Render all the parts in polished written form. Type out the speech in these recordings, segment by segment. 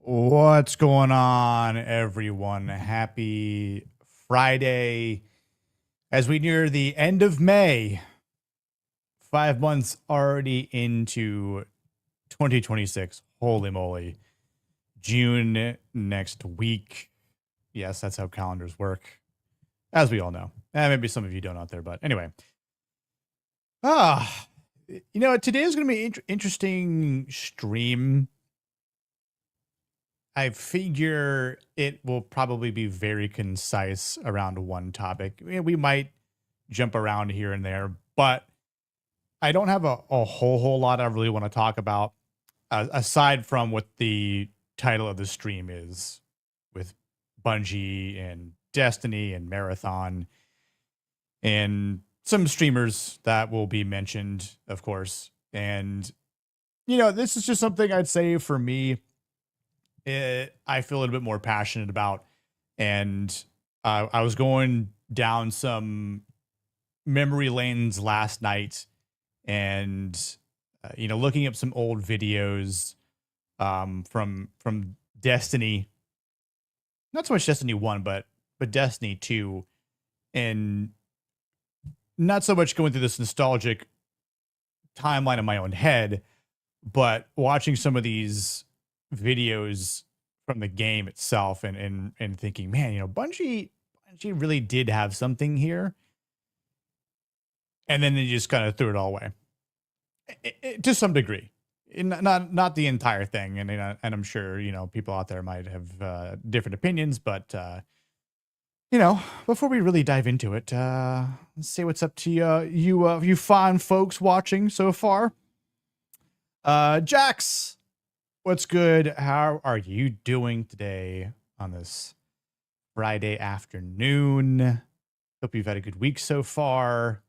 What's going on, everyone? Happy Friday. As we near the end of May, 5 months already into 2026. Holy moly. June next week. Yes, that's how calendars work, as we all know. Maybe some of you don't out there, but anyway. Today is going to be an interesting stream. I figure it will probably be very concise around one topic. We might jump around here and there, but I don't have a whole lot I really want to talk about aside from what the title of the stream is, with Bungie and Destiny and Marathon and some streamers that will be mentioned, of course. And, this is just something I'd say for me, I feel a little bit more passionate about. And I was going down some memory lanes last night and, looking up some old videos from Destiny, not so much Destiny 1, but Destiny 2, and not so much going through this nostalgic timeline in my own head, but watching some of these videos from the game itself and thinking, man, Bungie really did have something here. And then they just kind of threw it all away to some degree. Not the entire thing. And I'm sure, people out there might have different opinions, but before we really dive into it, let's see what's up to you fine folks watching so far. Jax, what's good? How are you doing today on this Friday afternoon? Hope you've had a good week so far.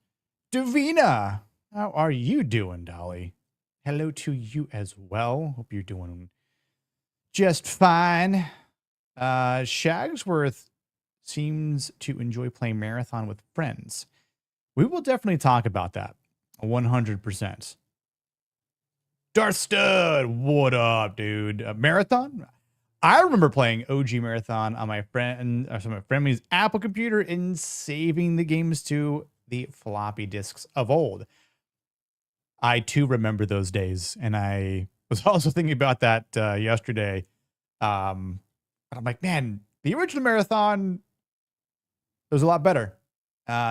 Davina, how are you doing, Dolly? Hello to you as well. Hope you're doing just fine. Shagsworth seems to enjoy playing Marathon with friends. We will definitely talk about that 100%. Darth Stud, what up, dude? Marathon? I remember playing OG Marathon on my friend's Apple computer and saving the games to the floppy disks of old. I too remember those days, and I was also thinking about that yesterday. I'm like, man, the original Marathon was a lot better,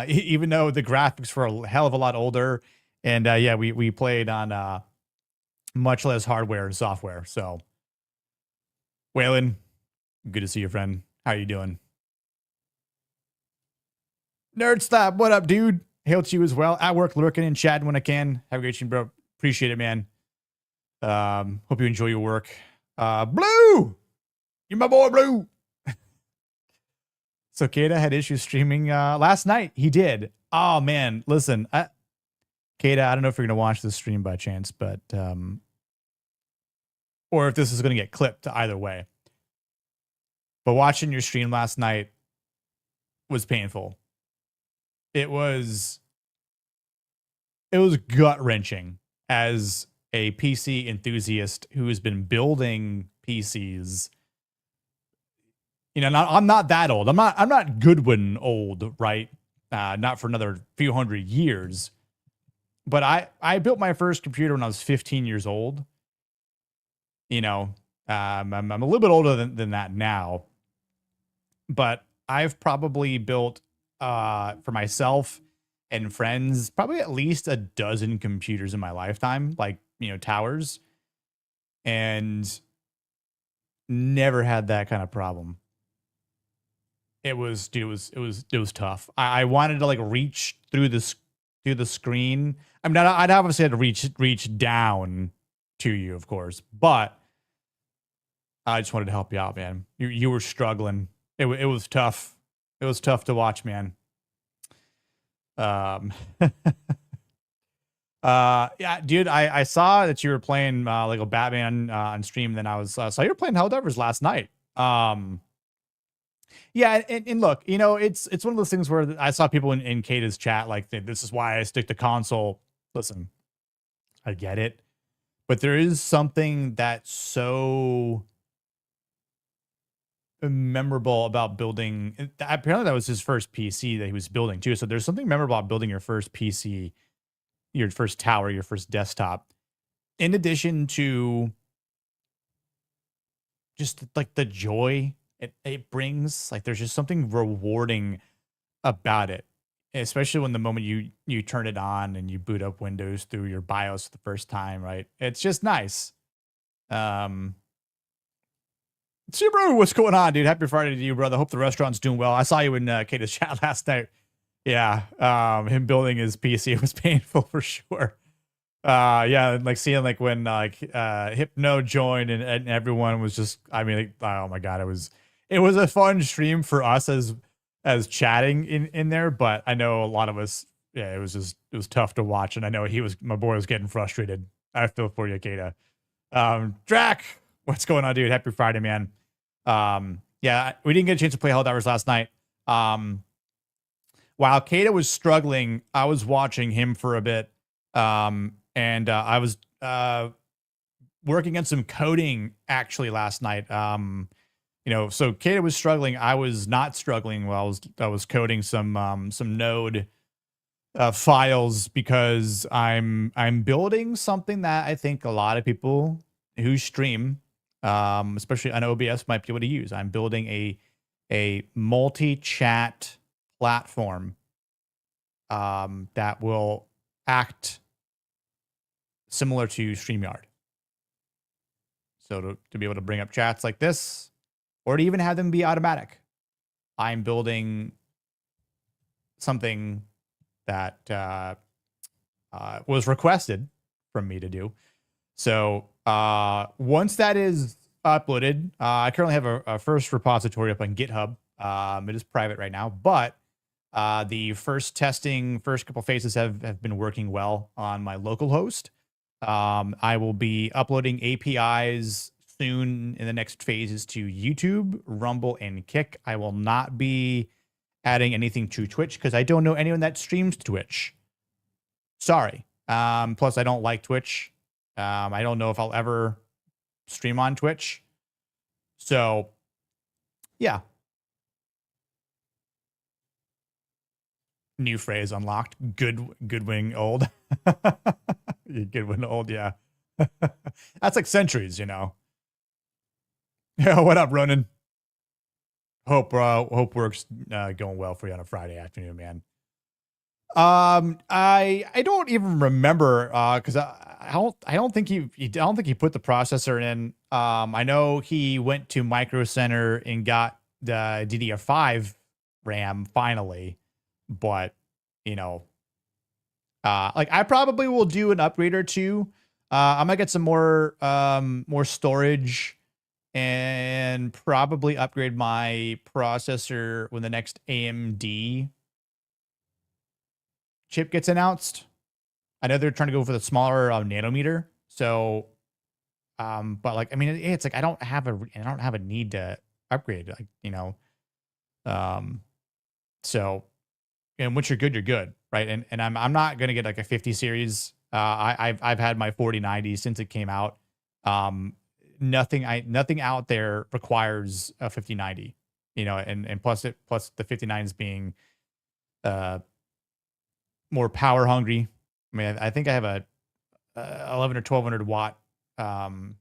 even though the graphics were a hell of a lot older. And we played on much less hardware and software. So, Waylon, good to see you, friend. How you doing? Nerd Slap, what up, dude? Hail to you as well. At work, lurking and chatting when I can. Have a great stream, bro. Appreciate it, man. Hope you enjoy your work. Blue, you're my boy, Blue. So Kada had issues streaming last night. He did. Oh man, listen, Kada, I don't know if you're gonna watch this stream by chance, but or if this is gonna get clipped either way. But watching your stream last night was painful. It was gut-wrenching as a PC enthusiast who has been building PCs. I'm not that old. I'm not Goodwin old, right? Not for another few hundred years. But I built my first computer when I was 15 years old. I'm a little bit older than that now. But I've probably built for myself and friends probably at least a dozen computers in my lifetime, like, towers, and never had that kind of problem. It was tough. I wanted to like reach through the screen. I mean, I'd obviously had to reach down to you, of course, but I just wanted to help you out, man. You were struggling. It was tough. It was tough to watch, man. Yeah, dude, I saw that you were playing Lego Batman on stream. Then I saw you were playing Helldivers last night. Yeah, and look, it's one of those things where I saw people in Kata's chat like, this is why I stick to console. Listen, I get it, but there is something that's so memorable about building. Apparently, that was his first PC that he was building too. So there's something memorable about building your first PC, your first tower, your first desktop. In addition to just like the joy it brings, like there's just something rewarding about it, especially when the moment you turn it on and you boot up Windows through your BIOS for the first time, right? It's just nice. Um, Subaru, what's going on, dude? Happy Friday to you, brother. Hope the restaurant's doing well. I saw you in Kata's chat last night. Yeah, him building his PC was painful for sure. Yeah, like seeing like when Hypno joined and everyone was just, I mean, like, oh my god, it was a fun stream for us as chatting in there, but I know a lot of us, yeah, it was tough to watch, and I know my boy was getting frustrated. I feel for you, Kata. Drac, what's going on, dude? Happy Friday, man. Yeah, we didn't get a chance to play Helldivers last night. While Kata was struggling, I was watching him for a bit. And I was working on some coding actually last night. So Kata was struggling. I was not struggling while I was coding some Node files because I'm building something that I think a lot of people who stream, especially on OBS, might be able to use. I'm building a multi-chat platform that will act similar to StreamYard. So to be able to bring up chats like this, or to even have them be automatic, I'm building something that was requested from me to do. So once that is uploaded, I currently have a first repository up on GitHub. It is private right now, but the first couple phases have been working well on my local host. I will be uploading APIs soon in the next phases to YouTube, Rumble, and Kick. I will not be adding anything to Twitch because I don't know anyone that streams Twitch. Sorry. Plus, I don't like Twitch. I don't know if I'll ever stream on Twitch. So, yeah. New phrase unlocked. Goodwing old. Goodwin old, yeah. That's like centuries, you know. Yeah, what up, Ronan? Hope work's going well for you on a Friday afternoon, man. I don't even remember because I don't think he put the processor in. I know he went to Micro Center and got the DDR5 RAM finally, but like I probably will do an upgrade or two. I might get some more storage and probably upgrade my processor when the next AMD chip gets announced. I know they're trying to go for the smaller nanometer. So, but like, I mean, it's like I don't have a need to upgrade. Like, so, and once you're good, right? And I'm not gonna get like a 50 series. I've had my 4090 since it came out. Nothing out there requires a 5090. And plus the 59s being more power hungry. I mean, I think I have a 11 or 1200 watt power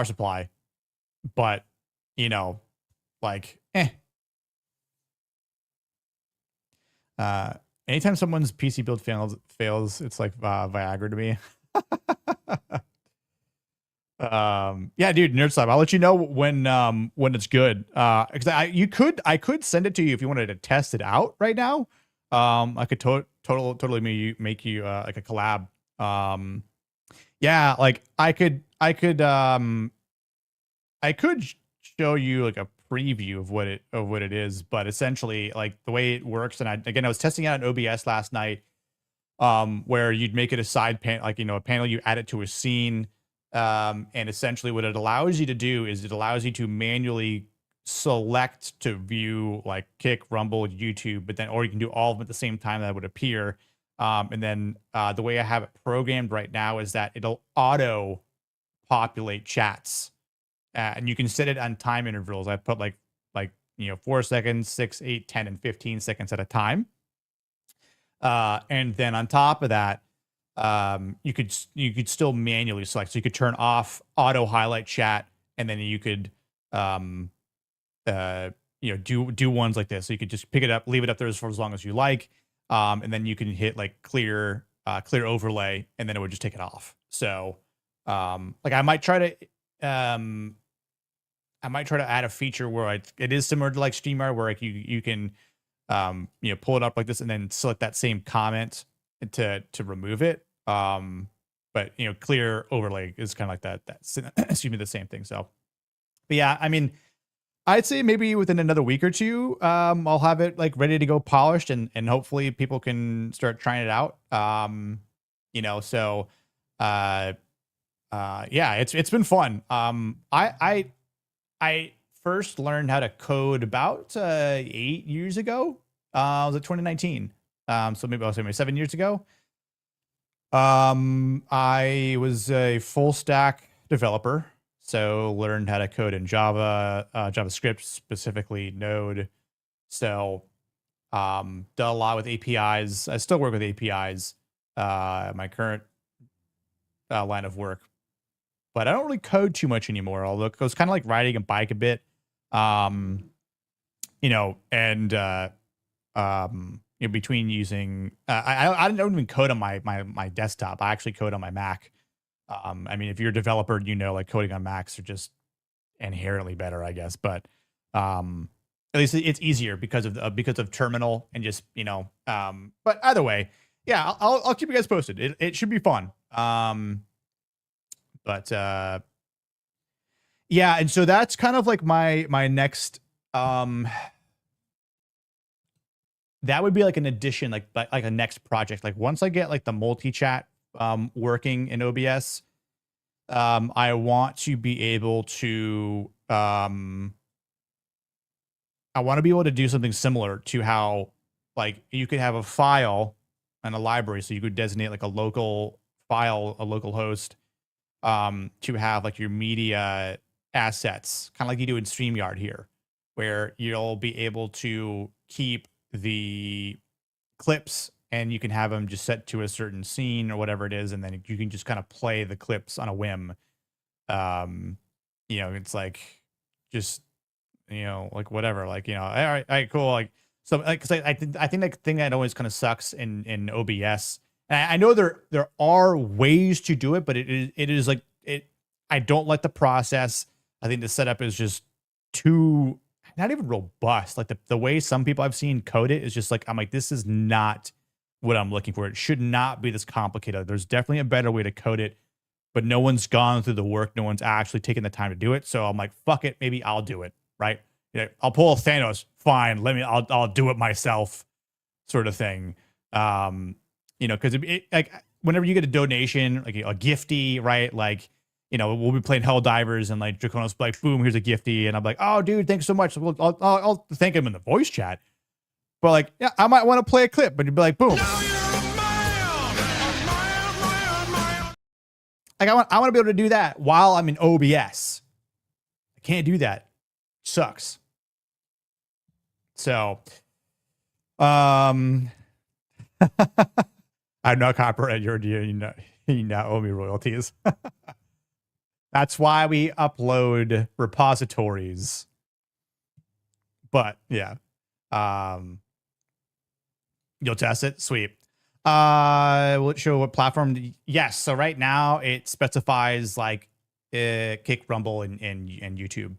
supply, but like anytime someone's PC build fails, it's like Viagra to me. Yeah, dude, Nerd Slab. I'll let you know when it's good. Because I could send it to you if you wanted to test it out right now. I could totally make you like a collab. Yeah, like I could show you like a preview of what it is, but essentially like the way it works. And I was testing out an OBS last night, where you'd make it a side panel, like a panel, you add it to a scene, and essentially what it allows you to do is it allows you to manually select to view like Kick, Rumble, YouTube, but then or you can do all of them at the same time that would appear. And then the way I have it programmed right now is that it'll auto populate chats. and you can set it on time intervals. I put like 4 seconds, 6, 8, 10, and 15 seconds at a time. And then on top of that, you could still manually select. So you could turn off auto highlight chat, and then you could um, do ones like this. So you could just pick it up, leave it up there for as long as you like, and then you can hit like clear overlay, and then it would just take it off. So like I might try to add a feature where it is similar to like StreamYard, where like you can pull it up like this and then select that same comment to remove it. But clear overlay is kind of like that excuse me, the same thing. So, but yeah, I mean, I'd say maybe within another week or two, I'll have it like ready to go, polished, and hopefully people can start trying it out. So yeah, it's been fun. I first learned how to code about 8 years ago. It was 2019. So maybe I'll say maybe 7 years ago. I was a full stack developer, so learned how to code in Java, JavaScript, specifically Node. So done a lot with APIs. I still work with APIs, my current line of work, but I don't really code too much anymore. Although it was kind of like riding a bike a bit, and between using, I don't even code on my desktop. I actually code on my Mac. I mean, if you're a developer, like coding on Macs are just inherently better, I guess. But at least it's easier because of Terminal and just But either way, yeah, I'll keep you guys posted. It should be fun. But yeah, and so that's kind of like my next that would be like an addition, like a next project. Like once I get like the multi-chat working in OBS, I want to be able to I want to be able to do something similar to how like you could have a file and a library. So you could designate like a local file, a local host, to have like your media assets, kind of like you do in StreamYard here, where you'll be able to keep the clips and you can have them just set to a certain scene or whatever it is, and then you can just kind of play the clips on a whim. It's like just like whatever, like all right, cool. Like so, like because I think the thing that always kind of sucks in OBS, and I know there are ways to do it, but it is like it. I don't like the process. I think the setup is just too not even robust. Like the way some people I've seen code it is just like, I'm like, this is not what I'm looking for. It should not be this complicated. There's definitely a better way to code it, but no one's gone through the work. No one's actually taken the time to do it. So I'm like, fuck it. Maybe I'll do it. Right. I'll pull a Thanos. Fine. I'll do it myself, sort of thing. Cause like whenever you get a donation, like a gifty, right? Like, we'll be playing Helldivers and like Draconos be like, boom, here's a gifty. And I'm like, oh, dude, thanks so much. I'll thank him in the voice chat. But like, yeah, I might want to play a clip, but you'd be like, boom. Like I want to be able to do that while I'm in OBS. I can't do that. Sucks. So, I'm not copyright. You now owe me royalties. That's why we upload repositories. But yeah. You'll test it? Sweet. Will it show what platform? Yes. So right now it specifies like Kick, Rumble, and YouTube.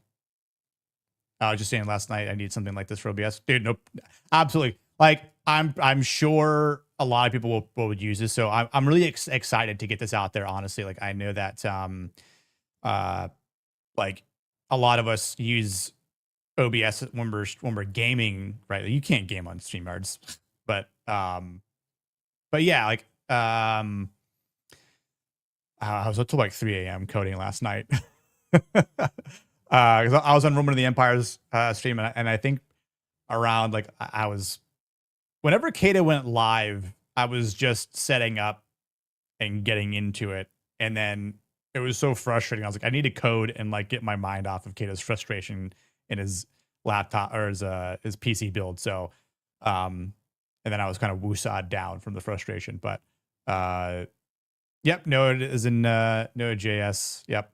I was just saying last night I need something like this for OBS. Dude, nope. Absolutely. Like I'm sure a lot of people will use this. So I'm really excited to get this out there, honestly. Like I know that like a lot of us use OBS when we're gaming, right? Like you can't game on StreamYards, but yeah, like I was up till like 3 a.m. coding last night. Because I was on Roman of the Empire's stream, and I think around like I was whenever Kata went live, I was just setting up and getting into it, and then It was so frustrating. I was like, I need to code and like get my mind off of Kato's frustration in his laptop or his PC build. So, and then I was kind of woosawed down from the frustration. But yep, Node is in Node.js. Yep.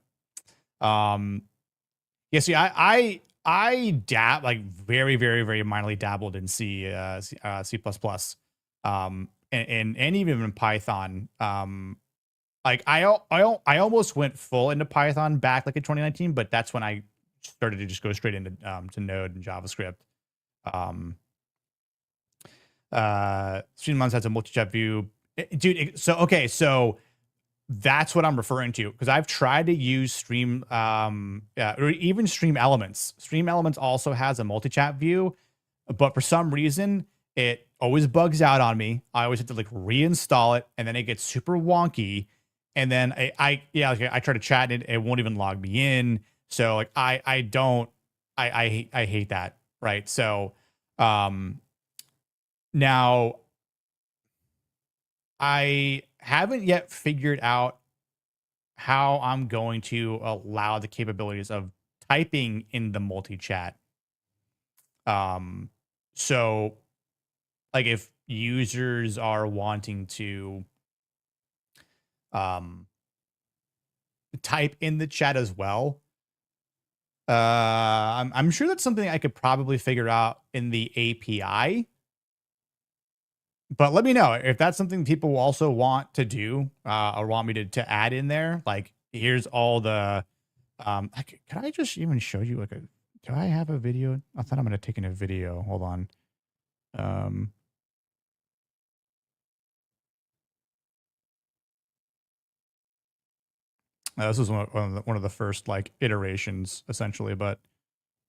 Yeah, see, I like very, very, very minorly dabbled in C++, and even in Python. Like I almost went full into Python back like in 2019, but that's when I started to just go straight into to Node and JavaScript. Stream Months has a multi-chat view, dude. So that's what I'm referring to, because I've tried to use Stream, or even Stream Elements. Stream Elements also has a multi-chat view, but for some reason it always bugs out on me. I always have to like reinstall it, and then it gets super wonky. And then I try to chat and it won't even log me in. So like I hate that. Right. So now I haven't yet figured out how I'm going to allow the capabilities of typing in the multi-chat. So like if users are wanting to type in the chat as well, I'm sure that's something I could probably figure out in the API. But let me know if that's something people also want to do, or want me to add in there. Like, here's all the, can I just even show you like do I have a video? I thought I'm going to take in a video. Hold on. This was one of the first like iterations essentially, but,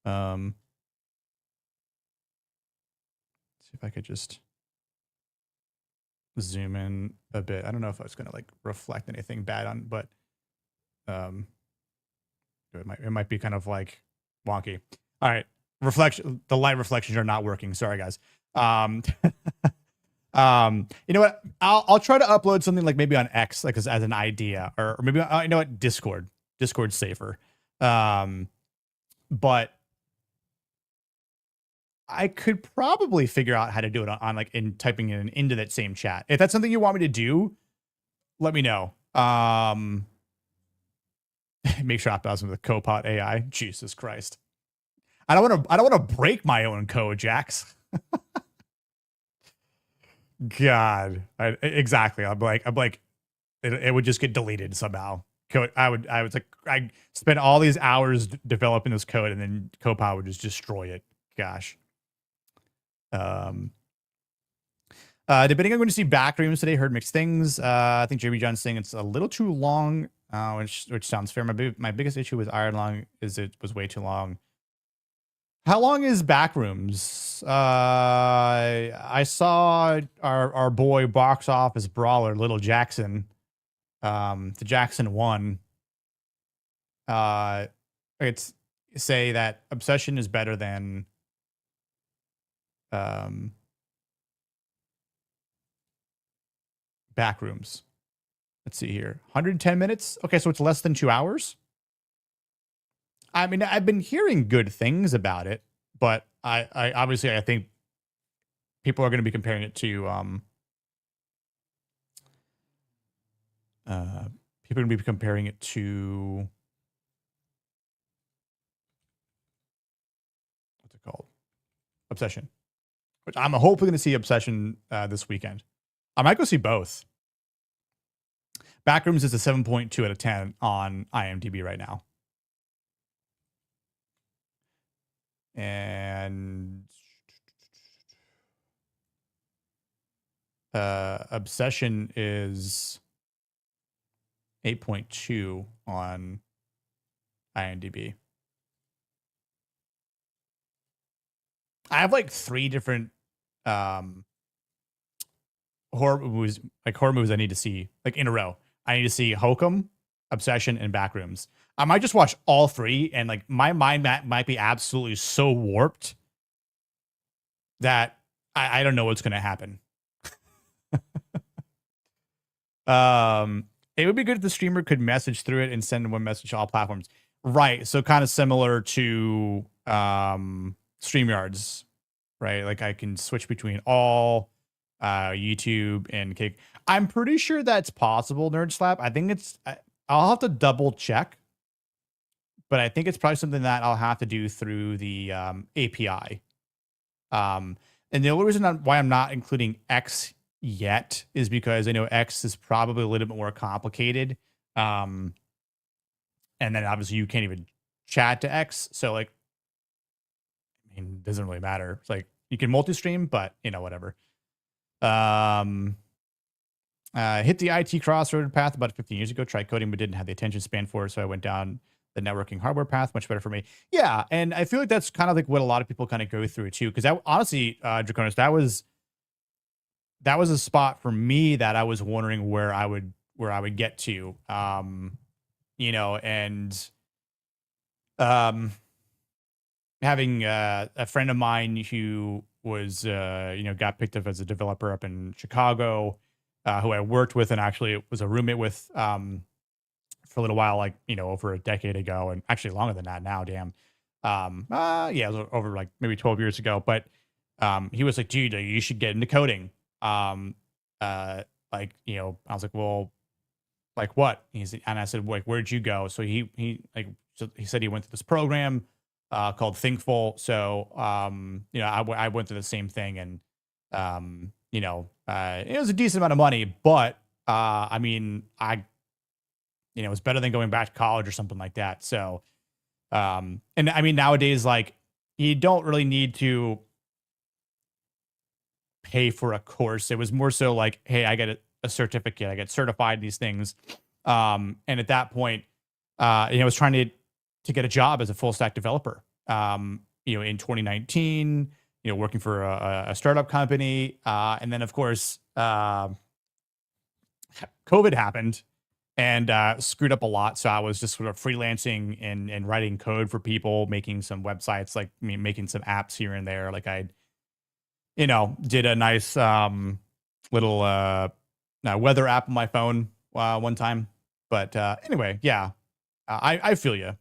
see if I could just zoom in a bit. I don't know if it's going to like reflect anything bad on, but, it might be kind of like wonky. All right. The light reflections are not working. Sorry, guys. You know what? I'll try to upload something like maybe on X, like as an idea, or maybe, you know what? Discord's safer. But I could probably figure out how to do it on like in typing it into that same chat. If that's something you want me to do, let me know. Make sure I browse with the Copilot AI. Jesus Christ. I don't want to break my own code, Jax. God, exactly. I'm like, it would just get deleted somehow. I spent all these hours developing this code, and then Copilot would just destroy it. Gosh. Debating, I'm going to see Backrooms today. Heard mixed things. I think Jamie John's saying it's a little too long, which sounds fair. My biggest issue with Iron Long is it was way too long. How long is Backrooms? I saw our boy box office brawler Little Jackson, the Jackson 1. It's say that Obsession is better than Backrooms. Let's see here. 110 minutes. Okay, so it's less than 2 hours. I mean, I've been hearing good things about it, but I obviously I think people are going to be comparing it to people are going to be comparing it to, what's it called? Obsession. Which I'm hopefully going to see Obsession this weekend. I might go see both. Backrooms is a 7.2 out of 10 on IMDb right now. And Obsession is 8.2 on IMDb. I have like 3 different horror movies I need to see like in a row. I need to see Hokum, Obsession, and Backrooms. I might just watch all 3, and like my mind might be absolutely so warped that I don't know what's going to happen. it would be good if the streamer could message through it and send one message to all platforms. Right. So kind of similar to StreamYards, right? Like I can switch between all YouTube and Kick. I'm pretty sure that's possible, Nerd Slap. I think I'll have to double check, but I think it's probably something that I'll have to do through the API. And the only reason why I'm not including X yet is because I know X is probably a little bit more complicated. And then obviously you can't even chat to X. So like, I mean, it doesn't really matter. It's like you can multi-stream, but you know, whatever. Hit the IT crossroad path about 15 years ago, tried coding, but didn't have the attention span for it. So I went down the networking hardware path, much better for me. Yeah. And I feel like that's kind of like what a lot of people kind of go through too. Cause that honestly, Draconis, that was a spot for me that I was wondering where I would get to, you know, and, having, a friend of mine who was, you know, got picked up as a developer up in Chicago, who I worked with and actually was a roommate with, for a little while, like, you know, over a decade ago, and actually longer than that now, damn. Yeah, it was over like maybe 12 years ago, but, he was like, dude, you should get into coding. Like, you know, I was like, well, like what? And I said, like, where'd you go? So he said he went to this program, called Thinkful. So, you know, I went through the same thing, and, you know, it was a decent amount of money, but, I mean, you know, it was better than going back to college or something like that. So, and I mean, nowadays, like, you don't really need to pay for a course. It was more so like, hey, I get a certificate, I get certified in these things. And at that point, you know, I was trying to get a job as a full stack developer. You know, in 2019, you know, working for a startup company. And then of course, COVID happened and screwed up a lot. So I was just sort of freelancing and writing code for people, making some websites, like making some apps here and there. Like I, you know, did a nice little weather app on my phone one time. But anyway, yeah, I feel you.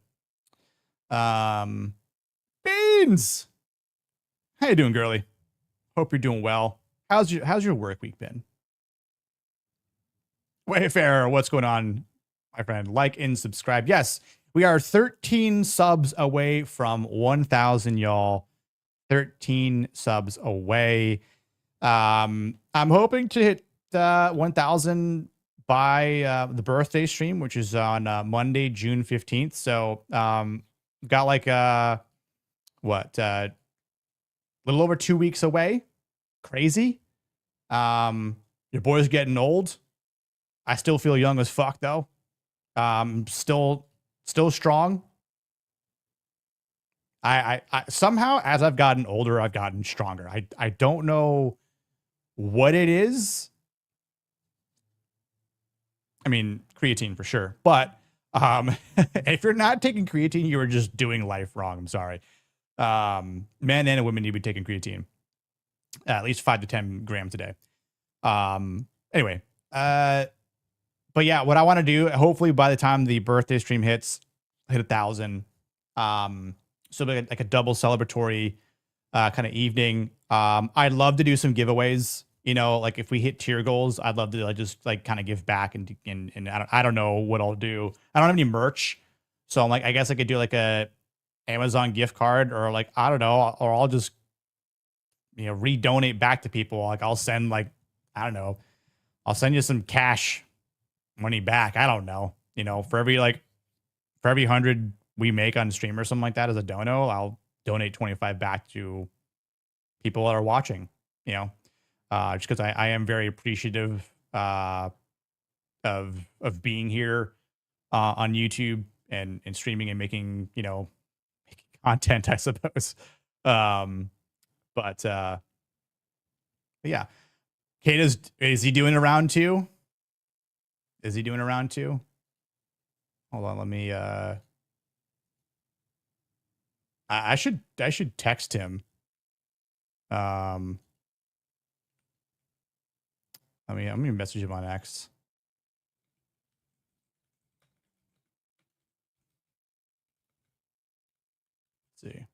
Beans, how you doing, girly? Hope you're doing well. How's your work week been? Wayfarer, what's going on, my friend? Like and subscribe. Yes, we are 13 subs away from 1,000, y'all. 13 subs away. I'm hoping to hit 1,000 by the birthday stream, which is on Monday, June 15th. So got like what little over 2 weeks away. Crazy. Your boy's getting old. I still feel young as fuck though. Still strong. I somehow, as I've gotten older, I've gotten stronger. I don't know what it is. I mean, creatine for sure. But if you're not taking creatine, you are just doing life wrong. I'm sorry. Men and women need to be taking creatine. At least 5 to 10 grams a day. Anyway, but yeah, what I want to do, hopefully by the time the birthday stream hit 1,000, so like a double celebratory kind of evening. I'd love to do some giveaways. You know, like if we hit tier goals, I'd love to just like kind of give back and I don't know what I'll do. I don't have any merch, so I'm like, I guess I could do like a Amazon gift card, or like, I don't know, or I'll just, you know, redonate back to people. Like I'll send like, I don't know, I'll send you some cash money back. I don't know, you know, for every 100 we make on stream or something like that as a dono, I'll donate 25 back to people that are watching, you know, just because I am very appreciative of being here on YouTube and streaming and making, you know, making content, I suppose. But yeah, Kate, is he doing a round two? Is he doing a round two? Hold on, let me I should text him. I'm gonna message him on X. Let's see.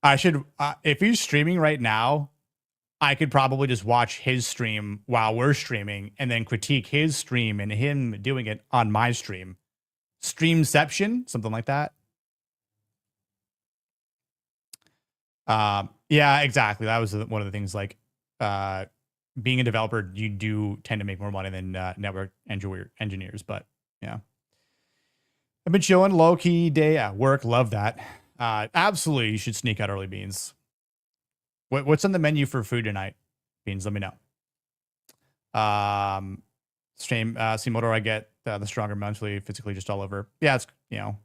I should, if he's streaming right now, I could probably just watch his stream while we're streaming and then critique his stream and him doing it on my stream. Streamception, something like that. Yeah, exactly. That was one of the things, like, being a developer, you do tend to make more money than network engineers, but yeah. I've been chilling, low-key day at work. Love that. Absolutely, you should sneak out early, Beans. What's on the menu for food tonight, Beans? Let me know. Stream Simotor, I get the stronger mentally, physically, just all over. Yeah, it's, you know.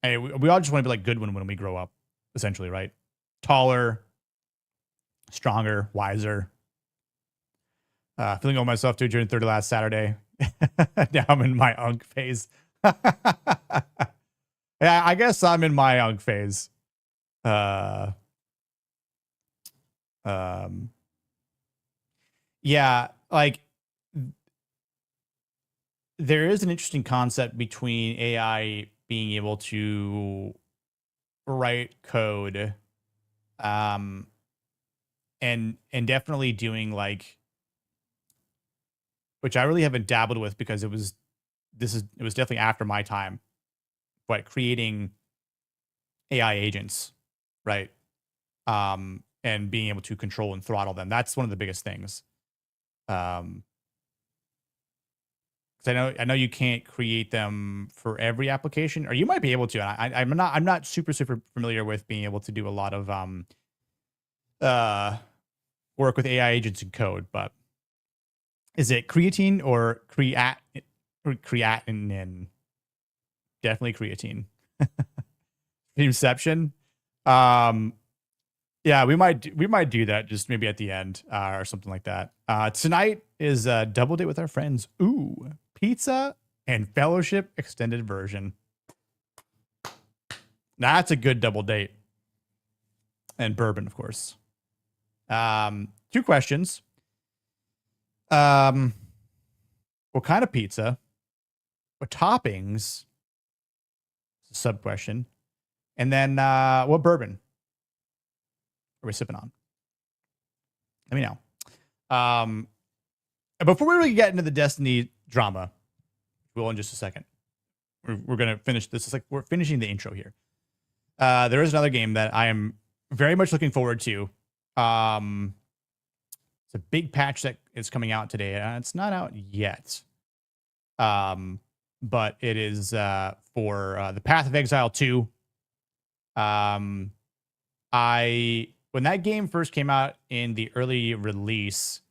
Hey, we all just want to be like good when we grow up, essentially, right? Taller, stronger, wiser. Feeling old myself too during 30 last Saturday. Now I'm in my unk phase. Yeah, I guess I'm in my unk phase. Yeah, like there is an interesting concept between AI being able to write code, and definitely doing, like, which I really haven't dabbled with because it was definitely after my time, but creating AI agents, right? And being able to control and throttle them. That's one of the biggest things. Because I know you can't create them for every application, or you might be able to. I'm not super familiar with being able to do a lot of work with AI agents and code, but is it creatine or creatinine? Definitely creatine. Inception. Yeah, we might do that just maybe at the end or something like that. Tonight is a double date with our friends. Ooh, pizza and fellowship extended version. That's a good double date. And bourbon, of course. 2 questions. What kind of pizza? What toppings? Sub question. And then what bourbon are we sipping on? Let me know. Before we really get into the Destiny drama, we'll in just a second. We're gonna finish this. Is like we're finishing the intro here. There is another game that I am very much looking forward to. It's a big patch that is coming out today. It's not out yet. But it is for the Path of Exile 2. When that game first came out in the early release,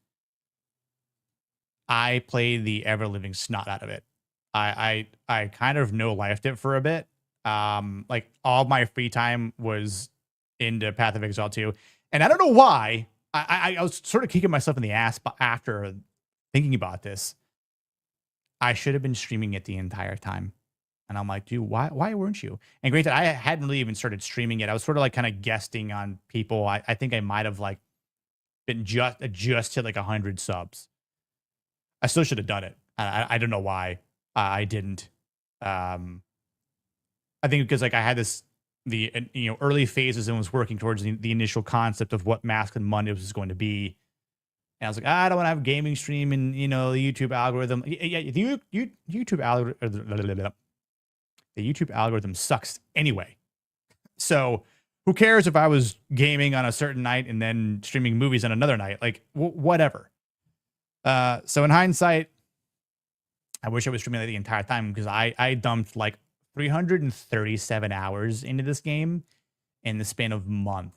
I played the ever living snot out of it. I kind of no-lifed it for a bit. Like all my free time was into Path of Exile 2. And I don't know why. I was sort of kicking myself in the ass after thinking about this. I should have been streaming it the entire time. And I'm like, dude, why weren't you? And granted, I hadn't really even started streaming it. I was sort of like kind of guesting on people. I think I might have like been just hit like 100 subs. I still should have done it. I don't know why I didn't. I think because like I had the early phases and was working towards the initial concept of what Mask and Mondays was going to be. And I was like, I don't want to have gaming stream and, the YouTube algorithm. Yeah, the YouTube algorithm, the YouTube algorithm sucks anyway. So who cares if I was gaming on a certain night and then streaming movies on another night? Like, whatever. So in hindsight, I wish I was streaming the entire time because I dumped like 337 hours into this game in the span of a month.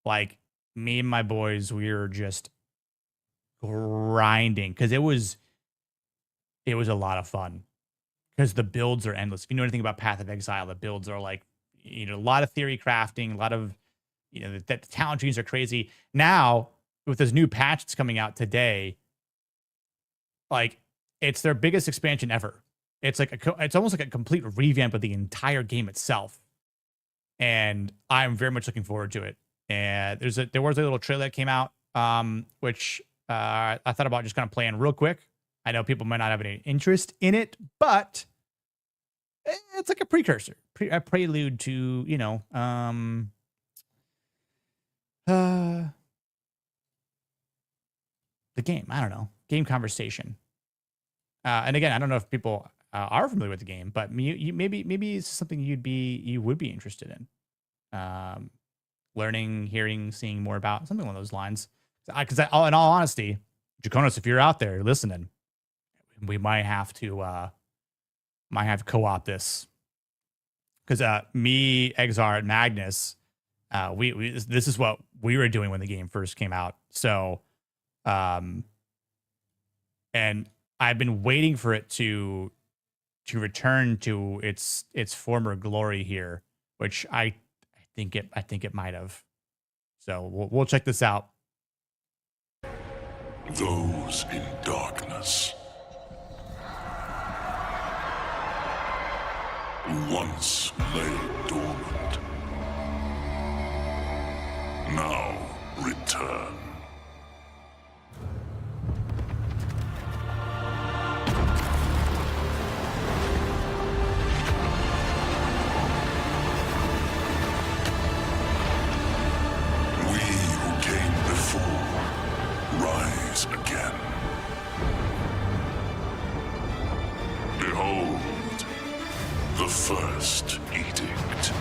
Like, me and my boys, we were just grinding because it was a lot of fun because the builds are endless. If you know anything about Path of Exile, the builds are like, a lot of theory crafting, a lot of, the talent trees are crazy. Now, with this new patch that's coming out today, like, it's their biggest expansion ever. It's like it's almost like a complete revamp of the entire game itself. And I'm very much looking forward to it. And there was a little trailer that came out, which I thought about just kind of playing real quick. I know people might not have any interest in it, but it's like a precursor, a prelude to, uh, the game. I don't know, game conversation. And again, I don't know if people are familiar with the game, but maybe it's something you would be interested in. Learning, hearing, seeing more about, something along those lines. Because in all honesty, Draconis, if you're out there listening, we might have to co-op this. Because me, Exar, and Magnus, this is what we were doing when the game first came out. So, and I've been waiting for it to return to its former glory here, which I think it might have. So we'll check this out. Those in darkness once lay dormant, now return. We who came before rise again. Behold, the first edict.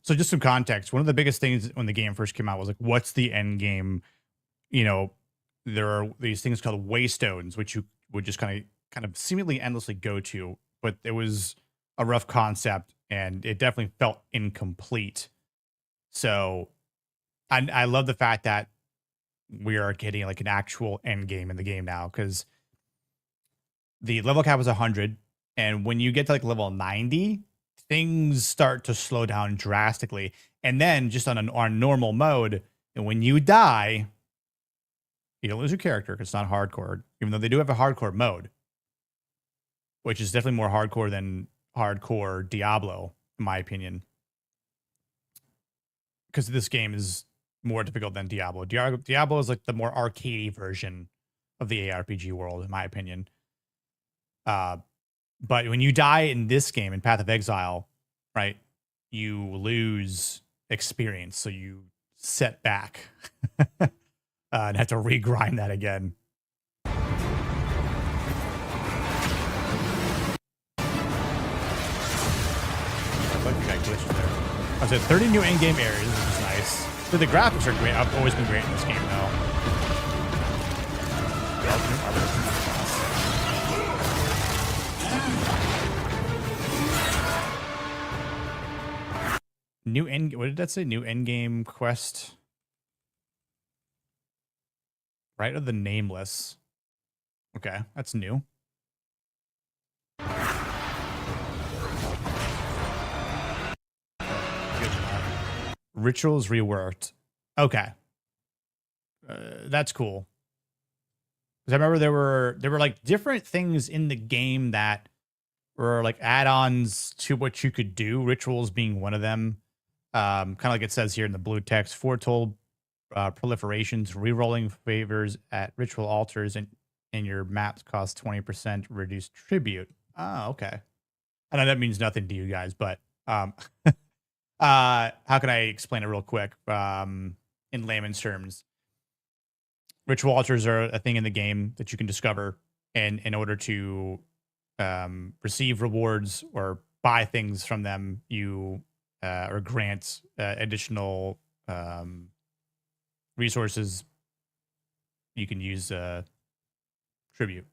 So just some context. One of the biggest things when the game first came out was like, what's the end game? There are these things called waystones, which you would just kind of seemingly endlessly go to, but it was a rough concept and it definitely felt incomplete. So I love the fact that we are getting like an actual end game in the game now, because the level cap was 100, and when you get to like level 90, things start to slow down drastically. And then just on normal mode, and when you die, you don't lose your character because it's not hardcore, even though they do have a hardcore mode, which is definitely more hardcore than hardcore Diablo, in my opinion. Because this game is more difficult than Diablo. Diablo is like the more arcadey version of the ARPG world, in my opinion. But when you die in this game, in Path of Exile, right, you lose experience. So you set back and have to regrind that again. I think I glitched there. I said 30 new in-game areas, which is nice. So the graphics are great. I've always been great in this game, though. What did that say? New endgame quest. Right of the Nameless. Okay, that's new. Rituals reworked. Okay. That's cool. Because I remember there were like different things in the game that were like add-ons to what you could do, rituals being one of them. Kind of like it says here in the blue text, foretold proliferations, re-rolling favors at ritual altars, and your maps cost 20% reduced tribute. Oh, okay. I know that means nothing to you guys, but how can I explain it real quick? In layman's terms, ritual altars are a thing in the game that you can discover, and in order to receive rewards or buy things from them, you or grant additional resources. You can use tribute.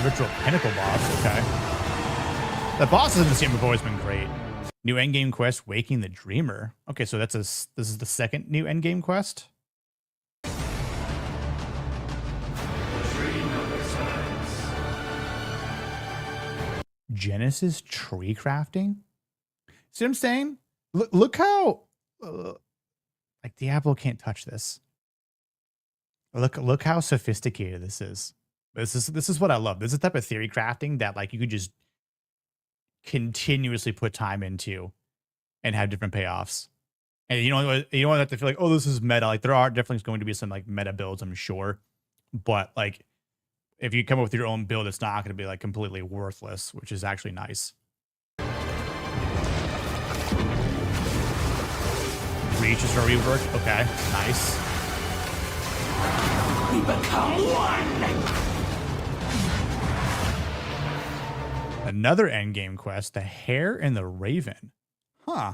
Virtual Pinnacle boss. Okay. The bosses in this game have always been great. New endgame quest, Waking the Dreamer. Okay, so this is the second new endgame quest. Genesis tree crafting. See what I'm saying? Look how like Diablo can't touch this. Look how sophisticated this is. This is what I love. This is the type of theory crafting that like you could just continuously put time into and have different payoffs. And you don't have to feel like, oh, this is meta. Like there are definitely going to be some like meta builds, I'm sure. But like if you come up with your own build, it's not going to be like completely worthless, which is actually nice. Reach is for rework. Okay, nice. We become one. Another endgame quest, the Hare and the Raven. Huh.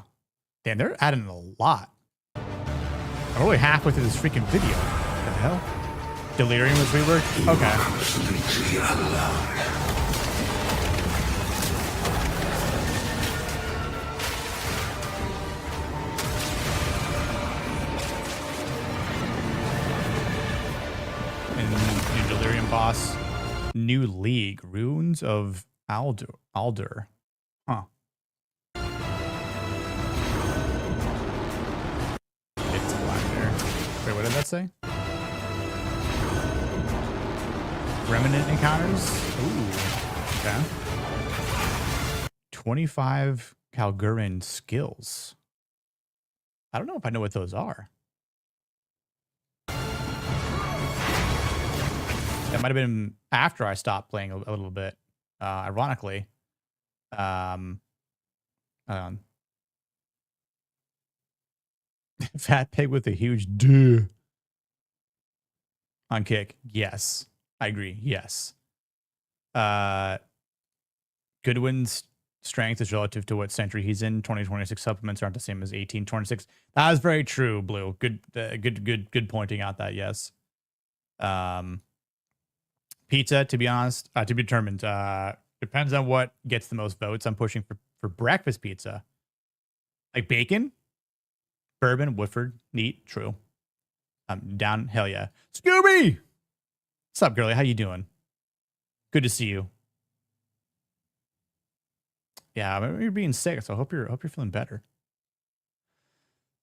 Damn, they're adding a lot. I'm only halfway through this freaking video. What the hell? Delirium was reworked? Okay. And new Delirium boss. New league. Runes of Alder. Huh. It's black there. Wait, what did that say? Remnant encounters? Ooh. Okay. 25 Kalgurin skills. I don't know if I know what those are. That might have been after I stopped playing a little bit. Ironically. Fat pig with a huge duh. On kick. Yes. I agree. Yes. Goodwin's strength is relative to what century he's in. 2026 supplements aren't the same as 1826. That is very true, Blue. Good pointing out that. Yes. Pizza, to be honest, to be determined. Depends on what gets the most votes. I'm pushing for breakfast pizza. Like bacon, bourbon, Woodford, neat, true. I'm down, hell yeah. Scooby! What's up, girlie? How you doing? Good to see you. Yeah, I mean, you're being sick, so I hope you're feeling better.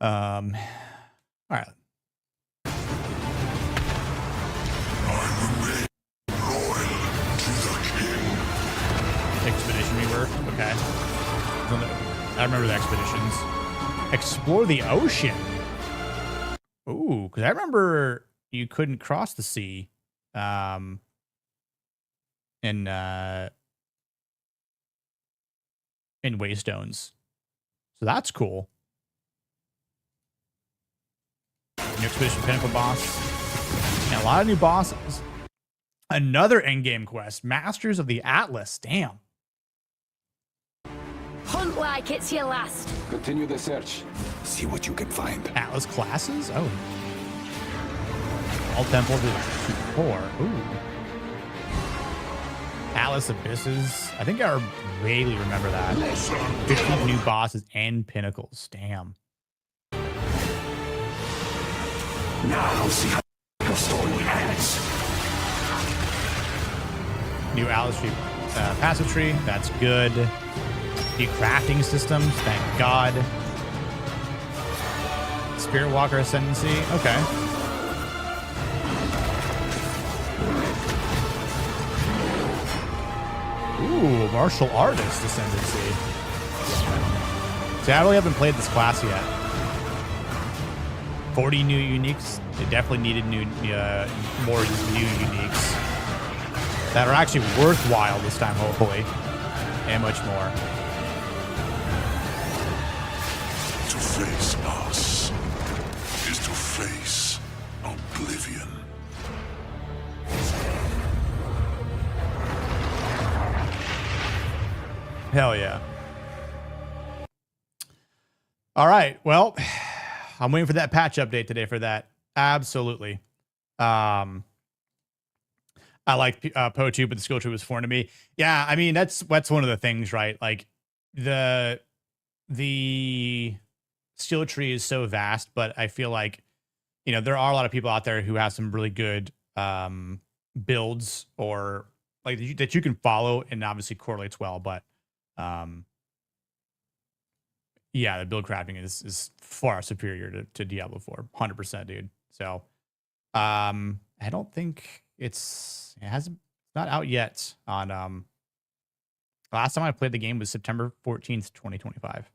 All right. Expedition rework. Okay. I remember the expeditions. Explore the ocean. Ooh, because I remember you couldn't cross the sea. In Waystones. So that's cool. New Expedition Pinnacle boss. And a lot of new bosses. Another endgame quest. Masters of the Atlas. Damn. Hunt like it's your last. Continue the search. See what you can find. Atlas classes? Oh. All temples is 4. Ooh. Atlas Abysses. I think I vaguely remember that. 15 new bosses and pinnacles. Damn. Now see how the story ends. New Atlas tree, passive tree. That's good. New crafting systems. Thank God. Spirit Walker Ascendancy. Okay. Ooh, Martial Artist Ascendancy. See, I really haven't played this class yet. 40 new uniques. They definitely needed more new uniques that are actually worthwhile this time, hopefully, and much more. To face us is to face oblivion. Hell yeah. All right. Well, I'm waiting for that patch update today for that. Absolutely. I like Poe too, but the skill tree was foreign to me. Yeah, I mean that's one of the things, right? Like the skill tree is so vast, but I feel like there are a lot of people out there who have some really good builds or like that you can follow and obviously correlates well, but yeah, the build crafting is far superior to Diablo 4, 100%, dude. So I don't think it hasn't not out yet on last time I played the game was September 14th, 2025.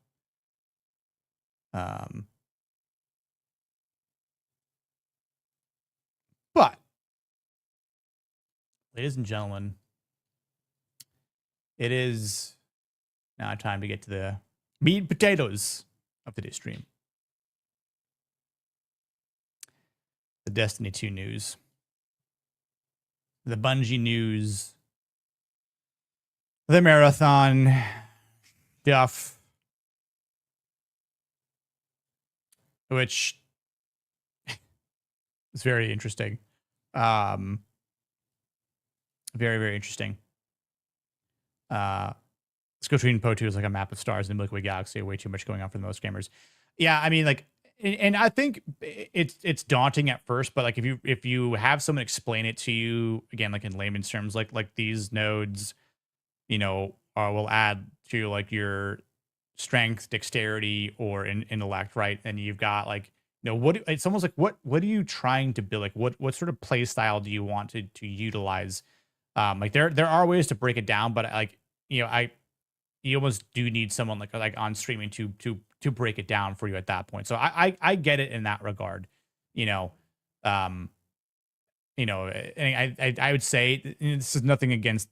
Um but ladies and gentlemen, it is now time to get to the meat and potatoes of today's stream. The Destiny 2 news. The Bungie news. The marathon stuff. Which is very interesting. Very, very interesting. Let's go between Po2 is like a map of stars in the Milky Way galaxy. Way too much going on for the most gamers. Yeah, I mean, like, and I think it's daunting at first, but like if you have someone explain it to you again, like in layman's terms, like these nodes, you know, will add to like your strength, dexterity, or intellect, right? And you've got like, you know, it's almost like what are you trying to build? Like what sort of play style do you want to utilize? Like there are ways to break it down, but like, you know, you almost do need someone like on streaming to break it down for you at that point. So I get it in that regard, you know. And I would say this is nothing against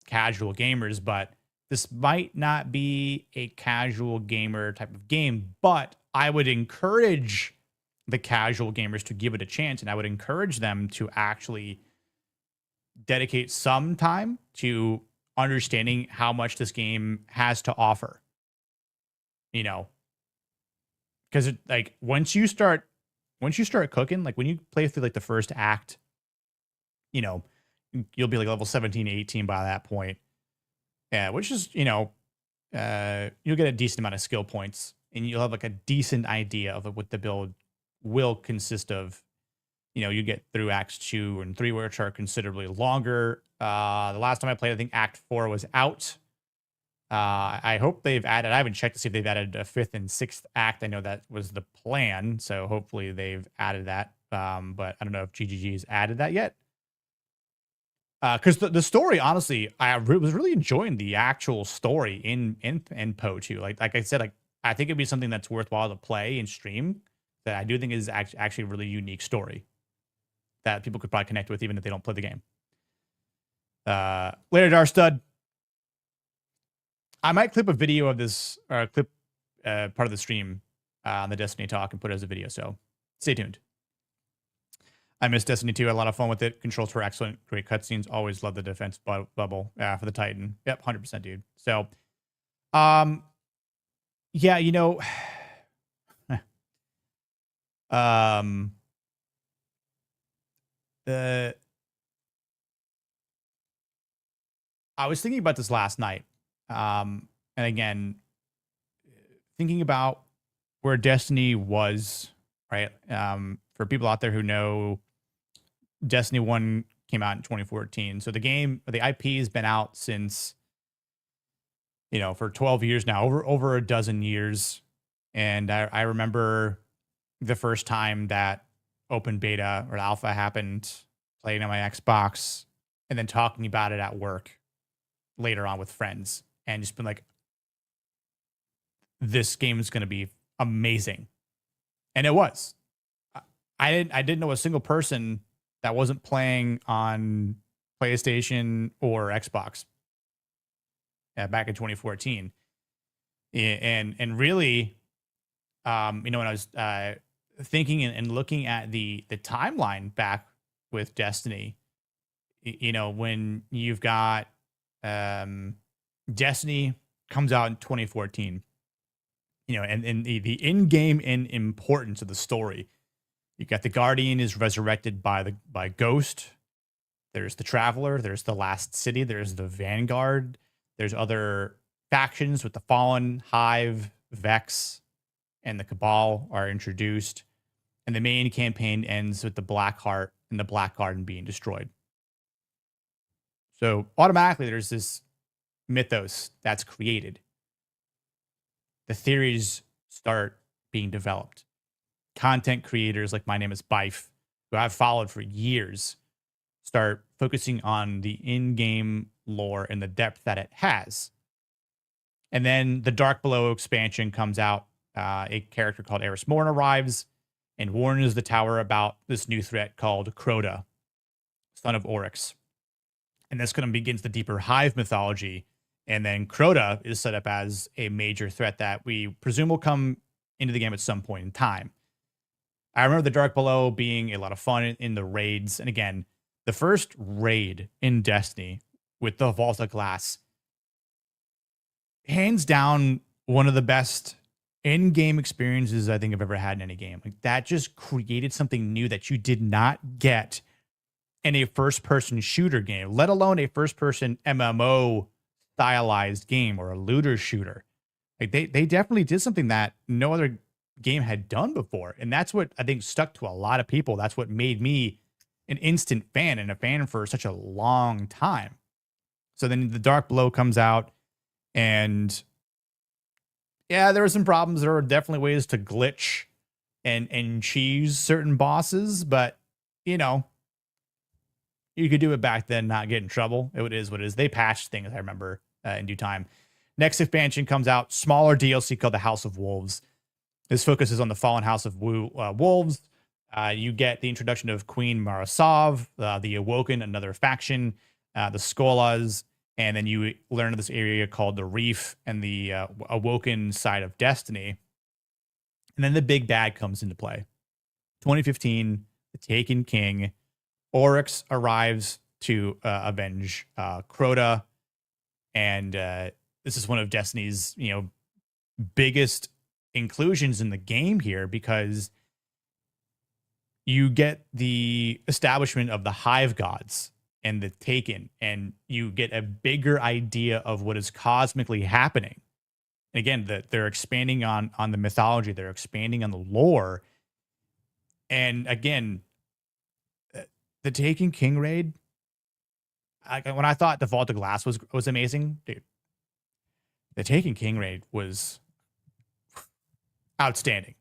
casual gamers, but this might not be a casual gamer type of game, but I would encourage the casual gamers to give it a chance, and I would encourage them to actually dedicate some time to understanding how much this game has to offer. You know, because like once you start cooking, like when you play through like the first act, you know, you'll be like level 17, 18 by that point. Yeah, which is, you know, you'll get a decent amount of skill points, and you'll have like a decent idea of what the build will consist of. You know, you get through acts 2 and 3, which are considerably longer. The last time I played, I think Act 4 was out. I hope they've added, I haven't checked to see if they've added a 5th and 6th act. I know that was the plan, so hopefully they've added that. But I don't know if GGG has added that yet. Because the story, honestly, was really enjoying the actual story in Po 2. Like I said, like I think it'd be something that's worthwhile to play and stream. That I do think is actually a really unique story that people could probably connect with, even if they don't play the game. Later, Darstud. I might clip a video of this, or clip part of the stream on the Destiny talk and put it as a video. So stay tuned. I miss Destiny 2. I had a lot of fun with it. Controls were excellent. Great cutscenes. Always love the defense bubble for the Titan. Yep, 100%, dude. So, yeah, you know, I was thinking about this last night. And again, thinking about where Destiny was, right? For people out there who know, Destiny 1 came out in 2014. So the game, the IP has been out since, you know, for 12 years now, over a dozen years. And I remember the first time that open beta or alpha happened, playing on my Xbox, and then talking about it at work later on with friends, and just been like, this game is going to be amazing. And it was. I didn't know a single person that wasn't playing on PlayStation or Xbox back in 2014. And really, you know, when I was thinking and looking at the timeline back with Destiny, you know, when you've got Destiny comes out in 2014, you know, and the in-game and importance of the story. You got the Guardian is resurrected by Ghost. There's the Traveler. There's the Last City. There's the Vanguard. There's other factions with the Fallen, Hive, Vex, and the Cabal are introduced. And the main campaign ends with the Black Heart and the Black Garden being destroyed. So automatically there's this mythos that's created. The theories start being developed. Content creators like My Name is Bife who I've followed for years, start focusing on the in-game lore and the depth that it has. And then the Dark Below expansion comes out. A character called Eris Morn arrives and warns the tower about this new threat called Crota, son of Oryx. And this kind of begins the deeper Hive mythology. And then Crota is set up as a major threat that we presume will come into the game at some point in time. I remember the Dark Below being a lot of fun in the raids. And again, the first raid in Destiny with the Vault of Glass, hands down, one of the best in-game experiences I think I've ever had in any game. Like, that just created something new that you did not get in a first-person shooter game, let alone a first-person MMO stylized game or a looter shooter. Like, they definitely did something that no other game had done before. And that's what I think stuck to a lot of people. That's what made me an instant fan and a fan for such a long time. So then the Dark Below comes out, and yeah, there were some problems. There were definitely ways to glitch and cheese certain bosses, but you know, you could do it back then, not get in trouble. It is what it is. They patched things, I remember, in due time. Next expansion comes out, smaller DLC called the House of Wolves. This focuses on the fallen House of Wolves. You get the introduction of Queen Marasov, the Awoken, another faction, the Skolas, and then you learn of this area called the Reef and the Awoken side of Destiny. And then the big bad comes into play. 2015, the Taken King. Oryx arrives to avenge Crota. And this is one of Destiny's, biggest inclusions in the game here, because you get the establishment of the Hive Gods and the Taken, and you get a bigger idea of what is cosmically happening. And again, they're expanding on the mythology, they're expanding on the lore. And again, the Taken King raid, when I thought the Vault of Glass was amazing, dude, the Taken King raid was outstanding.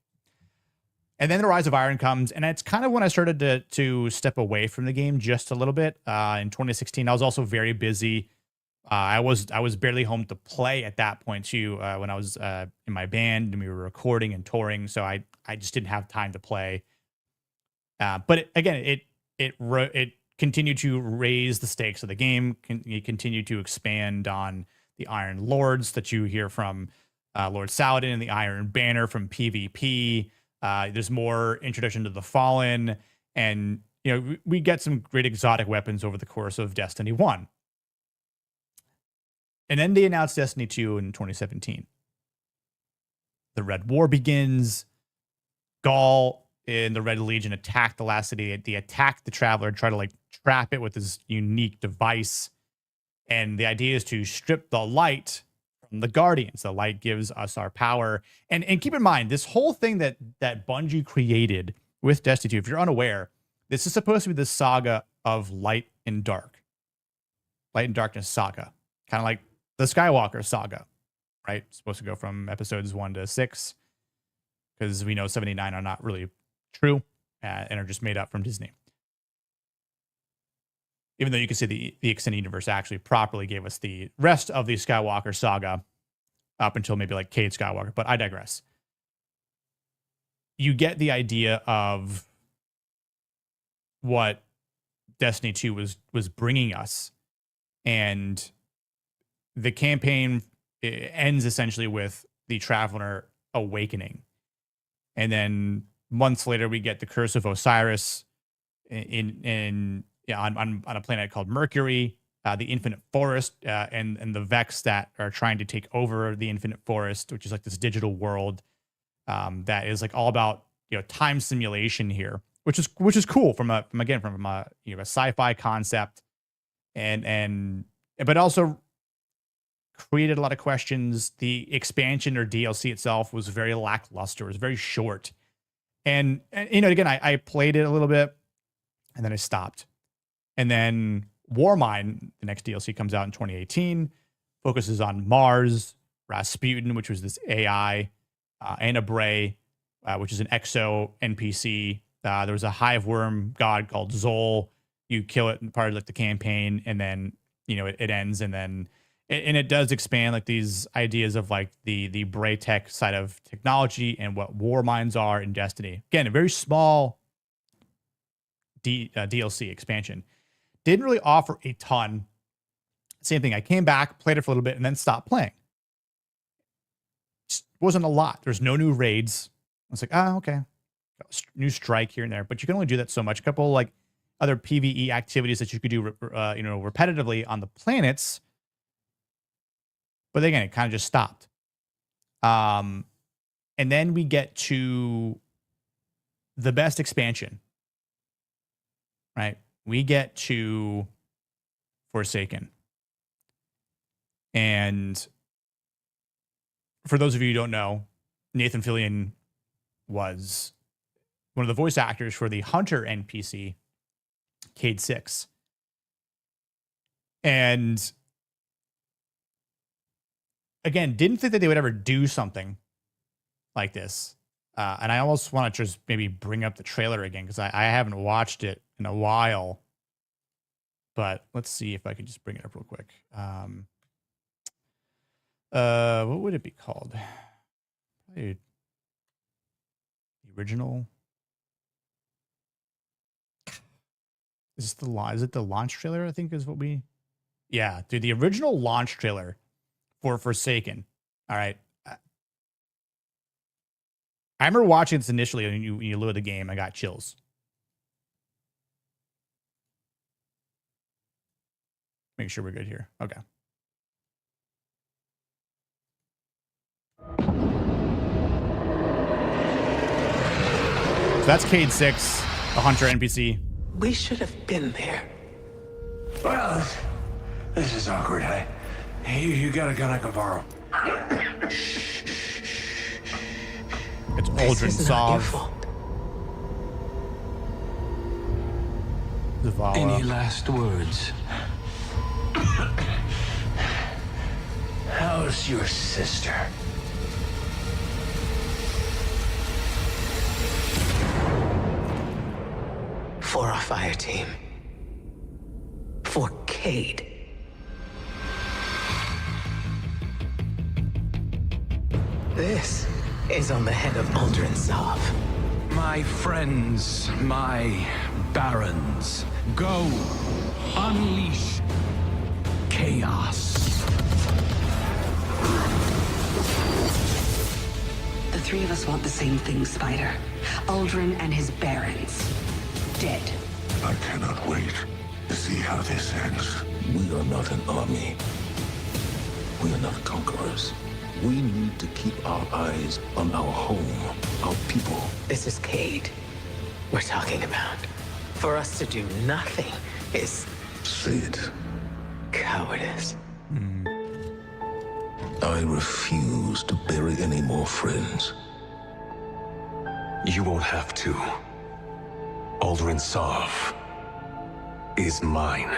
And then the Rise of Iron comes, and it's kind of when I started to step away from the game just a little bit. In 2016, I was also very busy. I was barely home to play at that point too. When I was in my band and we were recording and touring, so I just didn't have time to play. But it continued to raise the stakes of the game. It continued to expand on the Iron Lords that you hear from Lord Saladin and the Iron Banner from PvP. There's more introduction to the Fallen, and we get some great exotic weapons over the course of Destiny 1. And then they announced Destiny 2 in 2017. The Red War begins. Gaul and the Red Legion attack the last city. They attack the Traveler, try to trap it with this unique device. And the idea is to strip the light from the Guardians. The light gives us our power. And keep in mind, this whole thing that Bungie created with Destiny 2, if you're unaware, this is supposed to be the saga of Light and Dark. Light and Darkness saga. Kind of like the Skywalker saga, right? It's supposed to go from episodes 1 to 6, because we know 79 are not really true and are just made up from Disney. Even though you can say the extended universe actually properly gave us the rest of the Skywalker saga up until maybe like Cade Skywalker, but I digress. You get the idea of what Destiny 2 was bringing us, and the campaign ends essentially with the Traveler awakening. And then months later, we get the Curse of Osiris on a planet called Mercury, the Infinite Forest, and the Vex that are trying to take over the Infinite Forest, which is like this digital world that is like all about time simulation here, which is cool from a sci-fi concept, but also created a lot of questions. The expansion or DLC itself was very lackluster. It was very short. And again, I played it a little bit and then I stopped. And then Warmind, the next DLC, comes out in 2018, focuses on Mars, Rasputin, which was this AI, Anna Bray, which is an exo NPC There was a hive worm god called Zol. You kill it in part of like the campaign, and then it ends, and then it does expand like these ideas of like the Braytech side of technology and what war mines are in Destiny. Again, a very small DLC expansion. Didn't really offer a ton. Same thing. I came back, played it for a little bit, and then stopped playing. Just wasn't a lot. There's no new raids. I was like, okay. New strike here and there, but you can only do that so much. A couple like other PvE activities that you could do, repetitively on the planets. But again, it kind of just stopped. And then we get to the best expansion, right? We get to Forsaken. And for those of you who don't know, Nathan Fillion was one of the voice actors for the Hunter NPC, Cade 6. And again, didn't think that they would ever do something like this. And I almost want to just maybe bring up the trailer again, because I haven't watched it in a while. But let's see if I can just bring it up real quick. What would it be called? Probably the original. Is it the launch trailer? I think is what we. Yeah, dude, the original launch trailer for Forsaken. All right. I remember watching this initially when you load the game. I got chills. Make sure we're good here. Okay. So that's Cade 6, the Hunter NPC. We should have been there. Well, this is awkward. You got a gun I can borrow. It's This Aldrin is not your Sov. fault. Zavala. Any last words? How's your sister? For our fire team. For Cade. This is on the head of Aldrin Sov. My friends, my barons, go unleash chaos. The three of us want the same thing, Spider. Aldrin and his barons. Dead. I cannot wait to see how this ends. We are not an army. We are not conquerors. We need to keep our eyes on our home, our people. This is Cade we're talking about. For us to do nothing is Say it. cowardice. I refuse to bury any more friends. You won't have to. Aldrin Sov is mine.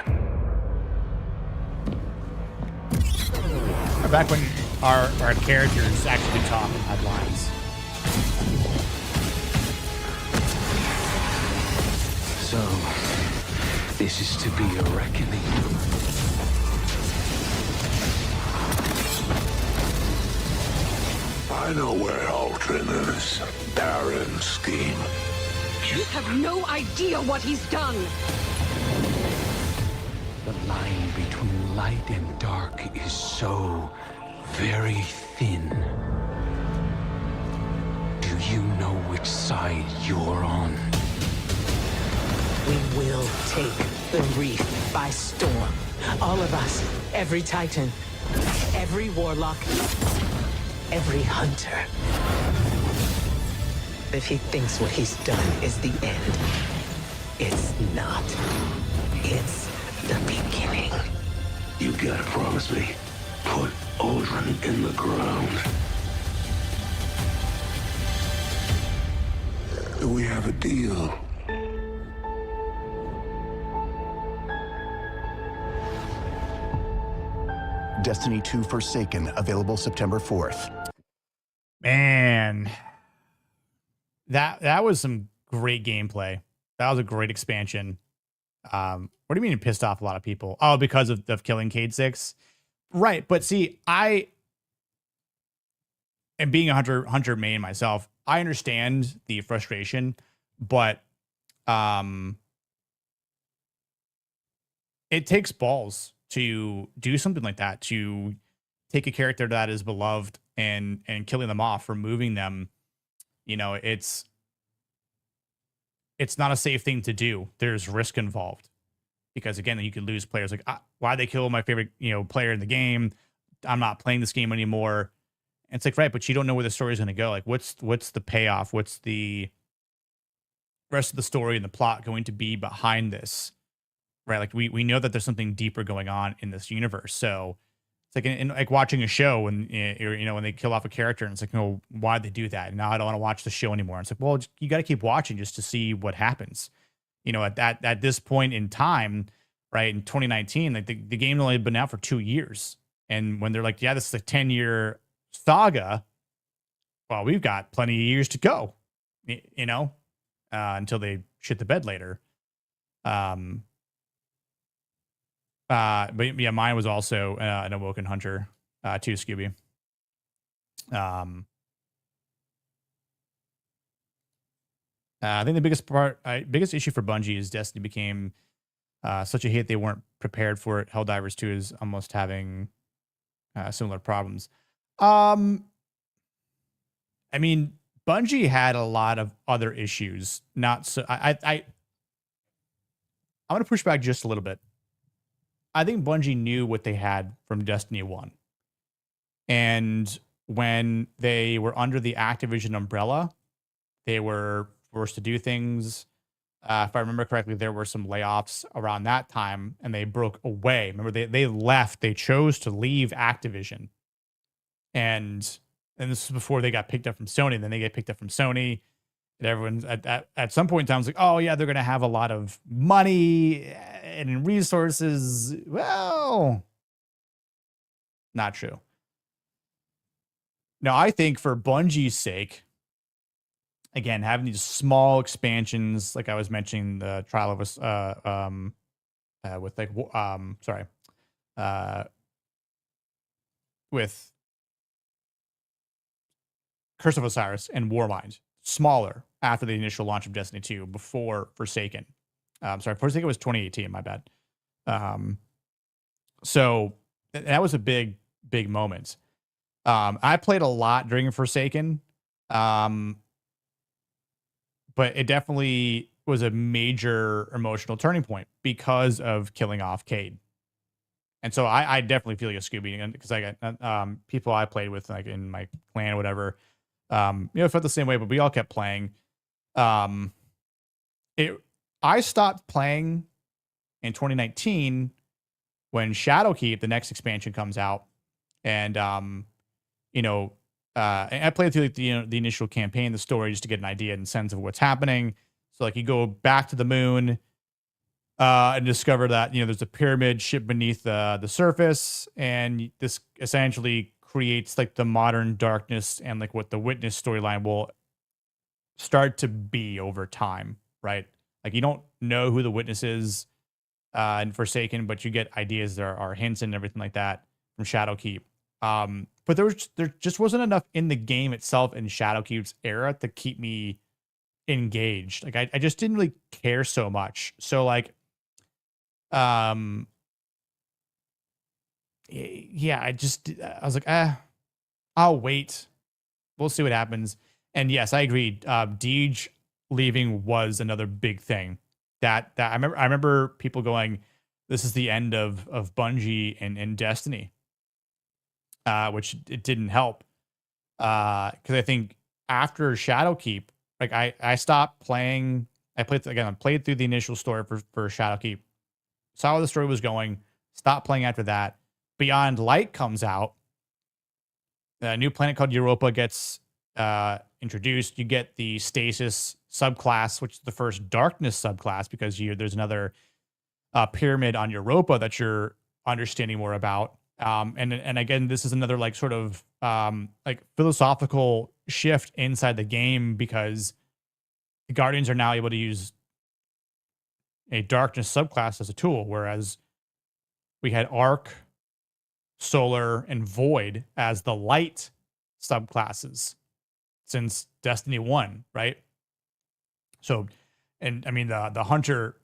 Back when our characters actually talk and had lines. So, this is to be a reckoning. I know where Aldrin is. Baron scheme. You have no idea what he's done. The line between light and dark is so very thin. Do you know which side you're on? We will take the Reef by storm. All of us, every Titan, every Warlock, every Hunter. If he thinks what he's done is the end, it's not. It's the beginning. You gotta promise me. Put Aldrin in the ground. Do we have a deal? Destiny 2 Forsaken, available September 4th. Man, that was some great gameplay. That was a great expansion. What do you mean it pissed off a lot of people? Oh, because of killing Cade 6? Right. But see, and being a hunter main myself, I understand the frustration, but it takes balls to do something like that, to take a character that is beloved and killing them off, removing them. You know, it's not a safe thing to do. There's risk involved because again, you could lose players. Like, why they kill my favorite, player in the game? I'm not playing this game anymore. And it's like, right, but you don't know where the story is going to go. Like, what's the payoff? What's the rest of the story and the plot going to be behind this? Right? Like, we know that there's something deeper going on in this universe. So it's like like watching a show when when they kill off a character and it's like, why'd they do that? And now I don't want to watch the show anymore. And it's like, well, you got to keep watching just to see what happens. At this point in time, right, in 2019, like the game only had been out for 2 years. And when they're like, yeah, this is a 10-year saga, well, we've got plenty of years to go, until they shit the bed later. But yeah, mine was also an Awoken Hunter, too, Scooby. I think the biggest issue for Bungie is Destiny became such a hit they weren't prepared for it. Helldivers 2 is almost having similar problems. I mean, Bungie had a lot of other issues. Not so. I'm going to push back just a little bit. I think Bungie knew what they had from Destiny 1. And when they were under the Activision umbrella, they were forced to do things. If I remember correctly, there were some layoffs around that time, and they broke away. Remember, they left. They chose to leave Activision. And this is before they got picked up from Sony. Then they get picked up from Sony. And everyone's at some point in time was like, oh, yeah, they're going to have a lot of money and resources. Well, not true. Now, I think for Bungie's sake, again, having these small expansions, like I was mentioning, the trial of us, with Curse of Osiris and Warmind, smaller after the initial launch of Destiny 2, before Forsaken. Forsaken was 2018, my bad. So that was a big moment. I played a lot during Forsaken, but it definitely was a major emotional turning point because of killing off Cade. And so I definitely feel like a Scooby, because I got people I played with, like in my clan or whatever, felt the same way, but we all kept playing. I stopped playing in 2019 when Shadowkeep, the next expansion, comes out, and I played through like the initial campaign, the story, just to get an idea and sense of what's happening. So like you go back to the moon and discover that there's a pyramid ship beneath the surface, and this essentially creates like the modern darkness and like what the Witness storyline will start to be over time, right? Like you don't know who the Witness is in Forsaken, but you get ideas. There are hints and everything like that from Shadowkeep. But there just wasn't enough in the game itself in Shadowkeep's era to keep me engaged. Like I just didn't really care so much. So like, I was like, I'll wait. We'll see what happens. And yes, I agreed. Deej leaving was another big thing that I remember people going, this is the end of Bungie and Destiny. Which it didn't help. Because I think after Shadowkeep, like I stopped playing. I played through the initial story for Shadowkeep. Saw where the story was going. Stopped playing after that. Beyond Light comes out. A new planet called Europa gets introduced. You get the Stasis subclass, which is the first Darkness subclass, because there's another pyramid on Europa that you're understanding more about. And again, this is another like sort of like philosophical shift inside the game, because the Guardians are now able to use a darkness subclass as a tool, whereas we had Arc, Solar, and Void as the light subclasses since Destiny 1, right? So, and I mean, the Hunter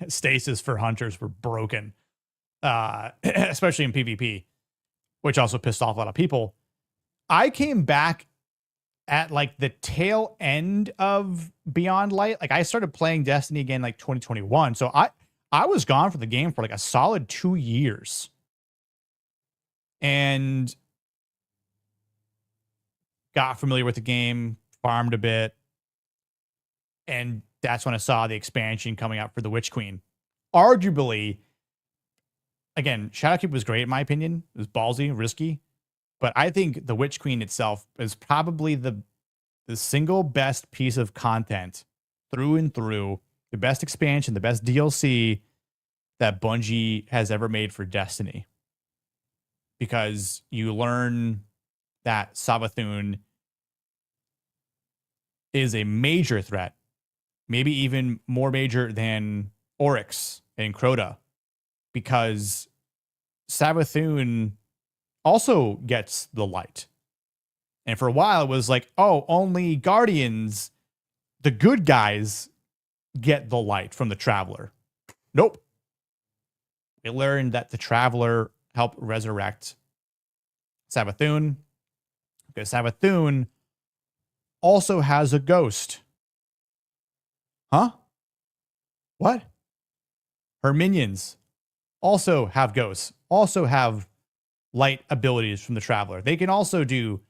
stasis for Hunters were broken, especially in PvP, which also pissed off a lot of people. I came back at like the tail end of Beyond Light. Like I started playing Destiny again like 2021. So I was gone from the game for like a solid 2 years. And got familiar with the game, farmed a bit. And that's when I saw the expansion coming out for the Witch Queen. Arguably, again, Shadowkeep was great in my opinion. It was ballsy, risky. But I think the Witch Queen itself is probably the single best piece of content through and through, the best expansion, the best DLC that Bungie has ever made for Destiny. Because you learn that Savathun is a major threat, maybe even more major than Oryx and Crota, because Savathun also gets the light. And for a while, it was like, oh, only Guardians, the good guys, get the light from the Traveler. Nope. We learned that the Traveler helped resurrect Savathun, because Savathun also has a ghost. Huh? What? Her minions also have ghosts, also have light abilities from the Traveler. They can also do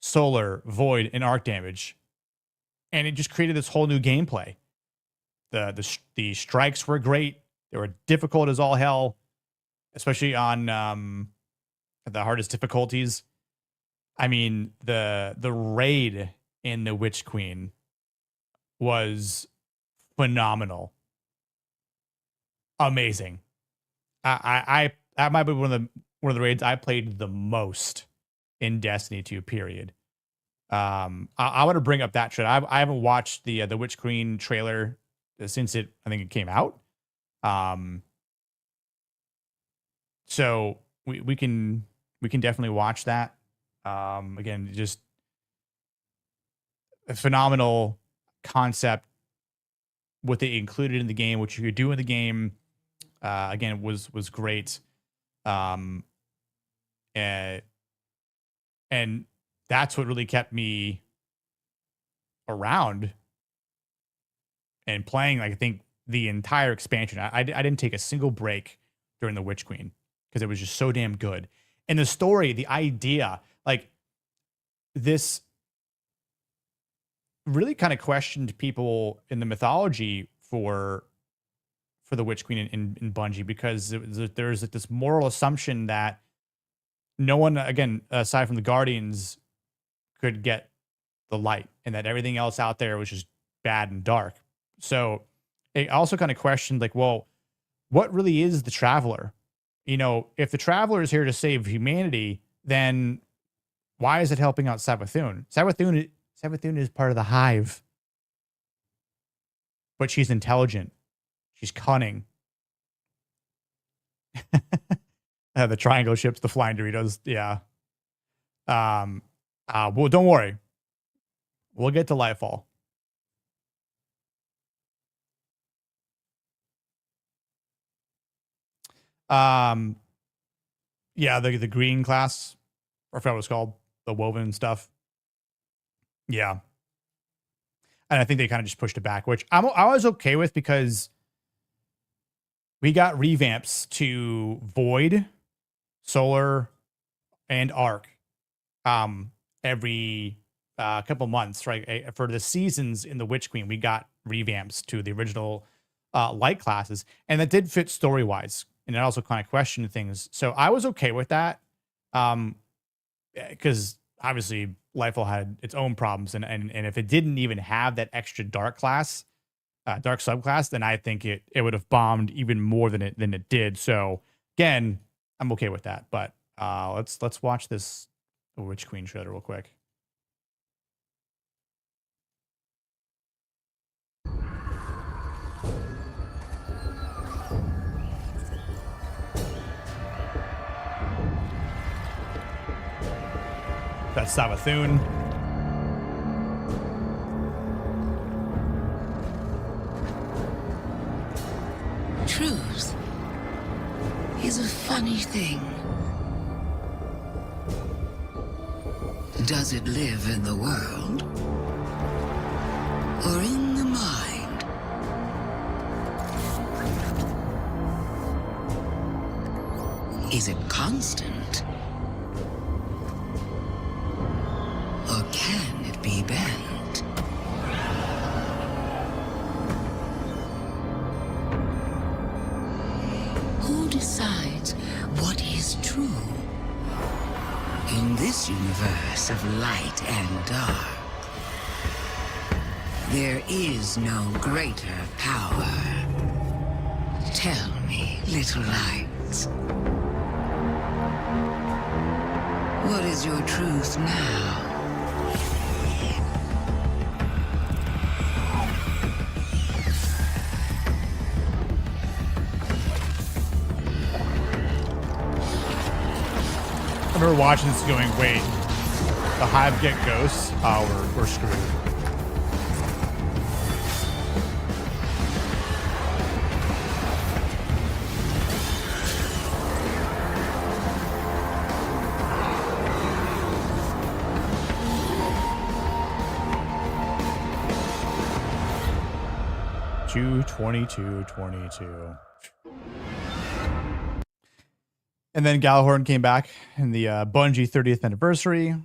solar, void, and arc damage. And it just created this whole new gameplay. The strikes were great. They were difficult as all hell, especially on the hardest difficulties. I mean, the raid in the Witch Queen was phenomenal. Amazing. I that might be one of the raids I played the most in Destiny 2, period. I want to bring up that shit. I haven't watched the Witch Queen trailer since I think it came out. So we can definitely watch that. Again, just a phenomenal concept. What they included in the game, what you could do in the game, again, was great. And that's what really kept me around and playing, like, I think the entire expansion. I didn't take a single break during the Witch Queen because it was just so damn good. And the story, the idea, like, this really kind of questioned people in the mythology for the Witch Queen in Bungie, because there's like this moral assumption that no one, again, aside from the Guardians, could get the light, and that everything else out there was just bad and dark. So it also kind of questioned, like, well, what really is the Traveler? You know, if the Traveler is here to save humanity, then why is it helping out Savathun? Savathun is part of the Hive. But she's intelligent. She's cunning. The triangle ships, the flying Doritos. Yeah. Well, don't worry. We'll get to Lightfall. Yeah, the green class, or I forgot what it's called, the woven stuff. Yeah. And I think they kind of just pushed it back, which I was okay with, because we got revamps to Void, Solar, and Arc every couple months, right? For the seasons in the Witch Queen, we got revamps to the original light classes, and that did fit story-wise, and it also kind of questioned things. So I was okay with that, because obviously Lightfall had its own problems, and if it didn't even have that extra dark class, dark subclass, then I think it would have bombed even more than it did. So again, I'm okay with that. But let's watch this Witch Queen trailer real quick. That's Savathun. Truth is a funny thing. Does it live in the world or in the mind? Is it constant or can it be bent? Who decides what is true? In this universe of light and dark, there is no greater power. Tell me, little lights, what is your truth now? I remember watching this going, wait, the Hive get ghosts? Oh, we're screwed. Two 22. And then Gallahorn came back in the Bungie 30th anniversary. It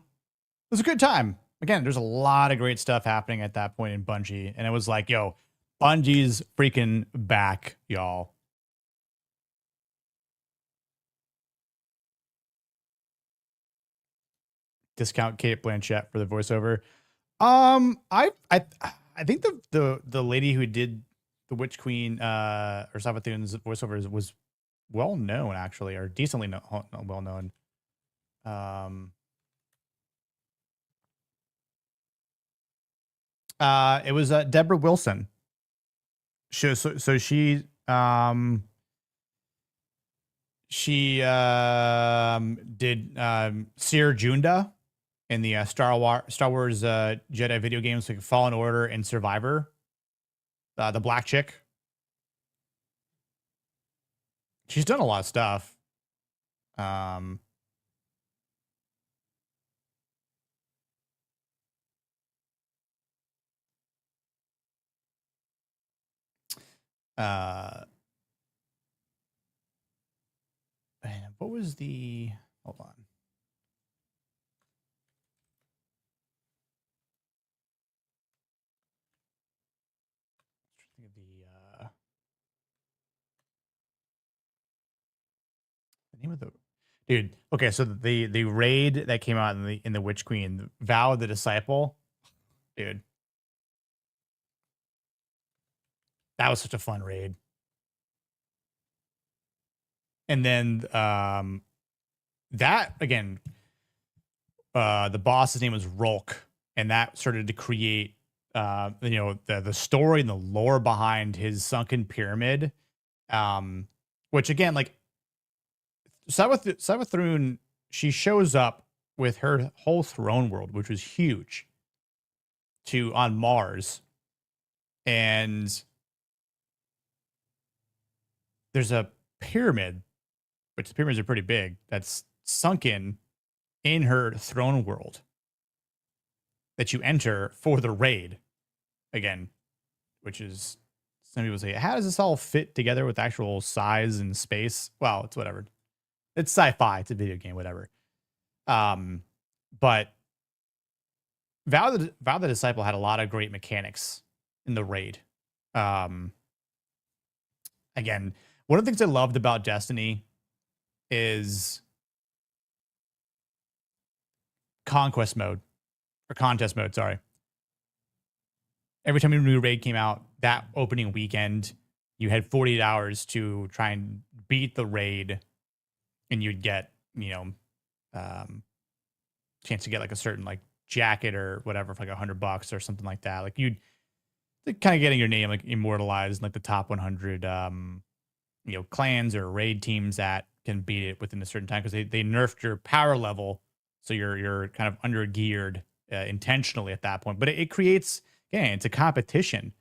was a good time. Again, there's a lot of great stuff happening at that point in Bungie. And it was like, yo, Bungie's freaking back, y'all. Discount Kate Blanchett for the voiceover. I think the lady who did the Witch Queen or Savathun's voiceovers was well known, actually, or decently well known. It was Deborah Wilson. She did Seer Junda in the Star Wars Jedi video games like Fallen Order and Survivor. The black chick. She's done a lot of stuff. And what was the, hold on. The name of the dude. Okay, so the raid that came out in the Witch Queen, Vow of the Disciple, dude. That was such a fun raid. And then that again, the boss's name was Rolk, and that started to create the story and the lore behind his sunken pyramid. Which again, like Savathun, she shows up with her whole throne world, which was huge, on Mars. And there's a pyramid, which the pyramids are pretty big, that's sunken in her throne world that you enter for the raid. Again, which is, some people say, how does this all fit together with actual size and space? Well, it's whatever. It's sci-fi. It's a video game, whatever. But Vow the Disciple had a lot of great mechanics in the raid. Again, one of the things I loved about Destiny is contest mode. Sorry. Every time a new raid came out, that opening weekend, you had 48 hours to try and beat the raid, and you'd get, chance to get like a certain like jacket or whatever for like $100 or something like that. Like you'd kind of getting your name like immortalized in like the top 100 clans or raid teams that can beat it within a certain time, because they nerfed your power level so you're kind of under geared intentionally at that point. But it creates, again, it's a competition.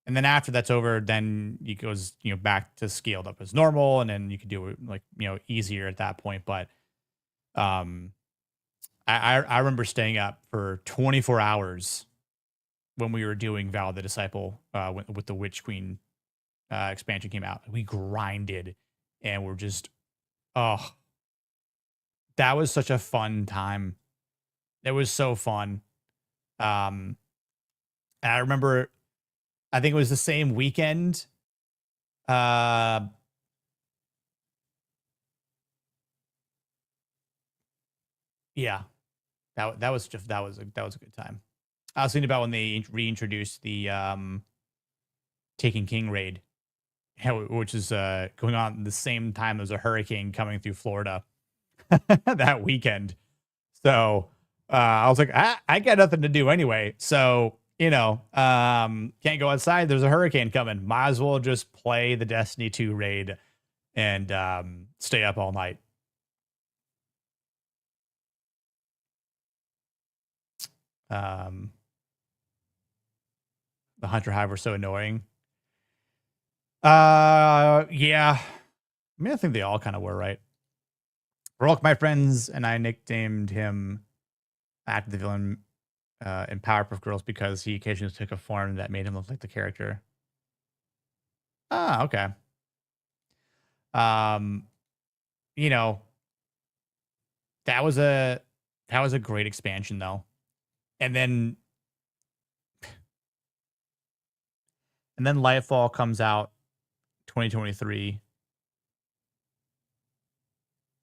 And then after that's over, then it goes, back to scaled up as normal, and then you can do it like, easier at that point. But I remember staying up for 24 hours when we were doing Val the Disciple with the Witch Queen expansion came out. We grinded, and we're just, oh, that was such a fun time. It was so fun. And I remember, I think it was the same weekend. Yeah, that was a good time. I was thinking about when they reintroduced the Taken King raid, which is going on at the same time as a hurricane coming through Florida that weekend. So I was like, I got nothing to do anyway. So, can't go outside. There's a hurricane coming. Might as well just play the Destiny 2 raid and stay up all night. The Hunter Hive were so annoying. Yeah. I mean, I think they all kind of were, right? Rolk, my friends, and I nicknamed him after the villain in Powerpuff Girls because he occasionally took a form that made him look like the character. Ah, okay. That was a great expansion though. And then Lightfall comes out 2023.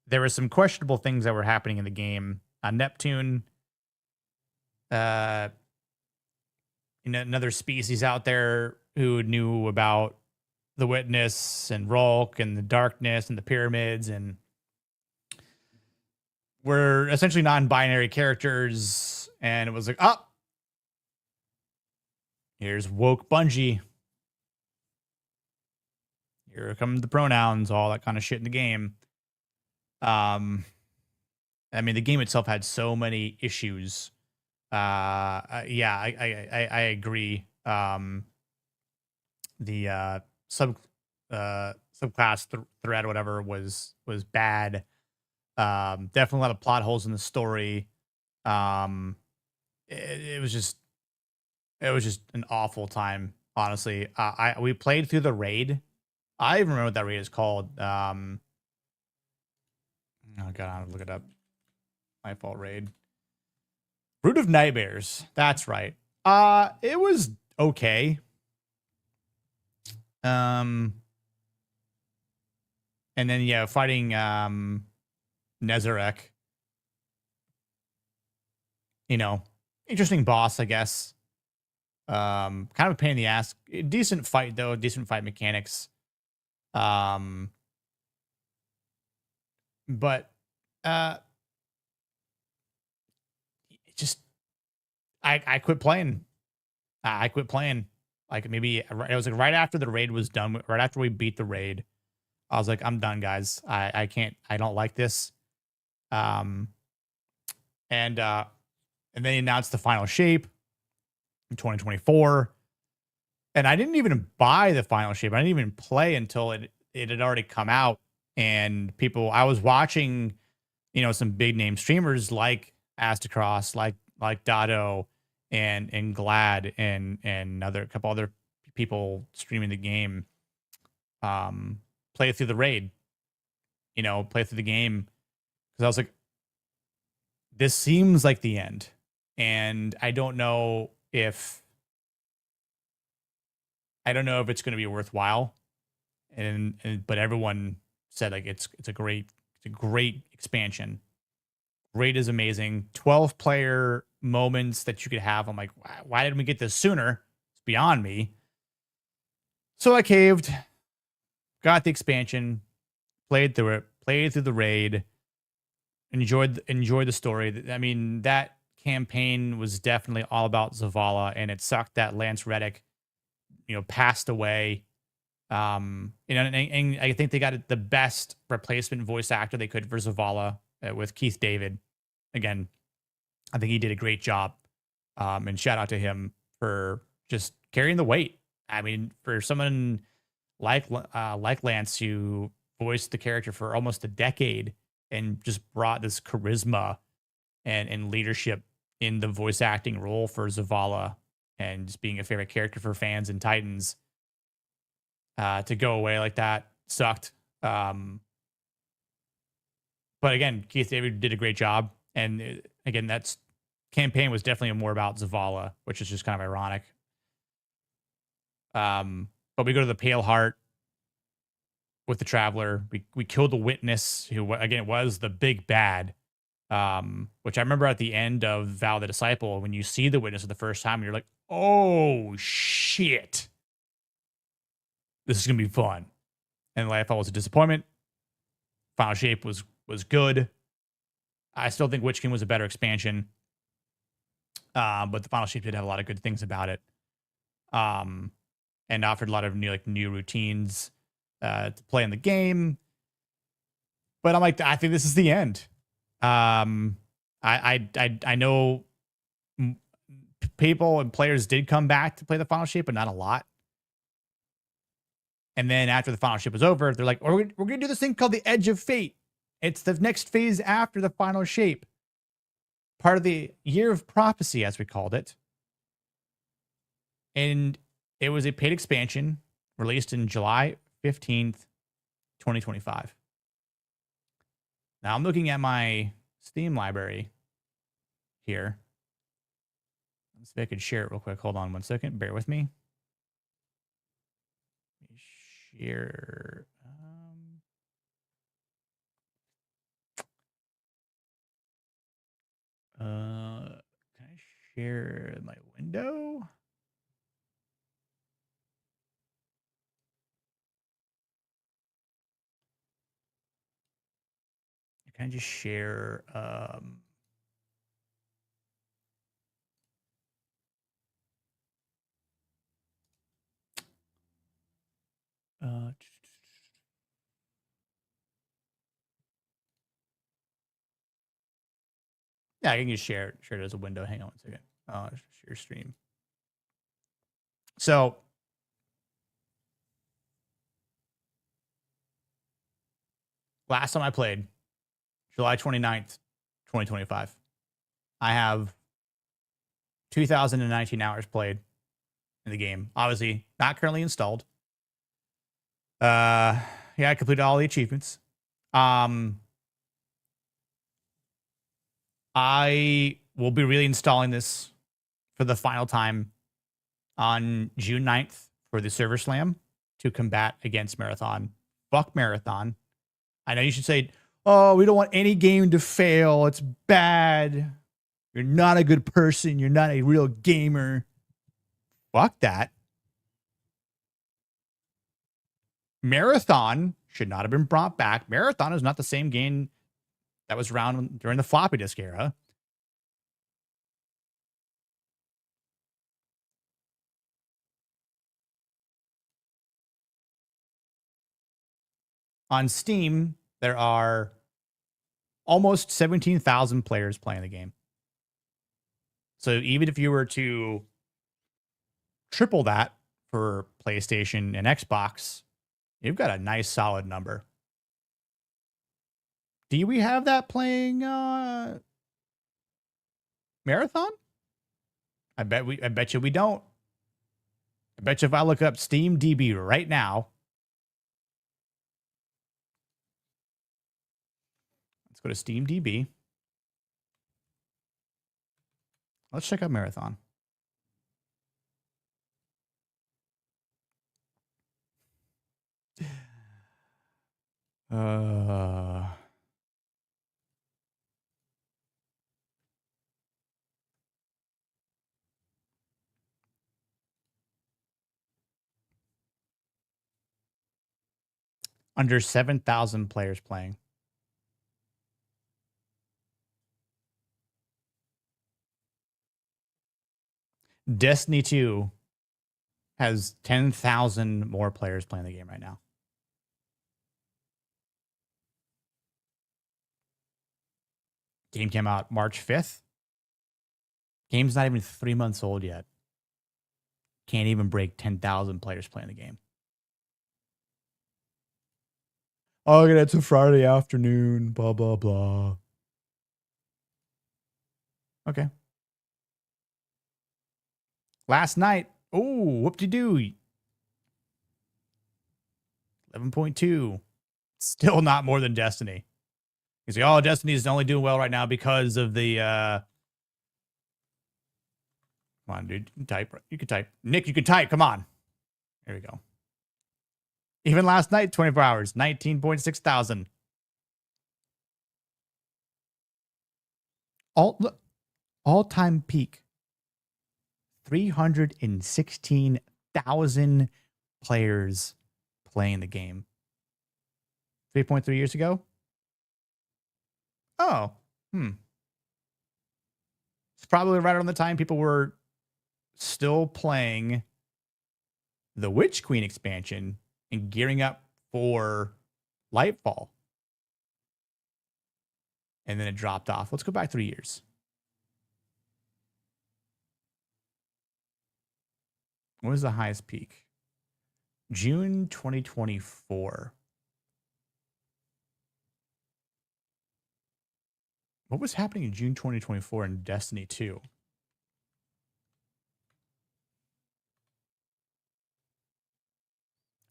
There were some questionable things that were happening in the game. Neptune, another species out there who knew about the Witness and Rolk and the darkness and the pyramids, and were essentially non-binary characters. And it was like, oh, here's woke Bungie. Here come the pronouns, all that kind of shit in the game. I mean, the game itself had so many issues. Yeah, I agree. The subclass thread, whatever, was bad. Definitely a lot of plot holes in the story. It was just an awful time, honestly. We played through the raid. I even remember what that raid is called. Oh god, I'll look it up. My fault raid. Brood of Nightmares. That's right. It was okay. And then yeah, fighting Nezarek. Interesting boss, I guess. Kind of a pain in the ass. Decent fight though, decent fight mechanics. But just I quit playing. I quit playing. Like maybe it was like right after the raid was done, right after we beat the raid. I was like, I'm done, guys. I can't. I don't like this. And then he announced the final shape in 2024, and I didn't even buy the final shape. I didn't even play until it had already come out. And I was watching, some big name streamers like Aztecross, like Dado and Glad and a couple other people streaming the game, play through the raid, play through the game. Cause I was like, this seems like the end. And I don't know if it's going to be worthwhile. But everyone said like it's a great expansion. Raid is amazing. 12 player moments that you could have. I'm like, why didn't we get this sooner? It's beyond me. So I caved, got the expansion, played through the raid, enjoyed the story. I mean, that campaign was definitely all about Zavala, and it sucked that Lance Reddick, passed away. And I think they got the best replacement voice actor they could for Zavala with Keith David. again, I think he did a great job. And shout out to him for just carrying the weight. I mean, for someone like Lance, who voiced the character for almost a decade and just brought this charisma and leadership in the voice acting role for Zavala and just being a favorite character for fans and Titans, to go away like that sucked. But again, Keith David did a great job. And again, that's campaign was definitely more about Zavala, which is just kind of ironic. But we go to the Pale Heart with the Traveler. We killed the Witness, who again was the big bad. Which I remember at the end of Vow the Disciple, when you see the Witness for the first time, you're like, oh shit, this is gonna be fun. And Lightfall was a disappointment. Final Shape was good. I still think Witch King was a better expansion. But the Final Shape did have a lot of good things about it. And offered a lot of new routines to play in the game. But I'm like, I think this is the end. I know people and players did come back to play the Final Shape, but not a lot. And then after the Final Shape was over, they're like, oh, we're going to do this thing called the Edge of Fate. It's the next phase after the Final Shape. Part of the Year of Prophecy, as we called it. And it was a paid expansion released in July 15th, 2025. Now I'm looking at my Steam library here. Let's see if I could share it real quick. Hold on 1 second. Bear with me. Share. Can I share my window? Can I just share? Yeah, I can just share it as a window. Hang on 1 second. Share stream. So last time I played, July 29th, 2025. I have 2,019 hours played in the game. Obviously, not currently installed. Yeah, I completed all the achievements. I will be reinstalling this for the final time on June 9th for the Server Slam to combat against Marathon. Fuck Marathon. I know you should say, oh, we don't want any game to fail. It's bad. You're not a good person. You're not a real gamer. Fuck that. Marathon should not have been brought back. Marathon is not the same game that was around during the floppy disk era. On Steam, there are almost 17,000 players playing the game. So even if you were to triple that for PlayStation and Xbox, you've got a nice solid number. Do we have that playing Marathon? I bet you we don't. I bet you if I look up Steam DB right now, let's go to Steam DB. Let's check out Marathon. Under 7,000 players playing. Destiny 2 has 10,000 more players playing the game right now. Game came out March 5th. Game's not even 3 months old yet. Can't even break 10,000 players playing the game. Oh, it's a Friday afternoon, blah, blah, blah. Okay. Last night, whoop-de-doo. 11.2. Still not more than Destiny. You say, oh, Destiny is only doing well right now because of the... Come on, dude. You can type. You can type. Nick, you can type. Come on. There we go. Even last night, 24 hours, 19.6 thousand. All-time peak. 316,000 players playing the game. 3.3 years ago? Oh, It's probably right around the time people were still playing the Witch Queen expansion and gearing up for Lightfall. And then it dropped off. Let's go back 3 years. What was the highest peak? June 2024. What was happening in June 2024 in Destiny 2?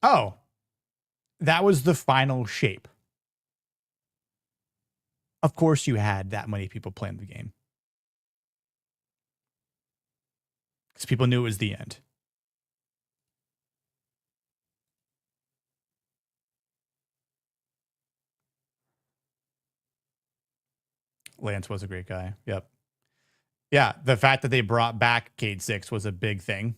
Oh, that was the final shape. Of course you had that many people playing the game. Because people knew it was the end. Lance was a great guy. Yep. Yeah, the fact that they brought back Cade 6 was a big thing.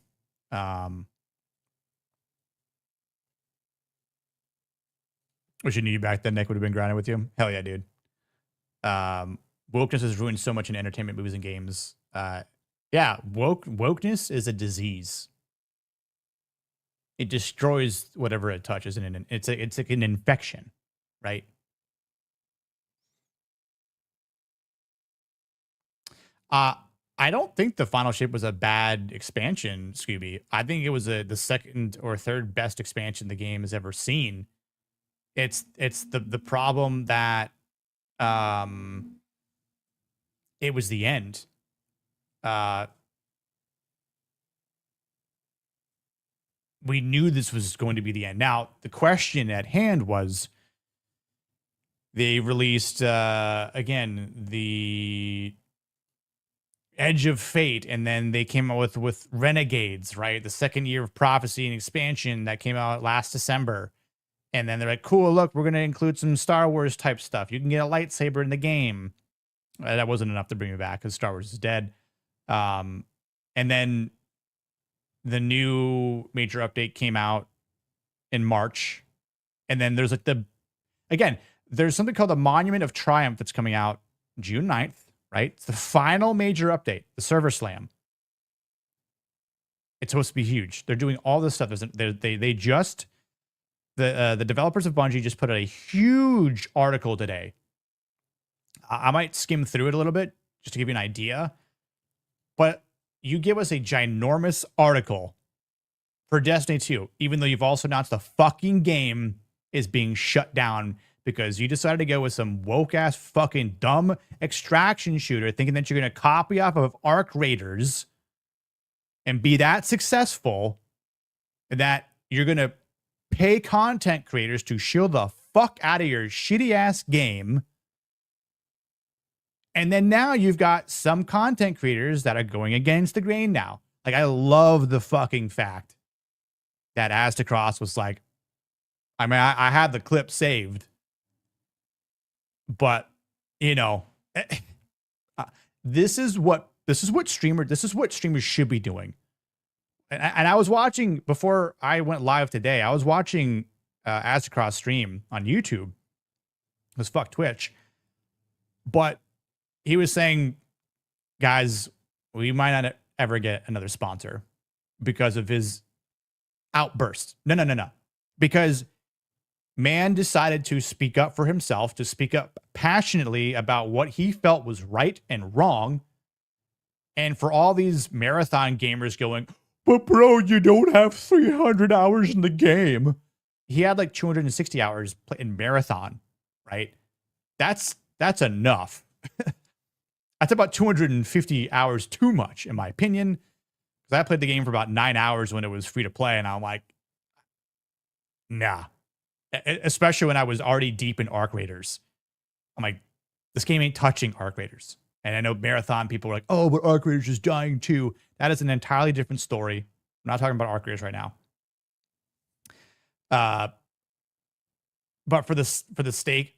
Wish you knew you back then, Nick would have been grinding with you. Hell yeah, dude. Wokeness has ruined so much in entertainment, movies, and games. Yeah, wokeness is a disease. It destroys whatever it touches, and it's like an infection, right? I don't think the Final Shape was a bad expansion, Scooby. I think it was the second or third best expansion the game has ever seen. It's the problem that it was the end. We knew this was going to be the end. Now, the question at hand was they released again the Edge of Fate, and then they came out with Renegades, right? The second year of Prophecy and expansion that came out last December. And then they're like, cool, look, we're going to include some Star Wars type stuff. You can get a lightsaber in the game. That wasn't enough to bring me back because Star Wars is dead. And then the new major update came out in March. And then there's like there's something called the Monument of Triumph that's coming out June 9th, right? It's the final major update, the server slam. It's supposed to be huge. They're doing all this stuff. The developers of Bungie just put out a huge article today. I might skim through it a little bit just to give you an idea. But you give us a ginormous article for Destiny 2, even though you've also announced the fucking game is being shut down because you decided to go with some woke-ass fucking dumb extraction shooter thinking that you're going to copy off of Arc Raiders and be that successful that you're going to pay content creators to shield the fuck out of your shitty ass game. And then now you've got some content creators that are going against the grain now. Like, I love the fucking fact that Aztecross was like, I mean, I had the clip saved, but you know, this is what streamers should be doing. And I was watching, before I went live today, I was watching Aztecross stream on YouTube. It was fuck Twitch. But he was saying, guys, we might not ever get another sponsor because of his outburst. No. Because man decided to speak up for himself, to speak up passionately about what he felt was right and wrong. And for all these marathon gamers going, but bro, you don't have 300 hours in the game. He had like 260 hours in marathon, right? That's enough. That's about 250 hours too much, in my opinion. Because I played the game for about 9 hours when it was free to play, and I'm like, nah. Especially when I was already deep in Arc Raiders. I'm like, this game ain't touching Arc Raiders. And I know marathon people are like, oh, but Arc Raiders is dying too. That is an entirely different story. I'm not talking about Arc Raiders right now. But for the sake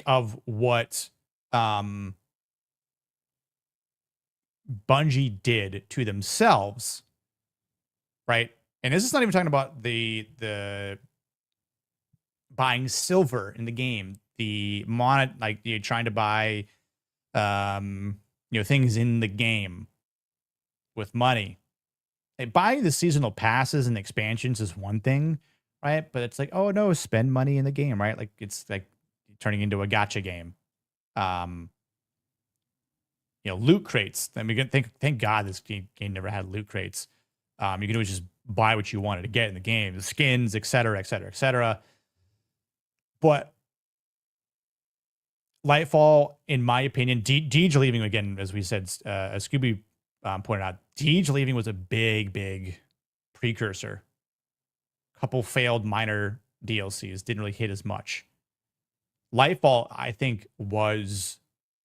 of what Bungie did to themselves, right? And this is not even talking about the buying silver in the game, like you're trying to buy things in the game with money. Buying the seasonal passes and expansions is one thing, right? But it's like, oh no, spend money in the game, right? Like it's like turning into a gacha game. Loot crates. I mean, thank God this game never had loot crates. You can always just buy what you wanted to get in the game, the skins, et cetera, et cetera, et cetera. But Lightfall, in my opinion, Deej leaving again, as we said, as Scooby pointed out, Deej leaving was a big precursor. Couple failed minor DLCs, didn't really hit as much. Lightfall, I think, was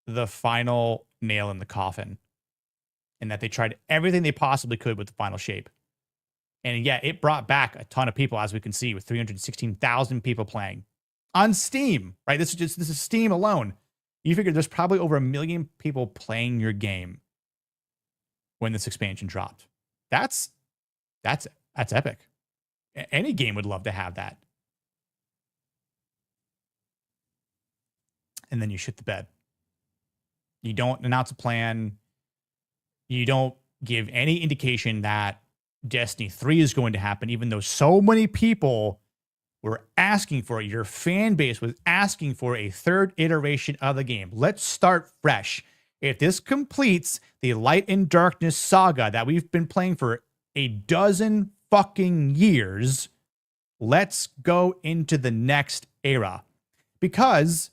the final nail in the coffin, in that they tried everything they possibly could with the final shape. And yeah, it brought back a ton of people, as we can see, with 316,000 people playing on Steam, right? This is Steam alone. You figure there's probably over 1 million people playing your game when this expansion dropped. That's epic. Any game would love to have that. And then you shit the bed. You don't announce a plan. You don't give any indication that Destiny 3 is going to happen, even though so many people were asking for it. Your fan base was asking for a third iteration of the game. Let's start fresh. If this completes the Light and Darkness saga that we've been playing for a dozen fucking years, let's go into the next era. Because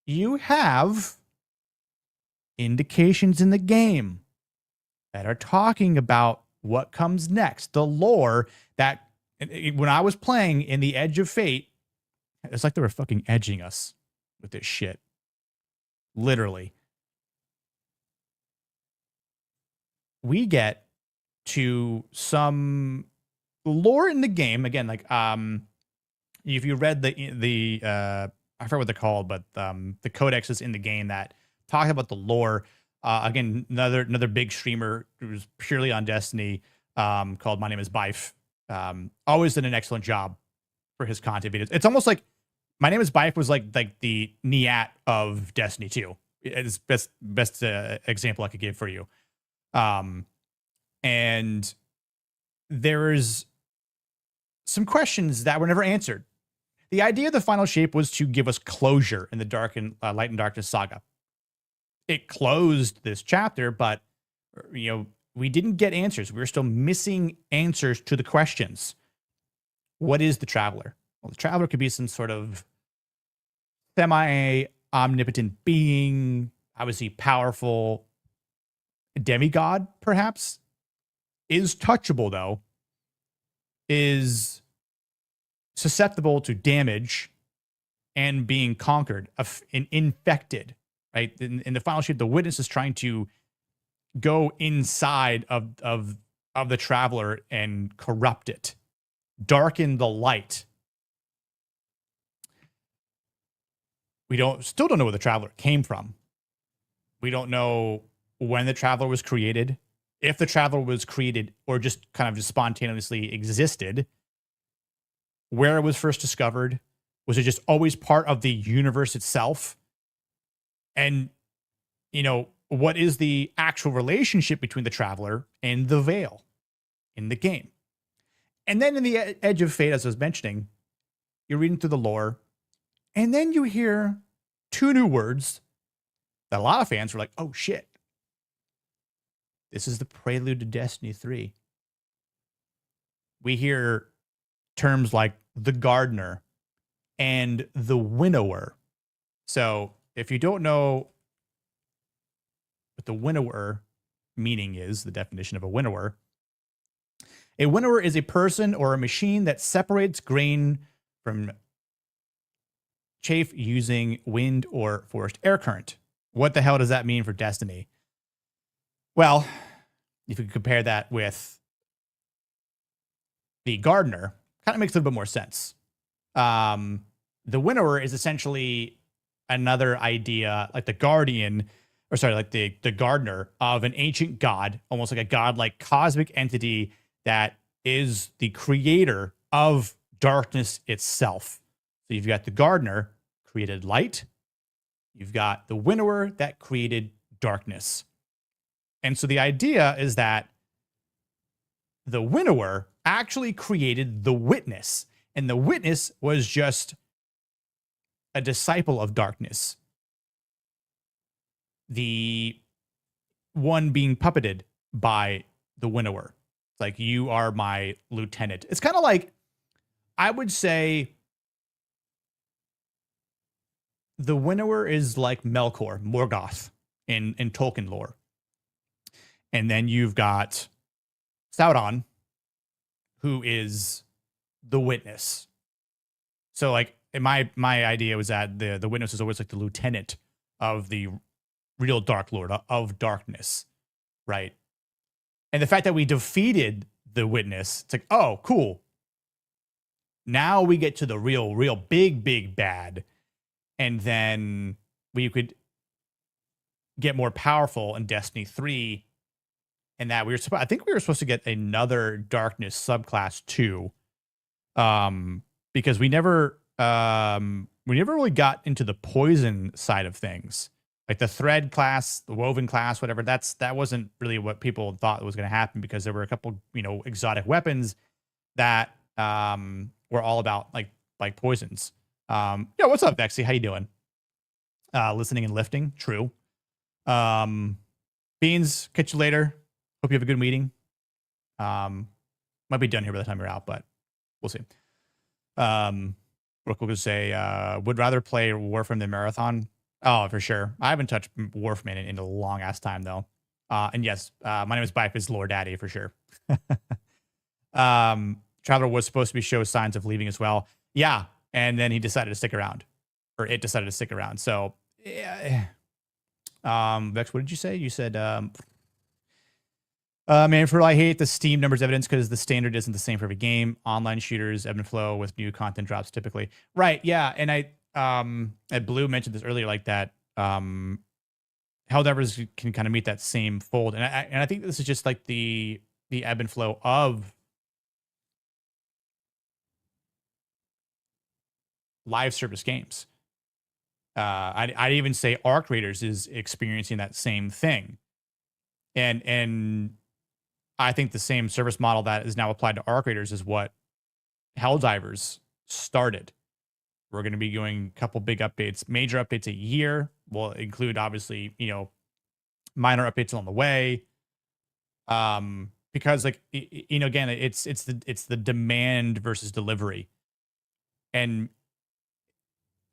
you have indications in the game that are talking about what comes next. The lore that, when I was playing in the Edge of Fate, it's like they were fucking edging us with this shit. Literally. We get to some lore in the game. Again, like, if you read the I forget what they're called, but the codexes in the game that talk about the lore. Again, another big streamer who's purely on Destiny, called My Name is Bife. Always did an excellent job for his content videos. It's almost like My Name is Bife was like the Niat of Destiny 2. It's best example I could give for you. And there's some questions that were never answered. The idea of the final shape was to give us closure in the Light and Darkness saga. It closed this chapter, but we didn't get answers. We were still missing answers to the questions. What is the Traveler? Well, the Traveler could be some sort of semi-omnipotent being, obviously powerful demigod, perhaps. Is touchable, though. Is susceptible to damage and being conquered and infected, right? In the final shape, the Witness is trying to go inside of the Traveler and corrupt it, darken the light. We still don't know where the Traveler came from. We don't know when the Traveler was created, if the Traveler was created or just kind of just spontaneously existed, where it was first discovered. Was it just always part of the universe itself? And, what is the actual relationship between the Traveler and the Veil in the game? And then in the Edge of Fate, as I was mentioning, you're reading through the lore, and then you hear 2 new words that a lot of fans were like, oh shit. This is the prelude to Destiny 3. We hear terms like the gardener and the winnower. So if you don't know what the winnower meaning is, the definition of a winnower is a person or a machine that separates grain from chaff using wind or forced air current. What the hell does that mean for Destiny? Well, if you compare that with the gardener, kind of makes a little bit more sense. The winnower is essentially another idea, like the guardian, or sorry, like the gardener of an ancient god, almost like a godlike cosmic entity that is the creator of darkness itself. So you've got the gardener, created light. You've got the winnower that created darkness. And so the idea is that the winnower actually created the witness. And the witness was just a disciple of darkness. The one being puppeted by the winnower. It's like, you are my lieutenant. It's kind of like, I would say, the winnower is like Melkor, Morgoth in Tolkien lore. And then you've got Sauron, who is the witness. So like, my idea was that the witness is always like the lieutenant of the real Dark Lord of darkness, right? And the fact that we defeated the witness, it's like, oh, cool. Now we get to the real big bad. And then we could get more powerful in Destiny 3. And that I think we were supposed to get another darkness subclass too. Because we never really got into the poison side of things. Like the thread class, the woven class, whatever, that wasn't really what people thought was going to happen, because there were a couple, exotic weapons that were all about like poisons. What's up, Vexy? How you doing? Listening and lifting. True. Beans, catch you later. Hope you have a good meeting. Might be done here by the time you're out, but we'll see. Rook will say, would rather play Warframe than Marathon. Oh, for sure. I haven't touched Warframe in a long ass time though. And yes, my name is Bife is Lord Daddy for sure. Traveler was supposed to be show signs of leaving as well. Yeah. And then he decided to stick around, or it decided to stick around. So, yeah. Vex, what did you say? You said, Manfred, I hate the Steam numbers evidence because the standard isn't the same for every game. Online shooters ebb and flow with new content drops typically. Right. Yeah. And Blue mentioned this earlier, like that, Helldivers can kind of meet that same fold. And I think this is just like the ebb and flow of live service games. I'd even say Arc Raiders is experiencing that same thing. And I think the same service model that is now applied to Arc Raiders is what Helldivers started. We're going to be doing a couple big updates, major updates a year. Will include, obviously, minor updates along the way. Because again, it's the demand versus delivery. And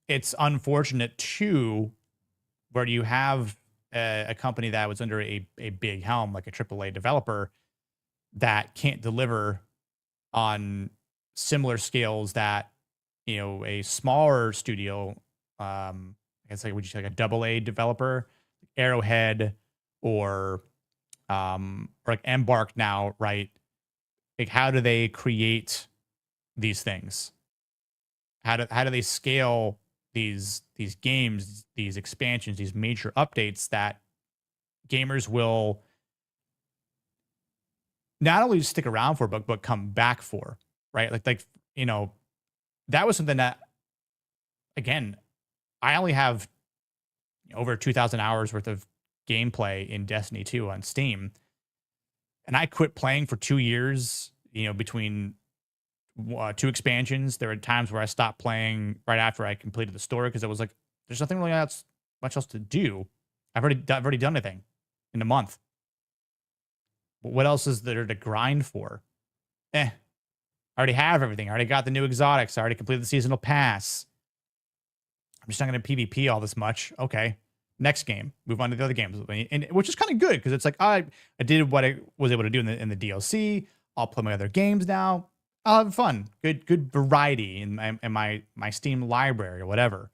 it's unfortunate too, where you have a company that was under a big helm, like a AAA developer, that can't deliver on similar scales that, a smaller studio, I guess like, would you say like a AA developer, Arrowhead, or like Embark now, right? Like, how do they create these things? How do they scale these games, these expansions, these major updates that gamers will not only stick around for, but come back for, right? Like that was something that, again, I only have over 2,000 hours worth of gameplay in Destiny 2 on Steam. And I quit playing for 2 years, between 2 expansions. There were times where I stopped playing right after I completed the story because I was like, there's nothing really much else to do. I've already done anything in a month. What else is there to grind for? I already have everything. I already got the new exotics. I already completed the seasonal pass. I'm just not going to PvP all this much. Okay. Next game. Move on to the other games. And which is kind of good because it's like I did what I was able to do in the DLC. I'll play my other games now. I'll have fun. Good variety in my Steam library or whatever.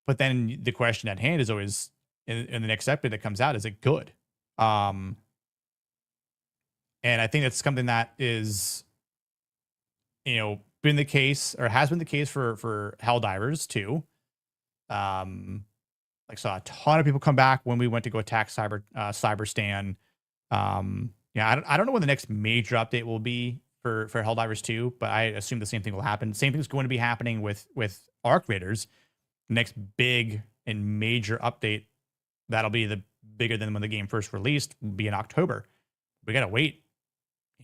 But then the question at hand is always in the next update that comes out, is it good? And I think that's something that is, been the case or has been the case for Helldivers too. Like saw a ton of people come back when we went to go attack Cyberstan. I don't know when the next major update will be for Helldivers 2, but I assume the same thing will happen. Same thing's going to be happening with Arc Raiders. Next big and major update that'll be the bigger than when the game first released will be in October. We gotta wait,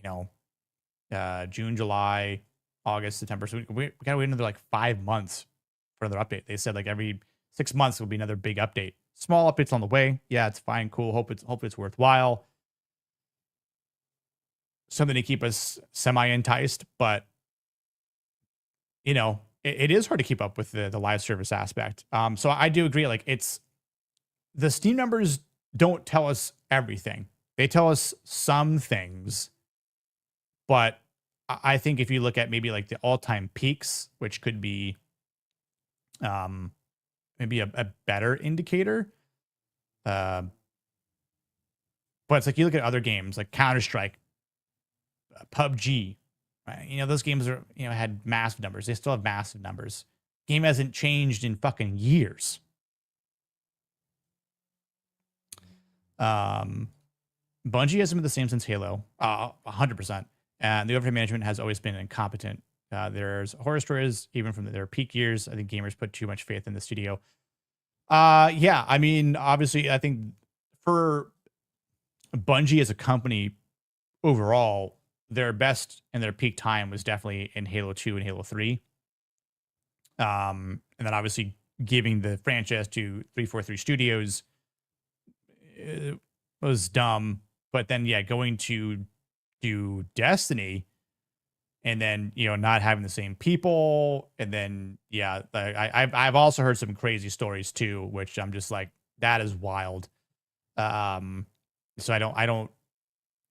June, July, August, September. So we gotta wait another like 5 months for another update. They said like every 6 months will be another big update. Small updates on the way. Yeah, it's fine, cool. Hope it's worthwhile. Something to keep us semi-enticed, but it is hard to keep up with the live service aspect. So I do agree. Like the Steam numbers don't tell us everything. They tell us some things, but I think if you look at maybe like the all-time peaks, which could be maybe a better indicator. But it's like you look at other games like Counter-Strike, PUBG, right? Those games are, had massive numbers. They still have massive numbers. Game hasn't changed in fucking years. Bungie hasn't been the same since Halo, 100%. And the overhead management has always been incompetent. There's horror stories, even from their peak years. I think gamers put too much faith in the studio. Yeah, I mean, obviously, I think for Bungie as a company overall, their best and their peak time was definitely in Halo 2 and Halo 3. And then obviously giving the franchise to 343 Studios was dumb. But then, yeah, going to do Destiny and then, not having the same people. And then, yeah, I've also heard some crazy stories too, which I'm just like, that is wild. So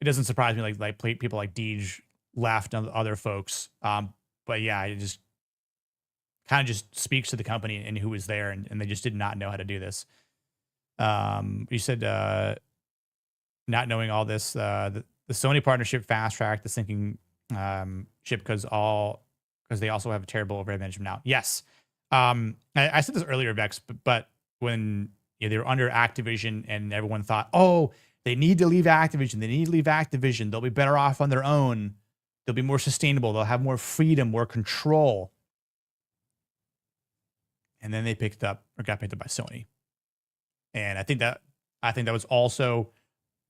it doesn't surprise me like people like Deej left and other folks. But yeah, it just kind of just speaks to the company and who was there, and they just did not know how to do this. You said not knowing all this, the Sony partnership fast tracked the sinking ship because they also have a terrible overhead management now. Yes, I said this earlier, Vex, but when they were under Activision and everyone thought, oh, they need to leave Activision. They'll be better off on their own. They'll be more sustainable. They'll have more freedom, more control. And then they got picked up by Sony. And I think that was also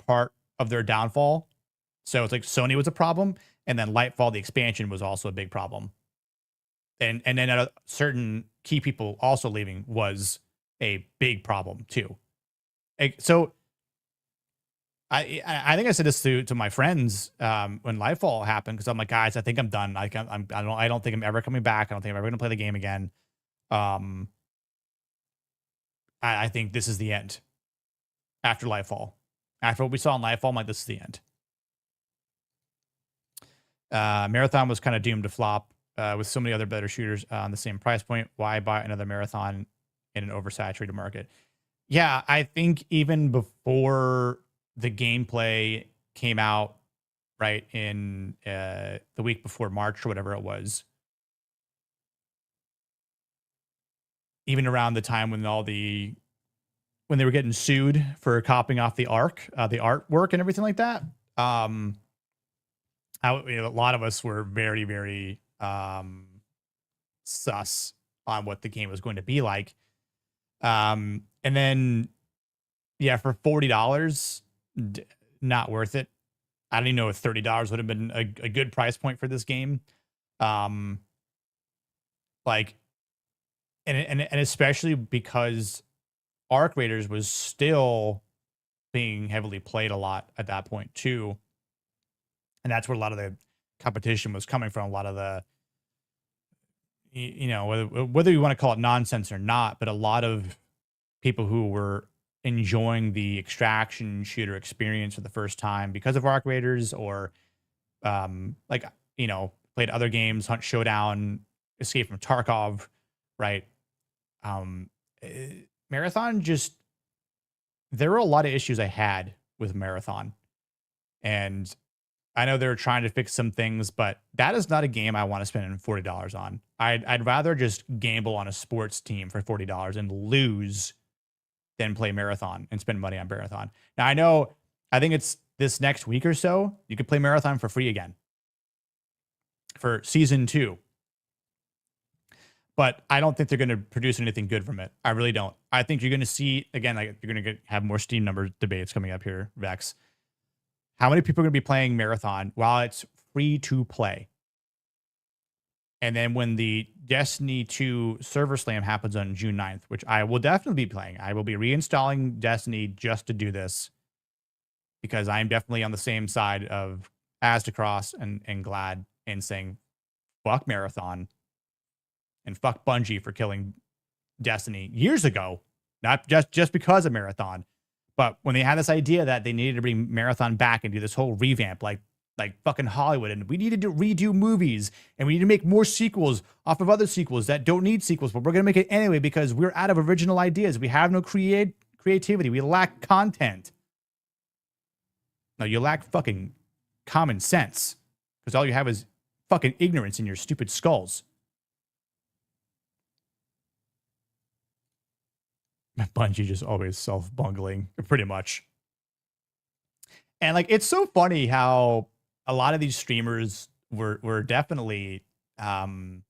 part of their downfall. So it's like Sony was a problem, and then Lightfall, the expansion, was also a big problem. And then certain key people also leaving was a big problem too. So I think I said this to my friends when Lightfall happened, because I'm like, guys, I think I'm done. I don't think I'm ever coming back. I don't think I'm ever going to play the game again. I think this is the end after Lightfall. After what we saw in Lightfall, I'm like, this is the end. Marathon was kind of doomed to flop with so many other better shooters on the same price point. Why buy another Marathon in an oversaturated market? Yeah, I think even before the gameplay came out, right, in the week before March or whatever it was, even around the time when when they were getting sued for copying off the artwork and everything like that, a lot of us were very, very sus on what the game was going to be like. And then, yeah, for $40, not worth it. I don't even know if $30 would have been a good price point for this game. Like, and especially because Arc Raiders was still being heavily played a lot at that point too. And that's where a lot of the competition was coming from. A lot of the, you know, whether you want to call it nonsense or not, but a lot of people who were enjoying the extraction shooter experience for the first time because of Arc Raiders, or like, you know, played other games, Hunt Showdown, Escape from Tarkov, right? Marathon, just, there were a lot of issues I had with Marathon, and I know they're trying to fix some things, but that is not a game I want to spend $40 on. I'd rather just gamble on a sports team for $40 and lose than play Marathon and spend money on Marathon. Now, I think it's this next week or so, you could play Marathon for free again for season 2. But I don't think they're going to produce anything good from it. I really don't. I think you're going to see, again, like, you're going to have more Steam number debates coming up here, Vex. How many people are going to be playing Marathon while it's free to play? And then when the Destiny 2 server slam happens on June 9th, which I will definitely be playing, I will be reinstalling Destiny just to do this, because I'm definitely on the same side of Aztecross and Glad, and saying, fuck Marathon and fuck Bungie for killing Destiny years ago, not just because of Marathon. But when they had this idea that they needed to bring Marathon back and do this whole revamp, like fucking Hollywood, and we needed to redo movies, and we need to make more sequels off of other sequels that don't need sequels, but we're going to make it anyway because we're out of original ideas. We have no creativity. We lack content. No, you lack fucking common sense, because all you have is fucking ignorance in your stupid skulls. Bungie just always self-bungling, pretty much. And like, it's so funny how a lot of these streamers were definitely like,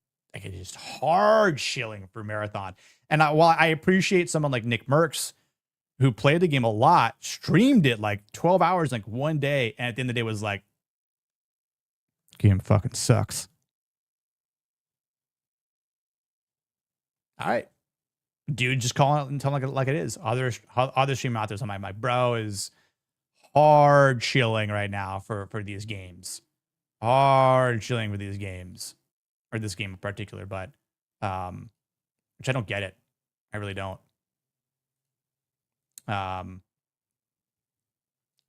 just hard shilling for Marathon. And while I appreciate someone like Nick Merckx, who played the game a lot, streamed it like 12 hours, like one day, and at the end of the day was like, game fucking sucks. All right. Dude, just calling it and telling it like it is. Other stream out there, my bro is hard chilling right now for these games. Hard chilling for these games. Or this game in particular, but which I don't get it. I really don't.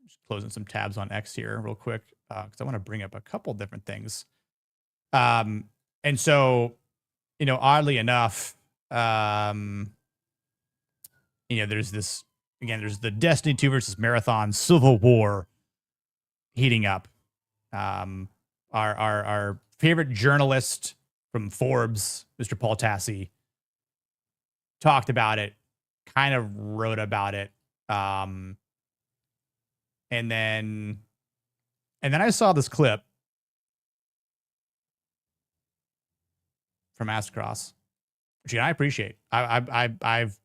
Just closing some tabs on X here real quick, because I want to bring up a couple different things. And so, you know, oddly enough, you know, there's this, again, there's the Destiny 2 versus Marathon civil war heating up. Our favorite journalist from Forbes, Mr. Paul Tassi, talked about it, kind of wrote about it. And then I saw this clip from Aztecross, which I appreciate. I've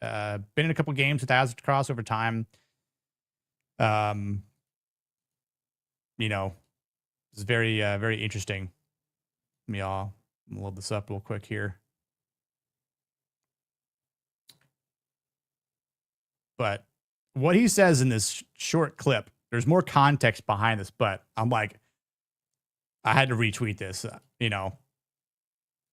been in a couple games with Aztecross over time. You know, it's very very interesting. Let me load this up real quick here. But what he says in this short clip, there's more context behind this, but I'm like, I had to retweet this, you know.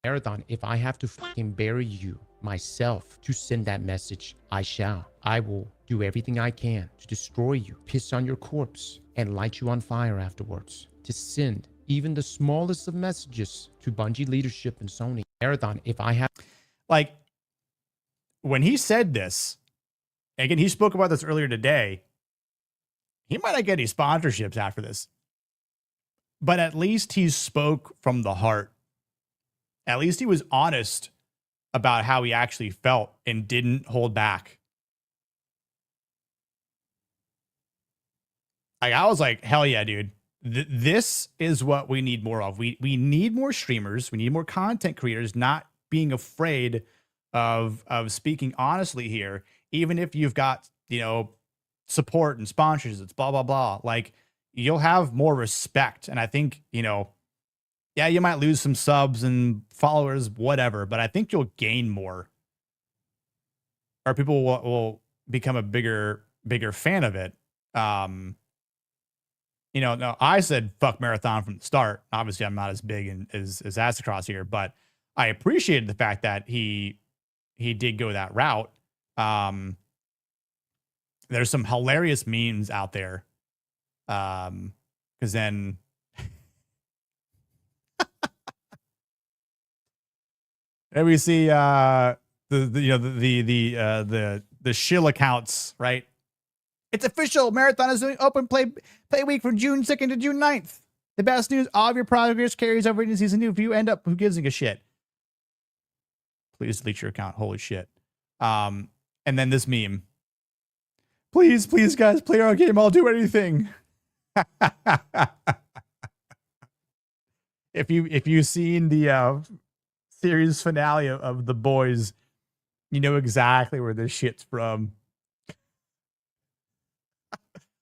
Marathon, if I have to fucking bury you myself to send that message, I shall. I will do everything I can to destroy you, piss on your corpse, and light you on fire afterwards. To send even the smallest of messages to Bungie leadership and Sony. Marathon, if I have... Like, when he said this, again, he spoke about this earlier today, he might not get any sponsorships after this. But at least he spoke from the heart. At least he was honest about how he actually felt and didn't hold back. Like, I was like, hell yeah, dude. This is what we need more of. We need more streamers. We need more content creators not being afraid of speaking honestly here, even if you've got, you know, support and sponsors. It's blah, blah, blah. Like, you'll have more respect. And I think, you know, yeah, you might lose some subs and followers, whatever, but I think you'll gain more. Or people will become a bigger fan of it. You know, no, I said fuck Marathon from the start. Obviously, I'm not as big as Aztecross here, but I appreciated the fact that he did go that route. There's some hilarious memes out there. Because then and we see the shill accounts, right? It's official. Marathon is doing open play week from June 2nd to June 9th. The best news, all of your progress carries over into season 2. If you end up, who gives a shit? Please delete your account. Holy shit. And then this meme. Please, guys, play our game. I'll do anything. If you've seen the series finale of The Boys, you know exactly where this shit's from.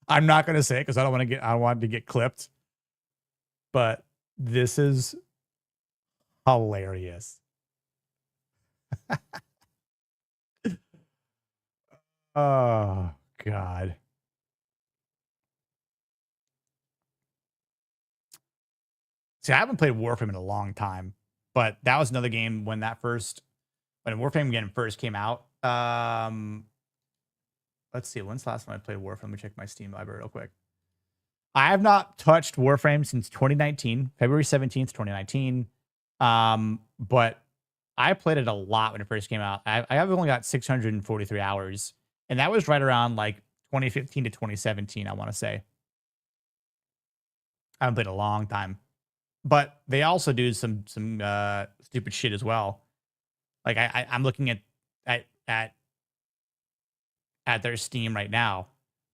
I'm not gonna say it because I don't want it to get clipped. But this is hilarious. Oh God. See, I haven't played Warframe in a long time, but that was another game when Warframe again first came out. Let's see, when's the last time I played Warframe? Let me check my Steam library real quick. I have not touched Warframe since 2019, February 17th, 2019. But I played it a lot when it first came out. I have only got 643 hours, and that was right around like 2015 to 2017, I want to say. I haven't played a long time. But they also do some stupid shit as well. Like I'm looking at their Steam right now.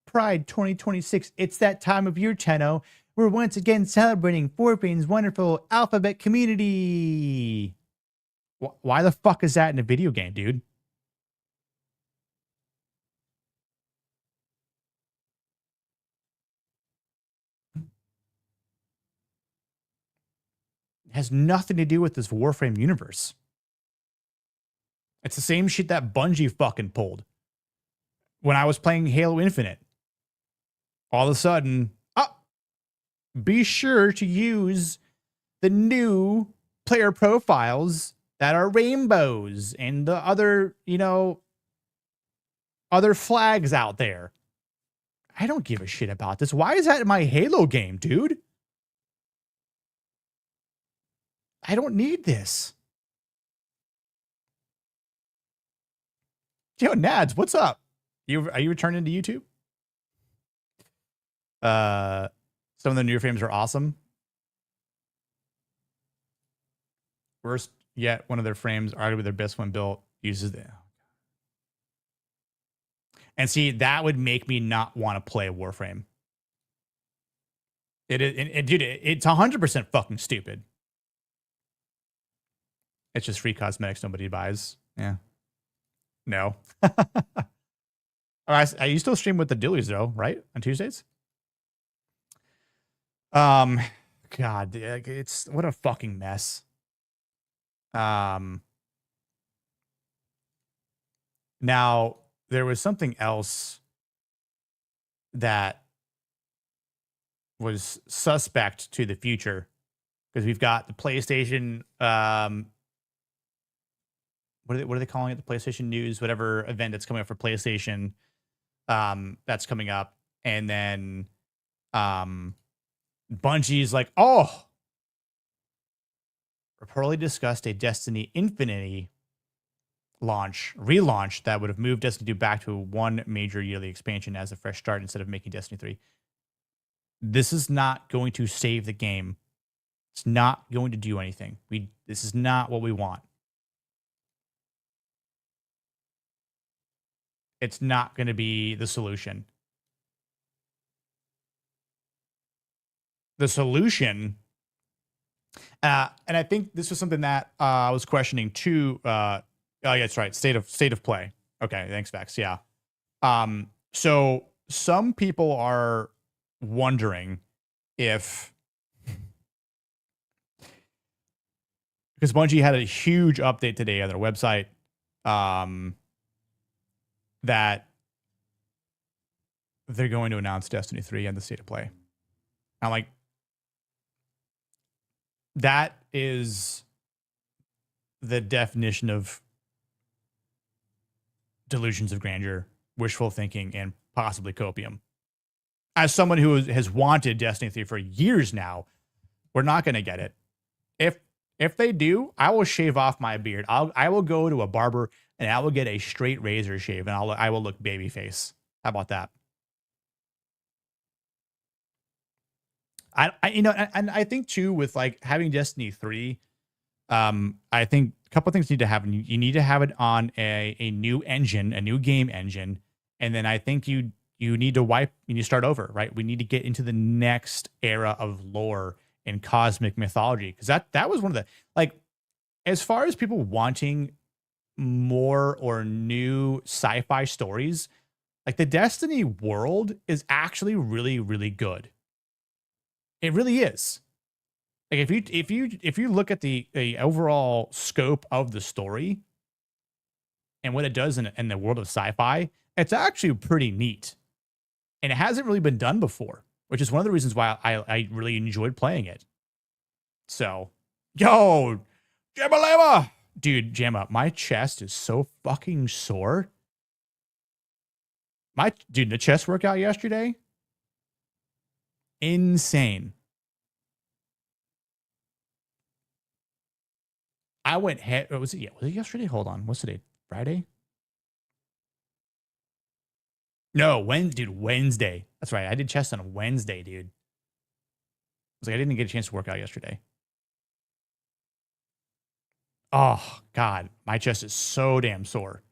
Pride 2026. It's that time of year, Tenno. We're once again celebrating Warframe's wonderful alphabet community. Why the fuck is that in a video game, dude? It has nothing to do with this Warframe universe. It's the same shit that Bungie fucking pulled. When I was playing Halo Infinite, all of a sudden, be sure to use the new player profiles that are rainbows and the other, other flags out there. I don't give a shit about this. Why is that in my Halo game, dude? I don't need this. Yo, Nads, what's up? Are you returning to YouTube? Some of the newer frames are awesome. Worst yet, one of their frames, arguably their best one built, uses the. And see, that would make me not want to play Warframe. Dude, it's 100% fucking stupid. It's just free cosmetics nobody buys. Yeah. No. You still stream with the Dillies though, right? On Tuesdays? God, it's what a fucking mess. Now there was something else that was suspect to the future because we've got the PlayStation. What are they calling it? The PlayStation News, whatever event that's coming up for PlayStation. That's coming up, and then Bungie's like, reportedly discussed a Destiny Infinity relaunch that would have moved Destiny 2 back to one major yearly expansion as a fresh start instead of making Destiny 3. This is not going to save the game. It's not going to do anything. This is not what we want. It's not going to be the solution. The solution, and I think this was something that I was questioning too. Oh, yeah, that's right. State of play. Okay, thanks, Vex. Yeah. So some people are wondering if, because Bungie had a huge update today on their website, that they're going to announce Destiny 3 and the state of play. I'm like, that is the definition of delusions of grandeur, wishful thinking, and possibly copium. As someone who has wanted Destiny 3 for years now, we're not going to get it. If they do, I will shave off my beard. I will go to a barber and I will get a straight razor shave, and I will look babyface. How about that? I I think too, with like having Destiny 3, I think a couple things need to happen. You need to have it on a new engine, a new game engine, and then I think you need to start over, right? We need to get into the next era of lore and cosmic mythology, because that was one of the, like, as far as people wanting more or new sci-fi stories, like the Destiny world is actually really, really good. It really is. Like if you look at the overall scope of the story and what it does in the world of sci-fi, it's actually pretty neat. And it hasn't really been done before, which is one of the reasons why I really enjoyed playing it. So, yo, Jamma, dude, Jamma, my chest is so fucking sore. The chest workout yesterday, insane. I went was it yesterday? Hold on. What's today? Friday? No, Wednesday. That's right. I did chest on a Wednesday, dude. I was like, I didn't get a chance to work out yesterday. Oh, God. My chest is so damn sore.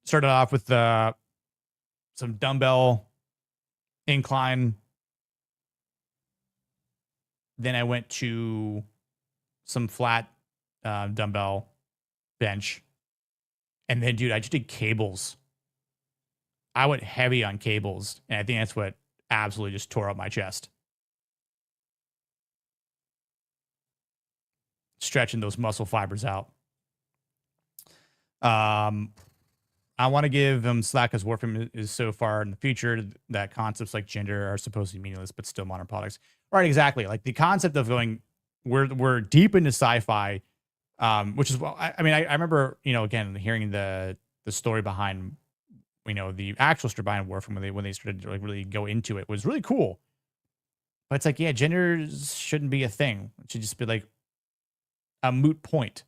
Started off with some dumbbell incline. Then I went to some flat dumbbell bench. And then, dude, I just did cables. I went heavy on cables. And I think that's what absolutely just tore up my chest. Stretching those muscle fibers out. I want to give him slack because Warframe is so far in the future that concepts like gender are supposed to be meaningless, but still modern products. Right, exactly. Like the concept of going, we're deep into sci-fi, which is, well, I mean, I remember, again, hearing the story behind, the actual story behind Warframe when they started to like really go into it was really cool. But it's like, yeah, gender shouldn't be a thing. It should just be like a moot point.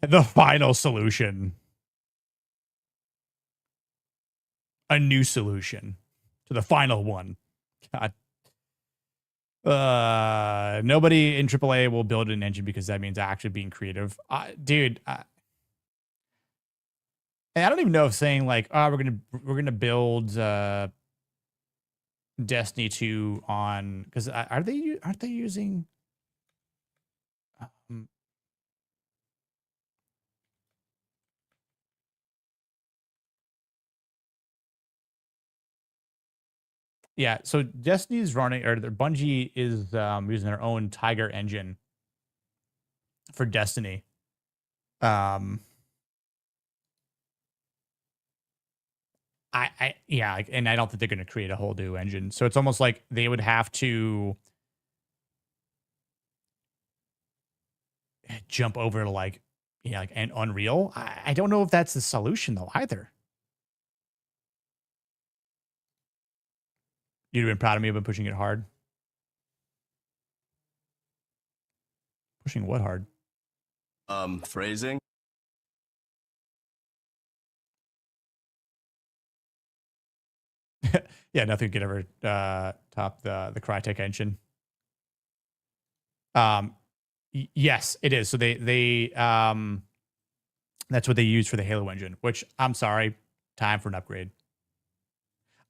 The final solution. A new solution to the final one. God. Nobody in AAA will build an engine because that means actually being creative. Dude, and I don't even know if saying like, oh, we're gonna build Destiny 2 on, because aren't they using yeah, so Destiny's running, or Bungie is using their own Tiger engine for Destiny. Yeah, and I don't think they're going to create a whole new engine. So it's almost like they would have to jump over to like an Unreal. I don't know if that's the solution though either. You'd have been proud of me. I've been pushing it hard. Pushing what hard? Phrasing. Yeah, nothing could ever top the Crytek engine. Yes, it is. So they that's what they use for the Halo engine, which I'm sorry, time for an upgrade.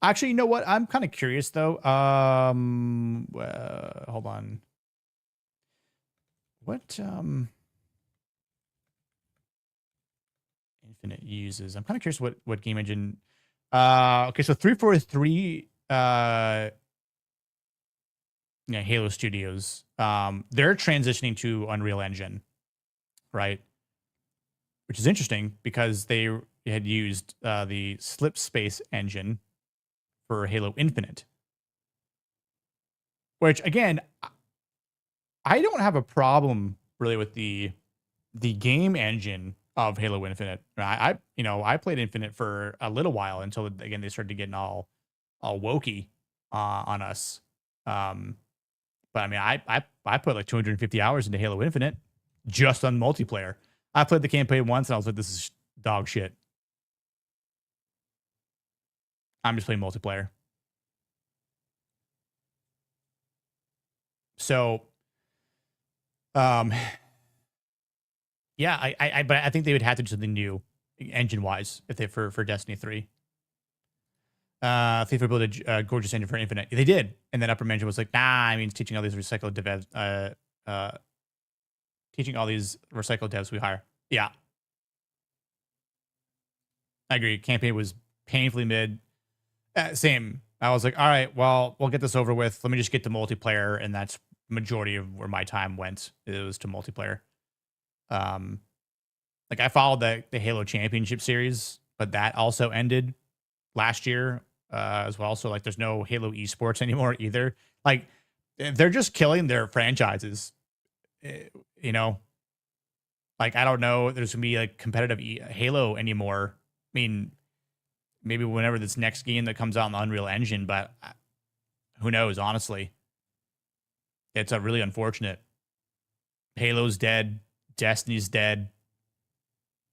Actually, you know what? I'm kind of curious though. Hold on. What Infinite uses. I'm kind of curious what game engine. Okay, so 343 Halo Studios. They're transitioning to Unreal Engine, right? Which is interesting because they had used the Slipspace engine for Halo Infinite. Which again, I don't have a problem really with the game engine of Halo Infinite. I played Infinite for a little while until again they started getting all wokey on us. But I mean, I put like 250 hours into Halo Infinite just on multiplayer. I played the campaign once and I was like, this is dog shit. I'm just playing multiplayer. So, yeah, but I think they would have to do something new engine wise if they for Destiny 3. I think they built a gorgeous engine for Infinite. They did, and then upper management was like, "Nah, I mean, teaching all these recycled devs we hire." Yeah, I agree. Campaign was painfully mid. Same. I was like, "All right, well, we'll get this over with. Let me just get to multiplayer," and that's majority of where my time went. It was to multiplayer. Like I followed the Halo Championship series, but that also ended last year. As well. So like there's no Halo esports anymore either. Like they're just killing their franchises. You know, like I don't know there's gonna be like competitive Halo anymore. I mean, maybe whenever this next game that comes out on the Unreal Engine, but who knows, honestly. It's a really unfortunate. Halo's dead, Destiny's dead.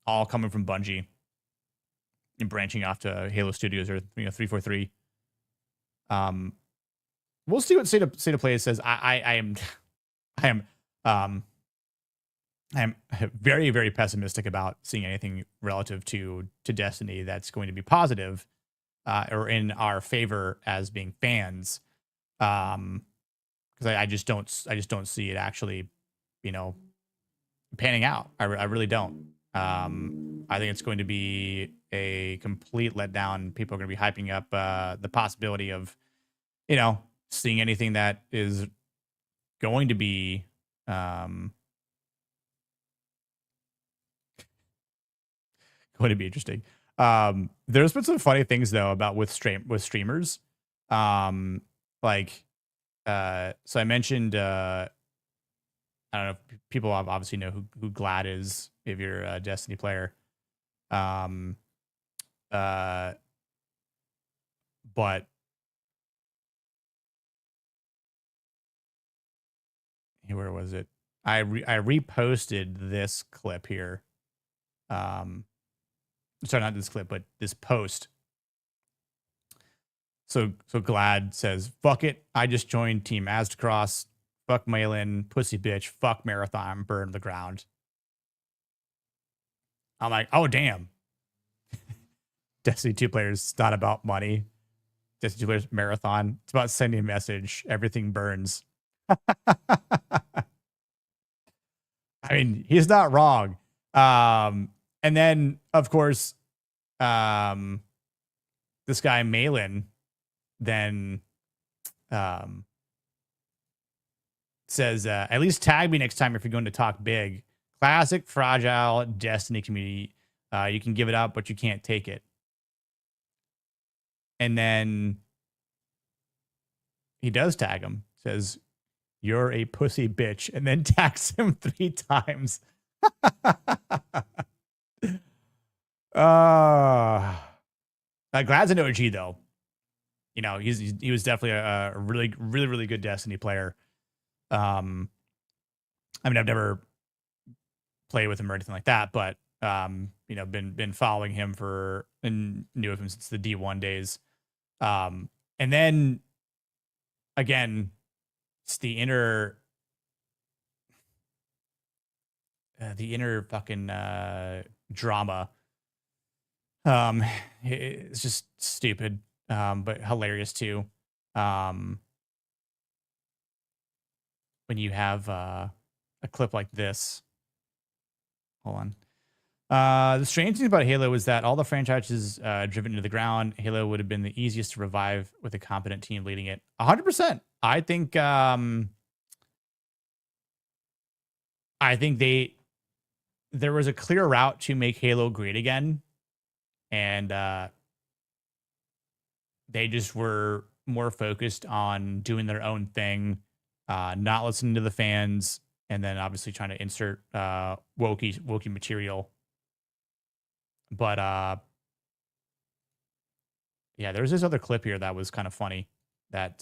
All coming from Bungie. And branching off to Halo Studios or 343. We'll see what State of Play says. I am very, very pessimistic about seeing anything relative to Destiny that's going to be positive or in our favor as being fans. Because I just don't see it actually, panning out. I really don't. I think it's going to be a complete letdown. People are going to be hyping up the possibility of, seeing anything that is going to be going to be interesting. There's been some funny things though about with streamers. So I mentioned I don't know if people obviously know who Glad is if you're a Destiny player. But where was it? I reposted this clip here. Sorry, not this clip, but this post. So Glad says, "Fuck it, I just joined Team Aztecross. Fuck Malin, pussy bitch. Fuck Marathon, burn the ground." I'm like, oh damn. Destiny 2 players, it's not about money. Destiny 2 players marathon. It's about sending a message. Everything burns. I mean, he's not wrong. And then, of course, this guy Malin then says, "At least tag me next time if you're going to talk big. Classic fragile Destiny community. You can give it up, but you can't take it." And then he does tag him. Says, "You're a pussy bitch," and then tags him 3 times. Glad's an OG though. He was definitely a really, really, really good Destiny player. I mean, I've never played with him or anything like that, but been following him and knew of him since the D1 days. And then again, it's the inner fucking drama. It's just stupid, but hilarious too. When you have a clip like this, hold on. The strange thing about Halo is that all the franchises driven into the ground, Halo would have been the easiest to revive with a competent team leading it. 100%. I think there was a clear route to make Halo great again, and they just were more focused on doing their own thing, not listening to the fans, and then obviously trying to insert wokey material. But yeah, there's this other clip here that was kind of funny that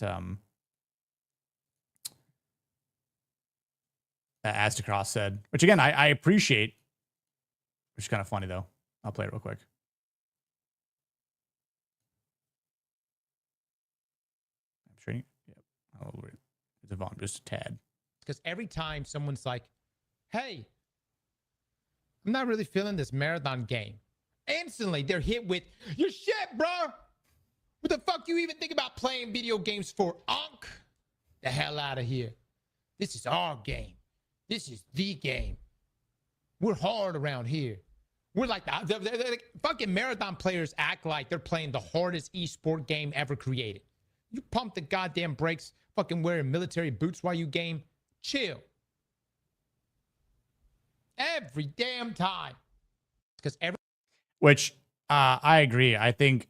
that Aztecross said, which again I appreciate, which is kind of funny though. I'll play it real quick. I'm sure. Yep. I'll lower the volume just a tad. Because every time someone's like, "Hey, I'm not really feeling this marathon game," instantly they're hit with, "Your shit, bro. What the fuck you even think about playing video games for? Unk? The hell out of here. This is our game. This is the game. We're hard around here. We're like the fucking marathon players act like they're playing the hardest esport game ever created. You pump the goddamn brakes, fucking wearing military boots while you game. Chill. Every damn time." Because Which I agree. I think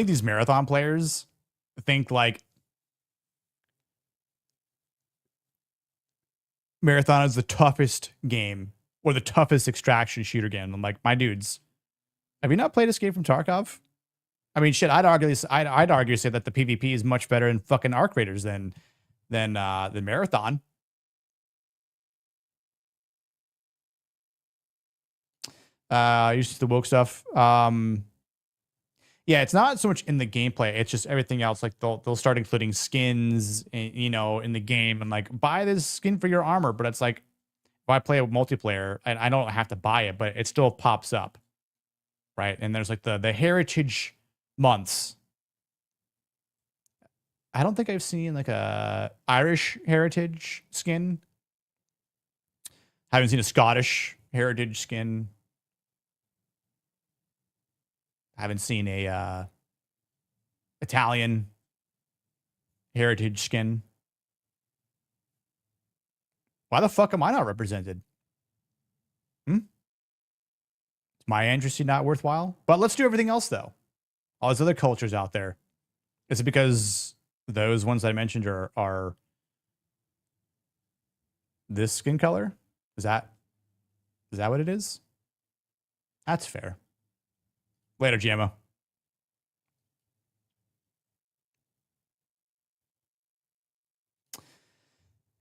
these marathon players think like Marathon is the toughest game or the toughest extraction shooter game. I'm like, my dudes, have you not played Escape from Tarkov? I mean, shit, I'd argue say that the PvP is much better in fucking Arc Raiders than Marathon. You see the woke stuff. Yeah, it's not so much in the gameplay. It's just everything else. Like they'll start including skins, in the game, and like buy this skin for your armor. But it's like if I play a multiplayer, and I don't have to buy it, but it still pops up, right? And there's like the heritage months. I don't think I've seen like a Irish heritage skin. I haven't seen a Scottish heritage skin. I haven't seen a Italian heritage skin. Why the fuck am I not represented? Is my ancestry not worthwhile? But let's do everything else though. All these other cultures out there. Is it because those ones I mentioned are this skin color? Is that what it is? That's fair. Later, GMO.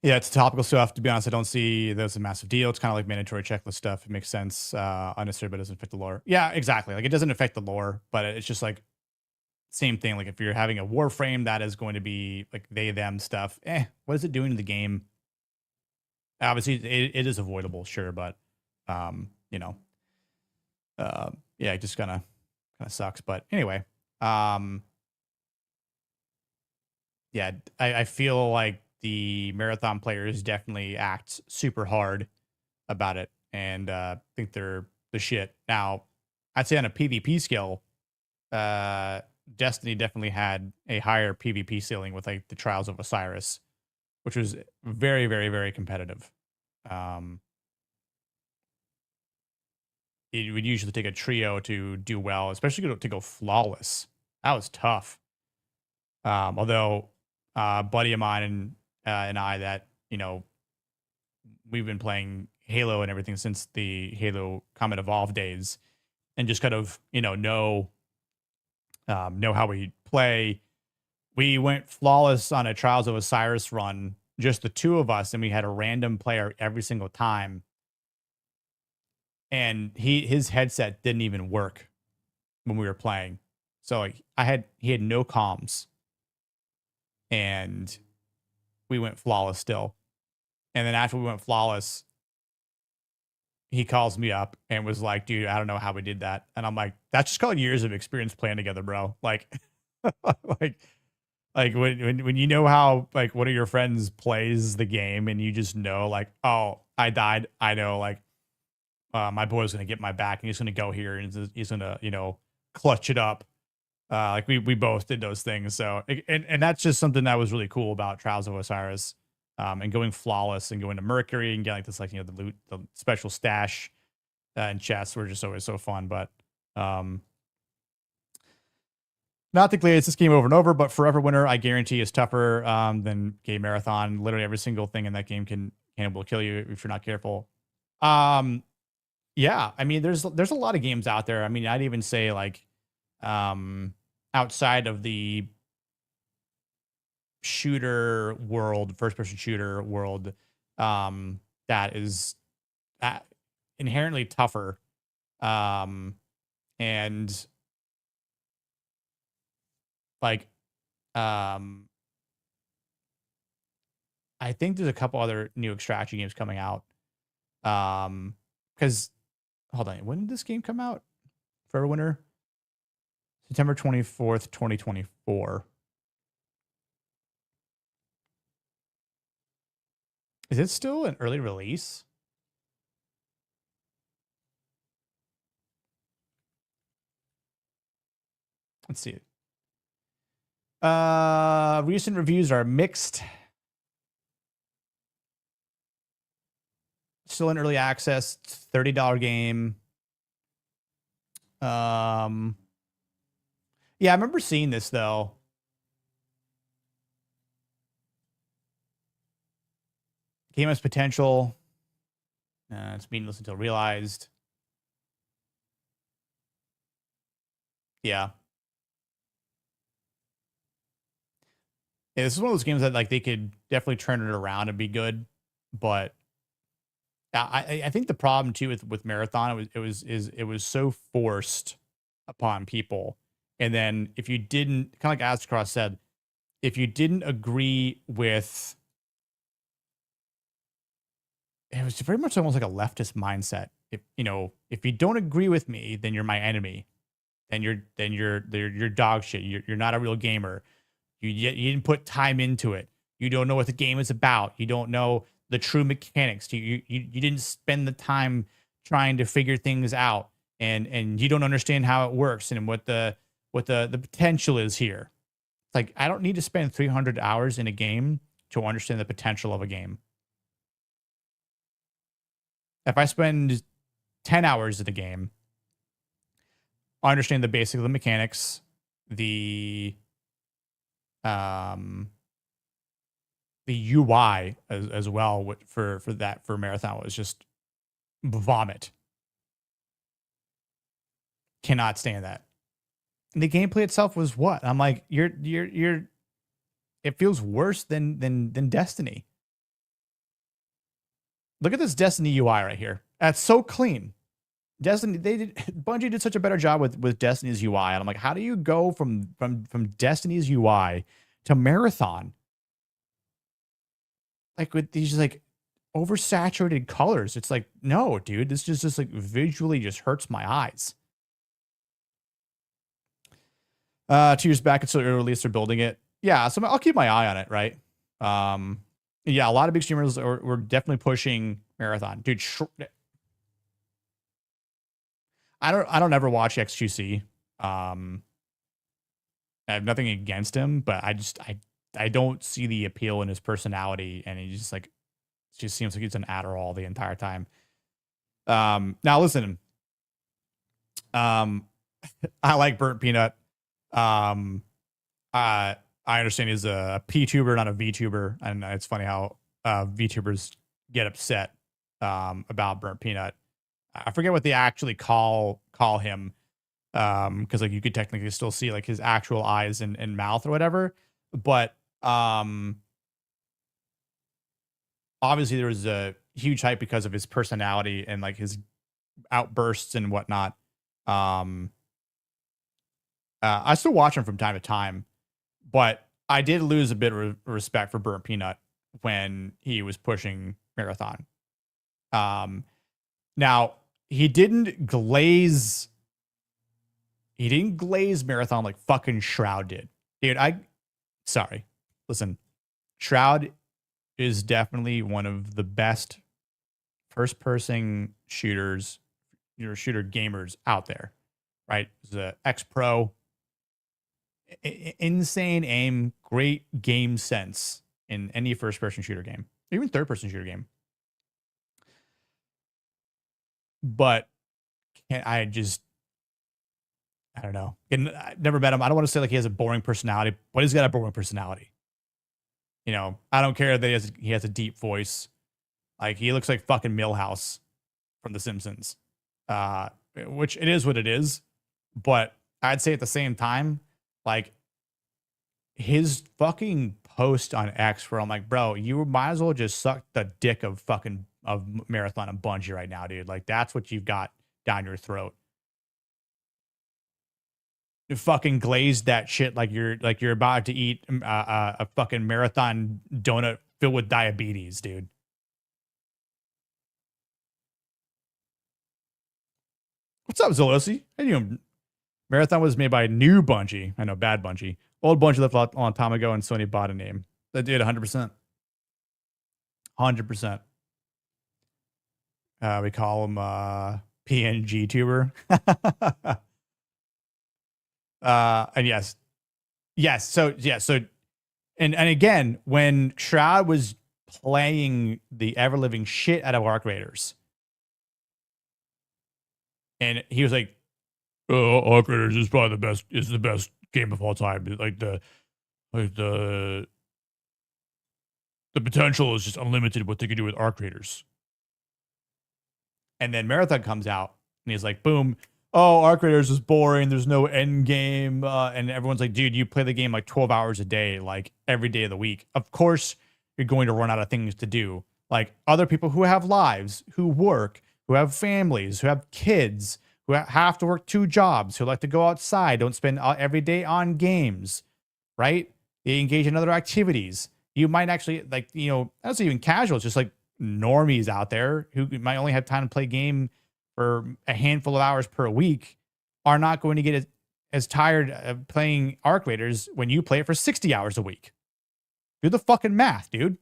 Yeah, it's topical stuff. To be honest, I don't see that as a massive deal. It's kind of like mandatory checklist stuff. It makes sense. Unnecessary, but it doesn't affect the lore. Yeah, exactly. Like it doesn't affect the lore, but it's just like same thing. Like if you're having a warframe, that is going to be like they, them stuff. What is it doing to the game? Obviously, it is avoidable, sure, but yeah, it just kind of sucks. But anyway, yeah, I feel like the marathon players definitely act super hard about it and think they're the shit. Now, I'd say on a PvP scale, Destiny definitely had a higher PvP ceiling with like the Trials of Osiris, which was very, very, very competitive. It would usually take a trio to do well, especially to go flawless. That was tough. Although a buddy of mine and I that, we've been playing Halo and everything since the Halo Combat Evolved days and just kind of, know how we play. We went flawless on a Trials of Osiris run, just the two of us, and we had a random player every single time. And his headset didn't even work when we were playing. So he had no comms. And we went flawless still. And then after we went flawless, he calls me up and was like, dude, I don't know how we did that. And I'm like, that's just called years of experience playing together, bro. Like Like when you know how like one of your friends plays the game and you just know like, oh, I died. I know like my boy's gonna get my back and he's gonna go here and he's gonna, you know, clutch it up. Like we both did those things. So and that's just something that was really cool about Trials of Osiris. And going flawless and going to Mercury and getting like this, like, you know, the loot, the special stash and chests were just always so fun. But not to glaze this game over and over, but Forever Winter, I guarantee, is tougher than Game Marathon. Literally every single thing in that game will kill you if you're not careful. Yeah, I mean, there's a lot of games out there. I mean, I'd even say like outside of the shooter world, first person shooter world, that is inherently tougher. And like, I think there's a couple other new extraction games coming out. Because hold on, when did this game come out? Forever Winter? September 24th, 2024. Is it still an early release? Let's see. Recent reviews are mixed. Still in early access, $30 game. Yeah, I remember seeing this though. Game has potential. It's meaningless until realized. Yeah. Yeah, this is one of those games that like they could definitely turn it around and be good, but I think the problem too with Marathon it was so forced upon people, and then if you didn't, kind of like Aztecross said, if you didn't agree with, it was very much almost like a leftist mindset. If you don't agree with me, then you're my enemy, then you're dog shit. You're not a real gamer. You didn't put time into it. You don't know what the game is about. You don't know the true mechanics. You didn't spend the time trying to figure things out, and you don't understand how it works and what the potential is here. It's like, I don't need to spend 300 hours in a game to understand the potential of a game. If I spend 10 hours in the game, I understand the basics of the mechanics, the UI as well for Marathon was just vomit. Cannot stand that. And the gameplay itself was what? I'm like, you're it feels worse than Destiny. Look at this Destiny UI right here. That's so clean. Bungie did such a better job with Destiny's UI. And I'm like, how do you go from Destiny's UI to Marathon? Like with these like oversaturated colors. It's like, no, dude, this just like visually just hurts my eyes. 2 years back, it's still early release, they're building it. Yeah, so I'll keep my eye on it, right? Yeah, a lot of big streamers were definitely pushing Marathon. Dude, I don't ever watch XQC. I have nothing against him, but I don't see the appeal in his personality, and he just like, it just seems like he's an Adderall the entire time. Now listen, I like Burnt Peanut. I understand he's a P-tuber, not a V-tuber, and it's funny how V-tubers get upset about Burnt Peanut. I forget what they actually call him, because like you could technically still see like his actual eyes and mouth or whatever, but obviously there was a huge hype because of his personality and like his outbursts and whatnot. I still watch him from time to time, but I did lose a bit of respect for Burnt Peanut when he was pushing Marathon. Now he didn't glaze Marathon like fucking Shroud did. Dude, sorry. Listen, Shroud is definitely one of the best first-person shooters, shooter gamers out there, right? He's an ex-pro, insane aim, great game sense in any first-person shooter game, even third-person shooter game. But I don't know. And I never met him. I don't want to say like he has a boring personality, but he's got a boring personality. You know, I don't care that he has a deep voice. Like he looks like fucking Milhouse from The Simpsons, which it is what it is. But I'd say at the same time, like his fucking post on X where I'm like, bro, you might as well just suck the dick of Marathon and Bungie right now, dude. Like that's what you've got down your throat. You fucking glazed that shit like you're about to eat a fucking Marathon donut filled with diabetes, dude. What's up, Zolosi? I knew Marathon was made by new Bungie. I know, bad Bungie. Old Bungie left a long time ago and Sony bought a name. That did 100%. 100%. We call him PNG tuber. And yes. So and again, when Shroud was playing the ever living shit out of Arc Raiders, and he was like, "Oh, Arc Raiders is probably the best game of all time. Like the potential is just unlimited. What they could do with Arc Raiders." And then Marathon comes out, and he's like, "Boom! Oh, Arc Raiders is boring. There's no end game." And everyone's like, "Dude, you play the game like 12 hours a day, like every day of the week. Of course, you're going to run out of things to do. Like other people who have lives, who work, who have families, who have kids, who have to work 2 jobs, who like to go outside, don't spend every day on games, right? They engage in other activities. You might actually like, you know, that's even casual. It's just like normies out there who might only have time to play game for a handful of hours per week are not going to get as tired of playing Arc Raiders when you play it for 60 hours a week. Do the fucking math, dude.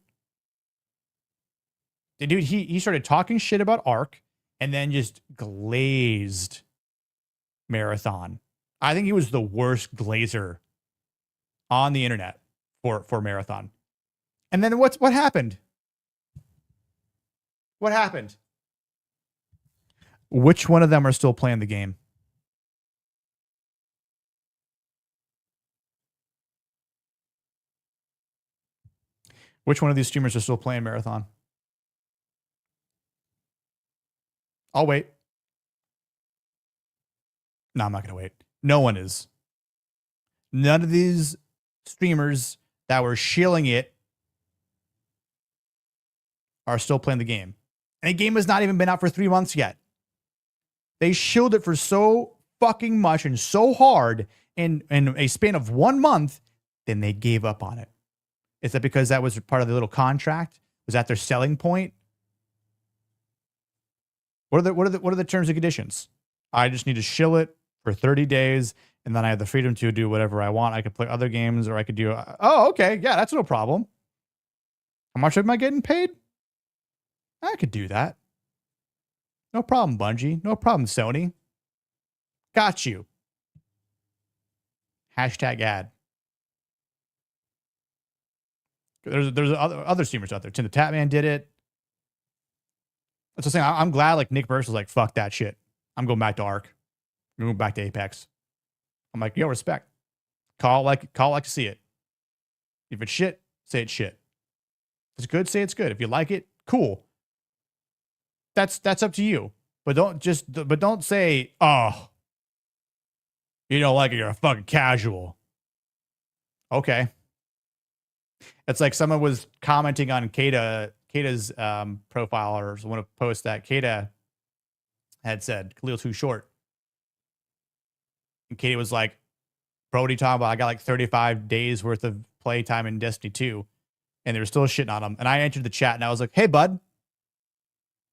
Dude, he started talking shit about Arc and then just glazed Marathon. I think he was the worst glazer on the internet for Marathon. And then what happened? What happened? Which one of them are still playing the game? Which one of these streamers are still playing Marathon? I'll wait. No, I'm not going to wait. No one is. None of these streamers that were shilling it are still playing the game. And the game has not even been out for 3 months yet. They shilled it for so fucking much and so hard in a span of 1 month, then they gave up on it. Is that because that was part of the little contract? Was that their selling point? What are the terms and conditions? I just need to shill it for 30 days, and then I have the freedom to do whatever I want. I could play other games, or I could do. Oh, okay, yeah, that's no problem. How much am I getting paid? I could do that. No problem, Bungie. No problem, Sony. Got you. Hashtag ad. There's other streamers out there. Tim the Tatman did it. That's what I'm saying. I'm glad like Nick Burst was like, fuck that shit. I'm going back to Arc. I'm going back to Apex. I'm like, yo, respect. Call like to see it. If it's shit, say it's shit. If it's good, say it's good. If you like it, cool. That's up to you. But don't say, oh, you don't like it, you're a fucking casual. Okay. It's like someone was commenting on Kata's profile, or one of the posts that Kata had said, Khalil too short. And Kata was like, bro, what are you talking about? I got like 35 days worth of playtime in Destiny 2. And they were still shitting on him. And I entered the chat and I was like, hey, bud,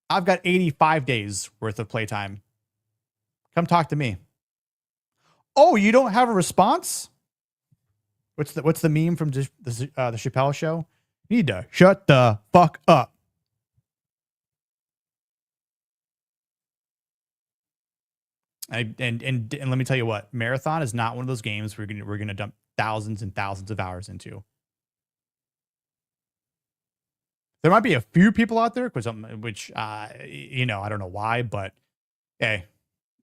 I've got 85 days worth of playtime. Come talk to me. Oh, you don't have a response? What's the meme from the Chappelle Show? You need to shut the fuck up. And let me tell you what, Marathon is not one of those games we're gonna dump thousands and thousands of hours into. There might be a few people out there, which you know, I don't know why, but hey,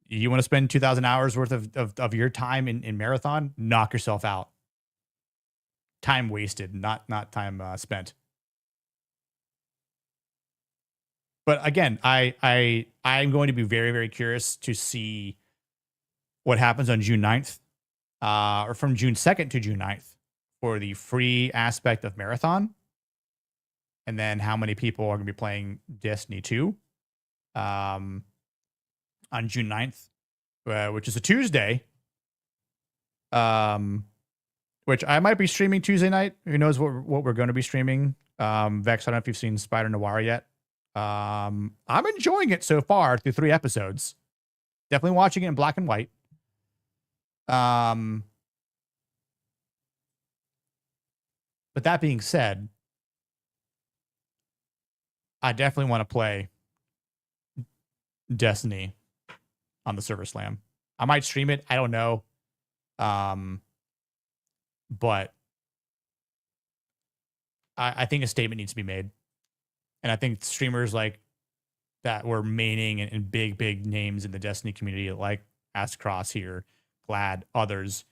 you want to spend 2,000 hours worth of your time in Marathon? Knock yourself out. Time wasted, not time spent. But again, I'm going to be very, very curious to see what happens on June 9th, or from June 2nd to June 9th for the free aspect of Marathon. And then how many people are going to be playing Destiny 2 on June 9th, which is a Tuesday. Which I might be streaming Tuesday night. Who knows what we're going to be streaming. Vex, I don't know if you've seen Spider Noir yet. I'm enjoying it so far through 3 episodes. Definitely watching it in black and white. But that being said, I definitely want to play Destiny on the Server Slam. I might stream it. I don't know. But I think a statement needs to be made. And I think streamers like that were maining and big names in the Destiny community, like Aztecross here, Glad, others,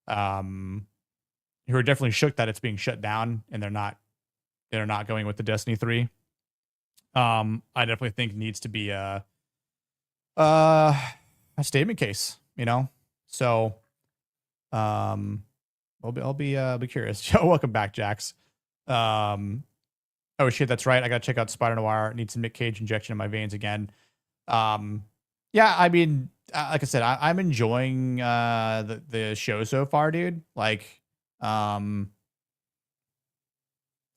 who are definitely shook that it's being shut down and they're not going with the Destiny 3. I definitely think needs to be a statement case, you know? So, I'll be curious. Welcome back, Jax. Oh shit, that's right. I gotta check out Spider Noir. Need some Nick Cage injection in my veins again. Yeah, I mean, like I said, I'm enjoying the show so far, dude. Like, I'm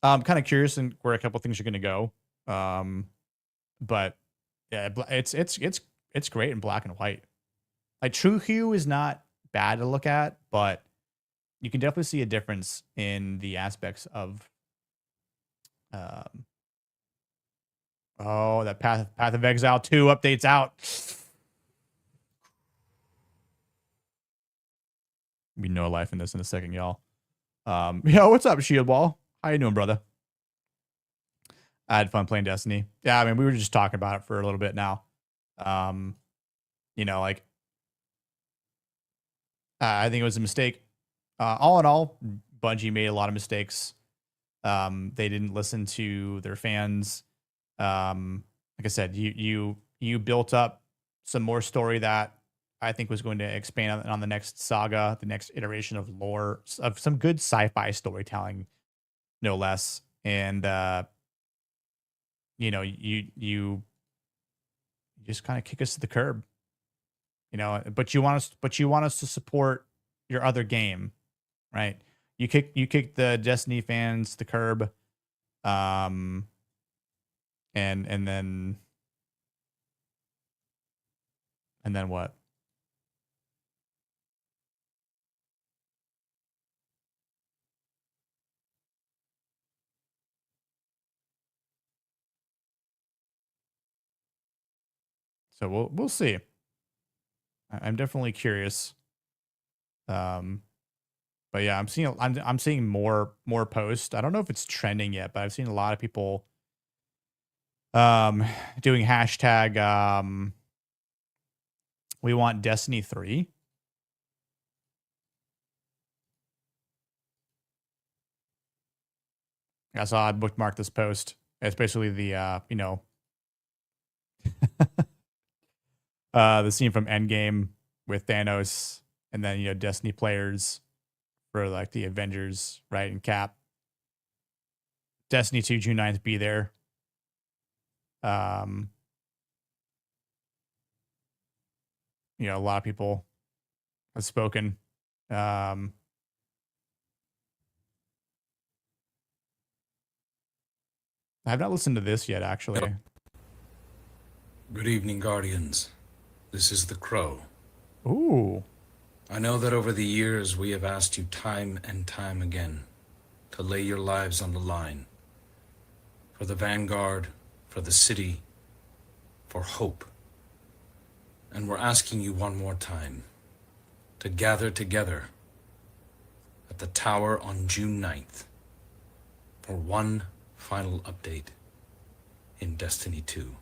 kind of curious in where a couple things are gonna go. But yeah, it's great in black and white. Like True Hue is not bad to look at, but you can definitely see a difference in the aspects of that Path of Exile 2 updates out. Be no life in this in a second, y'all. Yo, what's up, Shield Wall? How you doing, brother? I had fun playing Destiny. Yeah, I mean, we were just talking about it for a little bit now. You know, like I think it was a mistake. All in all, Bungie made a lot of mistakes. They didn't listen to their fans. Like I said, you built up some more story that I think was going to expand on the next saga, the next iteration of lore, of some good sci-fi storytelling, no less. And you know, you just kind of kick us to the curb, you know. But you want us to support your other game, right? You kick the Destiny fans to the curb, and then what? So we'll see. I'm definitely curious. But yeah, I'm seeing more posts. I don't know if it's trending yet, but I've seen a lot of people doing hashtag we want Destiny 3. I saw I bookmarked this post. It's basically the you know, the scene from Endgame with Thanos, and then, you know, Destiny players for like the Avengers, right? And Cap. Destiny 2 June 9th, be there. You know, a lot of people have spoken. I have not listened to this yet, actually. Good evening, Guardians. This is the Crow. Ooh. I know that over the years we have asked you time and time again to lay your lives on the line for the Vanguard, for the city, for hope. And we're asking you one more time to gather together at the tower on June 9th for one final update in Destiny 2.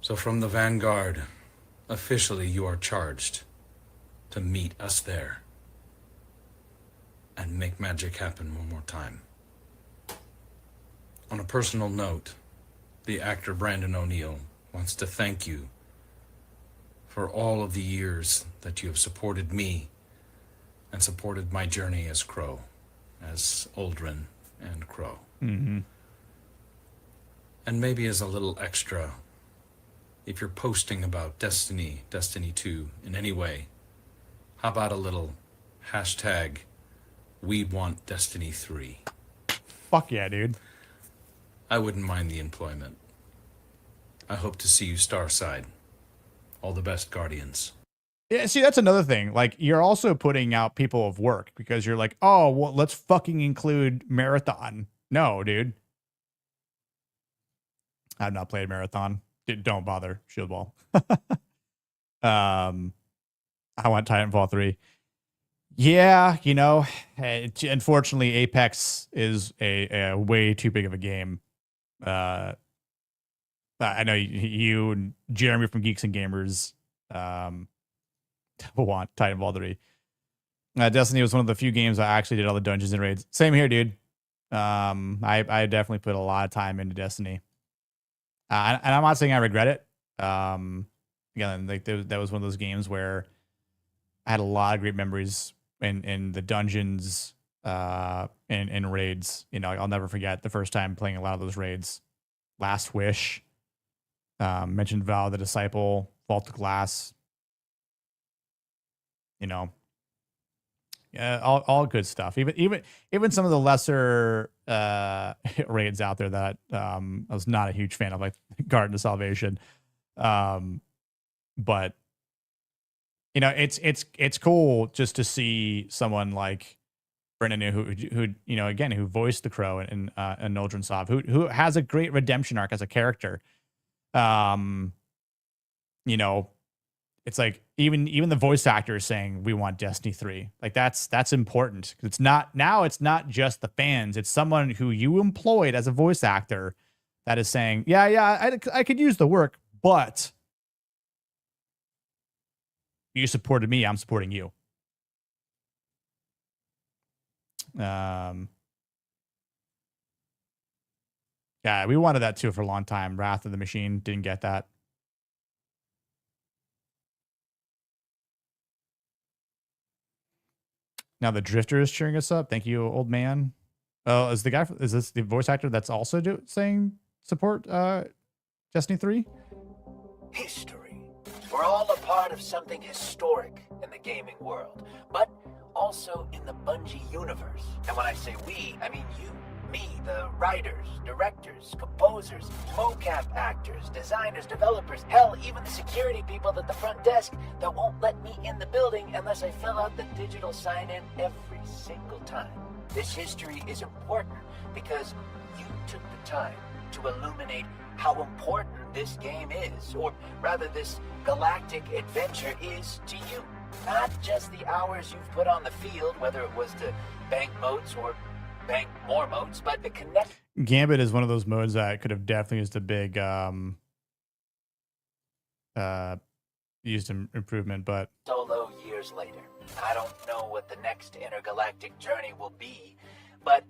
So from the Vanguard, officially you are charged to meet us there and make magic happen one more time. On a personal note, the actor Brandon O'Neill wants to thank you for all of the years that you have supported me and supported my journey as Crow, as Aldrin and Crow. Mm-hmm. And maybe as a little extra, if you're posting about Destiny 2 in any way, how about a little hashtag we want Destiny 3? Fuck yeah, dude. I wouldn't mind the employment. I hope to see you Starside. All the best, Guardians. Yeah, see, that's another thing. Like, you're also putting out people of work because you're like, oh, well, let's fucking include Marathon. No, dude. I've not played Marathon. Don't bother, Shield Wall. I want Titanfall 3. Yeah, you know, unfortunately, Apex is a way too big of a game. I know you and Jeremy from Geeks and Gamers want Titanfall 3. Destiny was one of the few games I actually did all the dungeons and raids. Same here, dude. I definitely put a lot of time into Destiny. And I'm not saying I regret it. Again, like that was one of those games where I had a lot of great memories in the dungeons and raids. You know, I'll never forget the first time playing a lot of those raids. Last Wish, mentioned Vow the Disciple, Vault of Glass. You know, yeah, all good stuff. Even some of the lesser raids out there that I was not a huge fan of, like Garden of Salvation. But you know, it's cool just to see someone like Brendan, who you know, again, who voiced the Crow and Noldrin Sov, who has a great redemption arc as a character. You know, it's like even the voice actor is saying we want Destiny 3. Like that's important. It's not just the fans. It's someone who you employed as a voice actor that is saying, yeah, I could use the work, but you supported me, I'm supporting you. Yeah, we wanted that too for a long time. Wrath of the Machine didn't get that. Now the Drifter is cheering us up. Thank you, old man. Oh, is this the voice actor that's also saying support Destiny 3? History. We're all a part of something historic in the gaming world, but also in the Bungie universe. And when I say we, I mean you, me, the writers, directors, composers, mocap actors, designers, developers, hell, even the security people at the front desk that won't let me in the building unless I fill out the digital sign-in every single time. This history is important because you took the time to illuminate how important this game is, or rather this galactic adventure is to you. Not just the hours you've put on the field, whether it was to bank motes or bank more motes, but the connect. Gambit is one of those modes that could have definitely used a big improvement, but solo years later. I don't know what the next intergalactic journey will be, but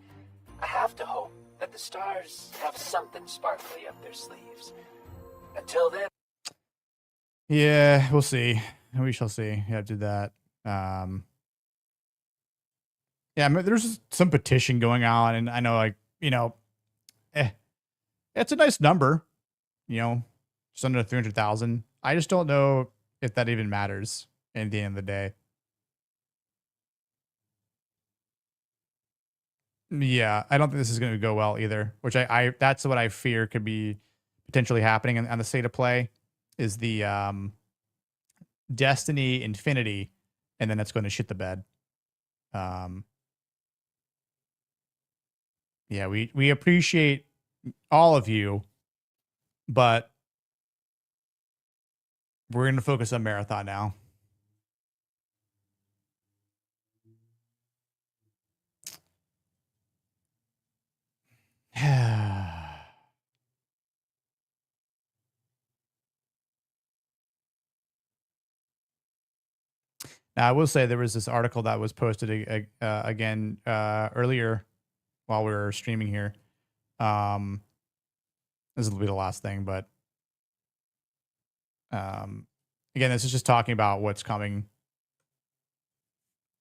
I have to hope that the stars have something sparkly up their sleeves. Until then. Yeah, we'll see. We shall see. Yeah, do that. Yeah, I mean, there's some petition going on, and I know, like, you know, it's a nice number, you know, just under 300,000. I just don't know if that even matters at the end of the day. Yeah, I don't think this is going to go well either, which I that's what I fear could be potentially happening on the state of play is the Destiny Infinity, and then it's going to shit the bed. Yeah, we appreciate all of you, but we're going to focus on Marathon now. Now, I will say there was this article that was posted again earlier while we were streaming here. This will be the last thing, but again, this is just talking about what's coming.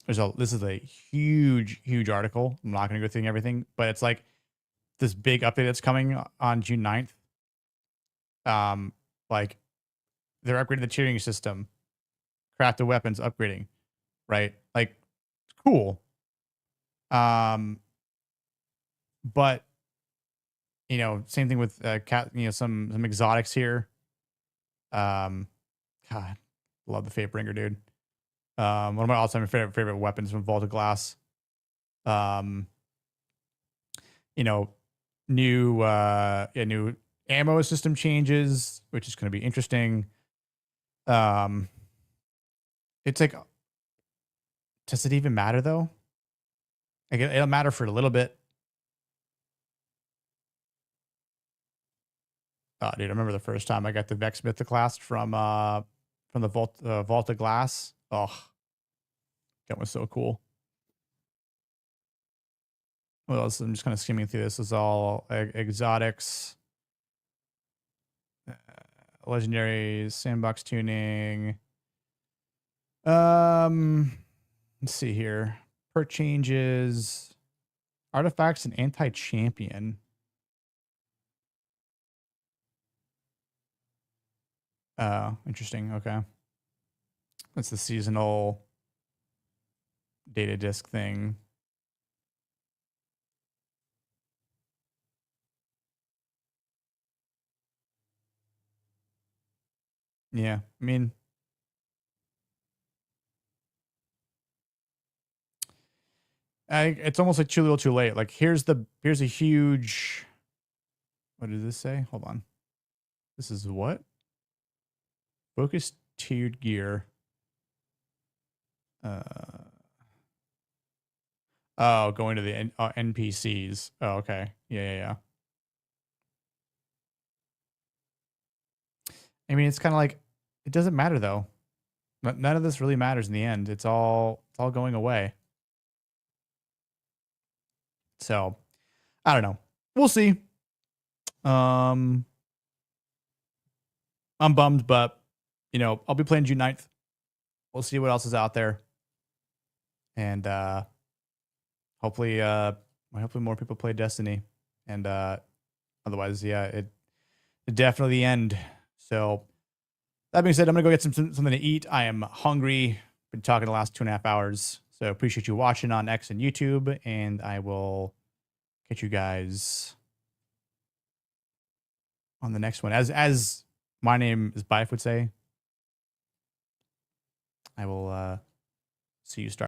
This is a huge article. I'm not going to go through everything, but it's like this big update that's coming on June 9th. Like they're upgrading the cheering system, crafted weapons upgrading, right? Like cool. But you know, same thing with some exotics here. God, love the Fatebringer, dude. One of my all-time favorite weapons from Vault of Glass. You know, new ammo system changes, which is going to be interesting. It's like, does it even matter though? Like it'll matter for a little bit. Oh, dude, I remember the first time I got the Vex Mythoclast from the Vault of Glass. Oh, that was so cool. What else? I'm just kind of skimming through this. This is all exotics, legendaries, sandbox tuning. Let's see here. Perk changes, artifacts, and anti-champion. Oh, interesting. Okay. That's the seasonal data disk thing. Yeah, I mean, it's almost like too little too late. Like here's a huge, what does this say? Hold on. This is what? Focus tiered gear. Oh, going to the NPCs. Oh, okay. Yeah. I mean, it's kind of like, it doesn't matter though. None of this really matters in the end. It's all going away. So, I don't know. We'll see. I'm bummed, but you know, I'll be playing June 9th. We'll see what else is out there. And hopefully more people play Destiny. And otherwise, yeah, it definitely the end. So that being said, I'm gonna go get something to eat. I am hungry. Been talking the last 2.5 hours. So appreciate you watching on X and YouTube, and I will catch you guys on the next one. As my name is Bife would say, I will see you start.